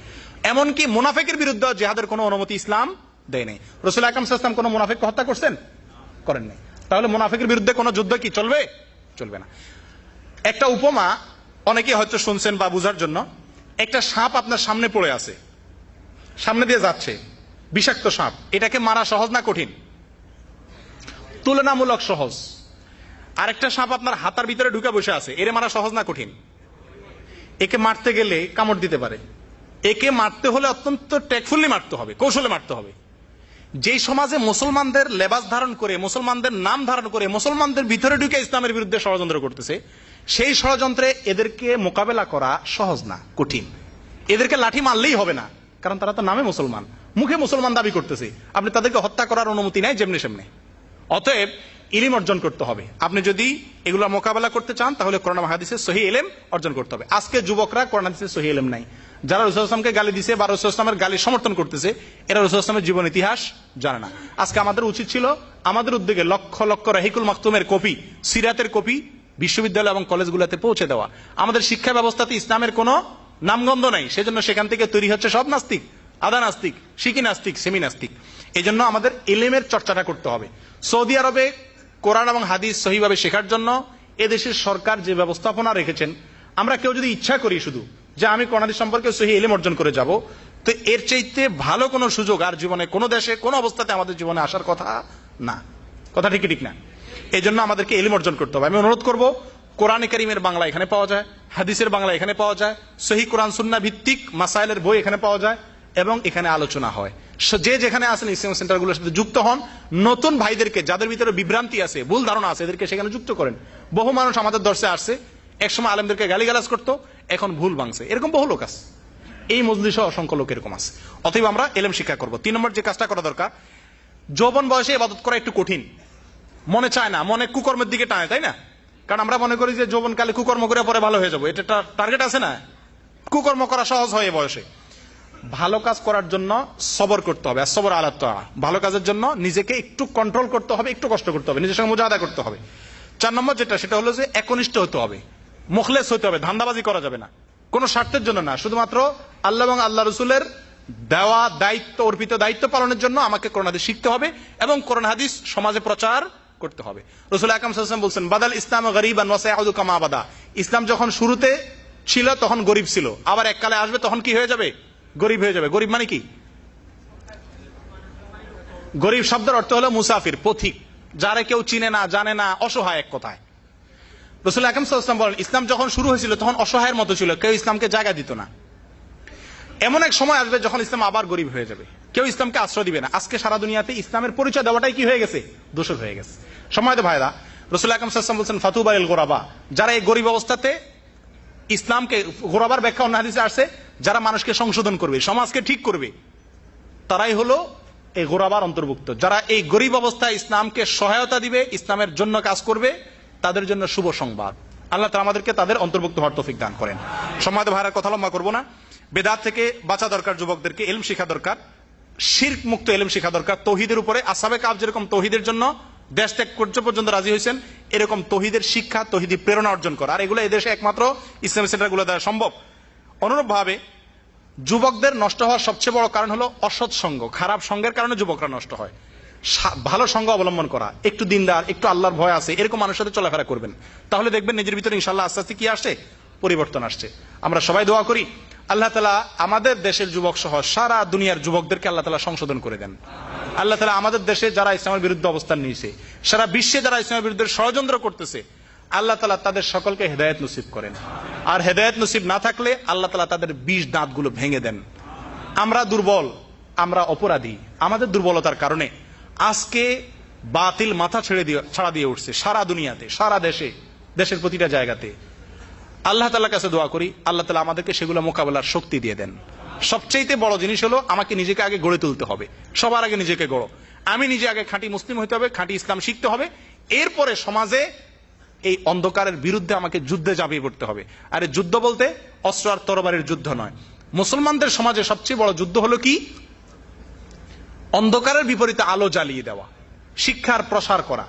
এমনকি মুনাফিকের বিরুদ্ধে জিহাদের কোনো অনুমতি ইসলাম দেয় নাই। রাসূল আকরাম সাল্লাল্লাহু আলাইহি ওয়াসাল্লাম কোনো মুনাফিককে হত্যা করছেন? করেন নাই। তাহলে মুনাফিকের বিরুদ্ধে কোনো যুদ্ধ কি চলবে? চলবে না। একটা উপমা অনেকে হয়তো শুনছেন বা বুঝার জন্য, একটা সাপ আপনার সামনে পড়ে আছে, সামনে দিয়ে যাচ্ছে, বিষাক্ত সাপ। এটাকে মারা সহজ না কঠিন? তুলনামূলক সহজ। আরেকটা সাপ আপনার হাতার ভিতরে ঢুকে বসে আছে, এর মারা সহজ না কঠিন? একে মারতে গেলে কামড় দিতে পারে। একে মারতে হলে অত্যন্ত টেকফুলি মারতে হবে, কৌশলে মারতে হবে। যেই সমাজে মুসলমানদের লেবাস ধারণ করে, মুসলমানদের নাম ধারণ করে, মুসলমানদের ভিতরে ঢুকে ইসলামের বিরুদ্ধে ষড়যন্ত্র করতেছে, সেই ষড়যন্ত্রে এদেরকে মোকাবেলা করা সহজ না, কঠিন। এদেরকে লাঠি মারলেই হবে না, কারণ তারা তো নামে মুসলমান, মুখে মুসলমান দাবি করতেছে। আপনি তাদেরকে হত্যা করার অনুমতি নাই যেমনি সেমনি। অতএব ইলম অর্জন করতে হবে। আপনি যদি এগুলো মোকাবেলা করতে চান, তাহলে কোরআন হাদিসের সহিহ ইলম অর্জন করতে হবে। আজকে যুবকরা কোরআন হাদিসের সহিহ ইলম নাই। যারা রাসূল সাল্লাল্লাহু আলাইহি ওয়াসাল্লামকে গালি দিছে বা রাসূল সাল্লাল্লাহু আলাইহি ওয়াসাল্লামের গালি সমর্থন করতেছে, এরা রাসূল সাল্লাল্লাহু আলাইহি ওয়াসাল্লামের জীবন ইতিহাস জানে না। আজকে আমাদের উচিত ছিল, আমাদের উদ্যোগে লক্ষ লক্ষ রাহিকুল মাকতুমের কপি, সিরাতের কপি বিশ্ববিদ্যালয় এবং কলেজগুলোতে পৌঁছে দেওয়া। আমাদের শিক্ষা ব্যবস্থাতে ইসলামের কোনো নামগন্ধ নাই, সেজন্য সেখান থেকে তৈরি হচ্ছে সব নাস্তিক, আদা নাস্তিক, শিকি নাস্তিক, সেমি নাস্তিক। এই জন্য আমাদের ইলমের চর্চাটা করতে হবে। সৌদি আরবে কোরআন এবং হাদিস সহিভাবে শেখার জন্য এদেশের সরকার যে ব্যবস্থাপনা রেখেছেন, আমরা কেউ যদি ইচ্ছা করি শুধু যে আমি কোরআন হাদিস সম্পর্কে সহিহ ইলম অর্জন করে যাব, তো এর চাইতে ভালো কোনো সুযোগ আর জীবনে কোনো দেশে কোনো অবস্থাতে আমাদের জীবনে আসার কথা না। কথা ঠিক ঠিক না? এই জন্য আমাদেরকে ইলম অর্জন করতে হবে। আমি অনুরোধ করব, কোরআনে কারীমের বাংলা এখানে পাওয়া যায়, হাদিসের বাংলা এখানে পাওয়া যায়, সহিহ কোরআন সুন্নাহ ভিত্তিক মাসাইলের বই এখানে পাওয়া যায় এবং এখানে আলোচনা হয়। যে যেখানে আছেন ইসলাম সেন্টারগুলোর সাথে যুক্ত হন। নতুন ভাইদেরকে, যাদের ভিতরে বিভ্রান্তি আছে, ভুল ধারণা আছে, এদেরকে সেখানে যুক্ত করেন। বহু মানুষ আমাদের দর্শে আসছে, একসময় আলেমদেরকে গালিগালাজ করতো, এখন ভুল ভাঙছে, এরকম বহু লোক আছে। এই মজলিসে অসংখ্য লোক এরকম আছে। অতএব আমরা ইলম শিক্ষা করব। 3 নম্বর যে কাজটা করা দরকার, যৌবন বয়সে ইবাদত করা একটু কঠিন, মনে চায় না, মনে কুকর্মের দিকে টানে, তাই না? কারণ আমরা মনে করি যে যৌবনকালে কুকর্ম করে পরে ভালো হয়ে যাবো, এটা টার্গেট আছে না? কুকর্ম করা সহজ হয় এই বয়সে। ভালো কাজ করার জন্য সবর করতে হবে, আর সবর আলা তাআ। ভালো কাজের জন্য নিজেকে একটু কন্ট্রোল করতে হবে, একটু কষ্ট করতে হবে, নিজের সঙ্গে মুজাহাদা করতে হবে। 4 নম্বর যেটা, সেটা হলো যে একনিষ্ঠ হতে হবে, মুখলেস হতে হবে, ধান্দাবাজি করা যাবে না, কোন স্বার্থের জন্য না, শুধুমাত্র আল্লাহ এবং আল্লাহ রসুলের দেওয়া দায়িত্ব, অর্পিত দায়িত্ব পালনের জন্য আমাকে কোরআন হাদিস শিখতে হবে এবং কোরআন হাদিস সমাজে প্রচার করতে হবে। রাসূল আকরাম সাল্লাল্লাহু আলাইহি ওয়াসাল্লাম বলছেন, বাদাল ইসলাম গরীবান ওয়া সায়াউদু কামা বাদা। ইসলাম যখন শুরুতে ছিল তখন গরিব ছিল, আবার এককালে আসবে তখন কি হয়ে যাবে? গরিব হয়ে যাবে। গরিব মানে কি? গরিব শব্দের অর্থ হলো মুসাফির, পথিক, যারা কেউ চিনে না, জানে না, অসহায়। এক কথায় রাসূল আকরাম সাল্লাল্লাহু আলাইহি ওয়াসাল্লাম বলেন, ইসলাম যখন শুরু হয়েছিল তখন অসহায়ের মতো ছিল, কেউ ইসলামকে জায়গা দিত না। এমন এক সময় আসবে যখন ইসলাম আবার গরিব হয়ে যাবে, কেউ ইসলামকে আশ্রয় দিবে না। আজকে সারা দুনিয়াতে ইসলামের পরিচয় দেওয়াটাই কি হয়ে গেছে? দোষর হয়ে গেছে। সম্মানিত ভাইরা, রাসূল আকরাম সাল্লাল্লাহু আলাইহি ওয়াসাল্লাম বলছেন, ফাতুবা লিল গুরাবা। যারা এই গরিব অবস্থাতে ইসলামকে, গুরাবার ব্যাখ্যা অন্য হাদিসে আসছে, যারা মানুষকে সংশোধন করবে, সমাজকে ঠিক করবে, তারাই হলো এই গুরাবার অন্তর্ভুক্ত। যারা এই গরিব অবস্থায় ইসলামকে সহায়তা দিবে, ইসলামের জন্য কাজ করবে, তাদের জন্য শুভ সংবাদ। আল্লাহ তাআলা আমাদেরকে তাদের অন্তর্ভুক্ত হওয়ার তৌফিক দান করেন। সম্মানিত ভাইরা, কথা লম্বা করবো না। বেদাত থেকে বাঁচা দরকার, যুবকদেরকে ইলম শিক্ষা দরকার, শিরক মুক্ত ইলম শিক্ষা দরকার। তৌহিদের উপরে আসহাবে কাহফ যেরকম তৌহিদের জন্য দেশ ত্যাগ পর্যন্ত রাজি হয়েছেন, এরকম তৌহিদের শিক্ষা, তৌহিদি প্রেরণা অর্জন করা। আর এগুলো এদেশে একমাত্র ইসলামী সেন্টারগুলো দ্বারা সম্ভব। অনুরূপভাবে যুবকদের নষ্ট হওয়ার সবচেয়ে বড় কারণ হলো অসৎ সঙ্গ, খারাপ সঙ্গের কারণে যুবকরা নষ্ট হয়। ভালো সঙ্গ অবলম্বন করা, একটু দিনদার, একটু আল্লাহর ভয় আছে, এরকম মানুষের সাথে চলাফেরা করবেন, তাহলে দেখবেন নিজের ভিতরে ইনশাআল্লাহ আস্তে আস্তে কি আসছে? পরিবর্তন আসছে। আমরা সবাই দোয়া করি আল্লাহ তাআলা আমাদের দেশের যুবক সহ সারা দুনিয়ার যুবকদেরকে আল্লাহ তাআলা সংশোধন করে দেন। আল্লাহ তাআলা আমাদের দেশে যারা ইসলামের বিরুদ্ধে অবস্থান নিয়েছে, সারা বিশ্বে যারা ইসলামের বিরুদ্ধে ষড়যন্ত্র করতেছে, আল্লাহ তাআলা তাদের সকলকে হেদায়েত নসিব করেন। আর হেদায়েত নসিব না থাকলে আল্লাহ তাআলা তাদের বিষ দাঁতগুলো ভেঙে দেন। আমরা দুর্বল, আমরা অপরাধী। আমাদের দুর্বলতার কারণে আজকে বাতিল মাথা ছাড়া দিয়ে উঠছে সারা দুনিয়াতে, সারা দেশে, দেশের প্রতিটা জায়গাতে। আল্লাহ তাআলার কাছে দোয়া করি আল্লাহ তাআলা আমাদেরকে সেগুলো মোকাবেলার শক্তি দিয়ে দেন। সবচেয়ে বড় জিনিস হলো আমাকে নিজেকে আগে গড়ে তুলতে হবে। সবার আগে নিজেকে গড়ো। আমি নিজে আগে খাঁটি মুসলিম হইতে হবে, খাঁটি ইসলাম শিখতে হবে, এরপরে সমাজে এই অন্ধকারের বিরুদ্ধে আমাকে যুদ্ধে ঝাঁপিয়ে পড়তে হবে। আর এই যুদ্ধ বলতে অস্ত্র আর তরবারির যুদ্ধ নয়। মুসলমানদের সমাজে সবচেয়ে বড় যুদ্ধ হলো কি? অন্ধকারের বিপরীতে আলো জ্বালিয়ে দেওয়া, শিক্ষার প্রসার করা।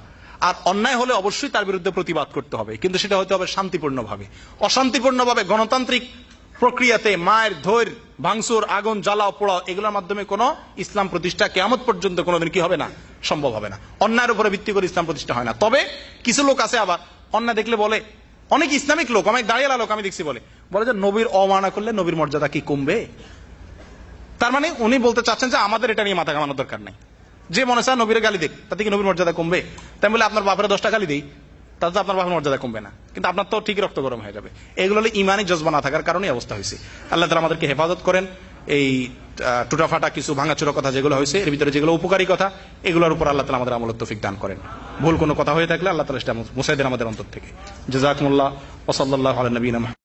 আর অন্যায় হলে অবশ্যই তার বিরুদ্ধে প্রতিবাদ করতে হবে, কিন্তু সেটা হতে হবে শান্তিপূর্ণভাবে। অশান্তিপূর্ণভাবে গণতান্ত্রিক প্রক্রিয়াতে মায়ের ধৈর্য, ভাঙচুর, আগুন জ্বালাও পোড়াও এগুলোর মাধ্যমে কোনো ইসলাম প্রতিষ্ঠা কিয়ামত পর্যন্ত কোনোদিন কি হবে না, সম্ভব হবে না। অন্যায়ের উপরে ভিত্তি করে ইসলাম প্রতিষ্ঠা হয় না। তবে কিছু লোক আছে আবার অন্যায় দেখলে বলে, অনেক ইসলামিক লোক, অনেক দাঁড়িয়ে লোক আমি দেখছি বলে যে নবীর অমানা করলে নবীর মর্যাদা কি কমবে? তার মানে উনি বলতে চাচ্ছেন যে আমাদের এটা নিয়ে মাথা ঘামানোর দরকার নাই, যে মনে চায় নবীর গালি দেখ, তাতে কি নবীর মর্যাদা কমবে? তাই বলে আপনার বাপের 10টা গালি দেই, তাতে আপনার বাপের মর্যাদা কমবে না, কিন্তু আপনার তো ঠিক রক্ত গরম হয়ে যাবে। এগুলো হলে ইমানি জজবা না থাকার কারণে অবস্থা হয়েছে। আল্লাহ তাআলা আমাদেরকে হেফাজত করেন। এই টুটাফাটা কিছু ভাঙাচোরা কথা যেগুলো হয়েছে, এর ভিতরে যেগুলো উপকারী কথা, এগুলোর উপর আল্লাহ তাআলা আমাদের আমলের তৌফিক দান করেন। ভুল কোনো কথা হয়ে থাকলে আল্লাহ তাআলা সেটা মুছাই দেন আমাদের অন্তর থেকে। জাযাকুমুল্লাহ ওয়া সাল্লাল্লাহু আলা নবিয়িনা মুহাম্মদ।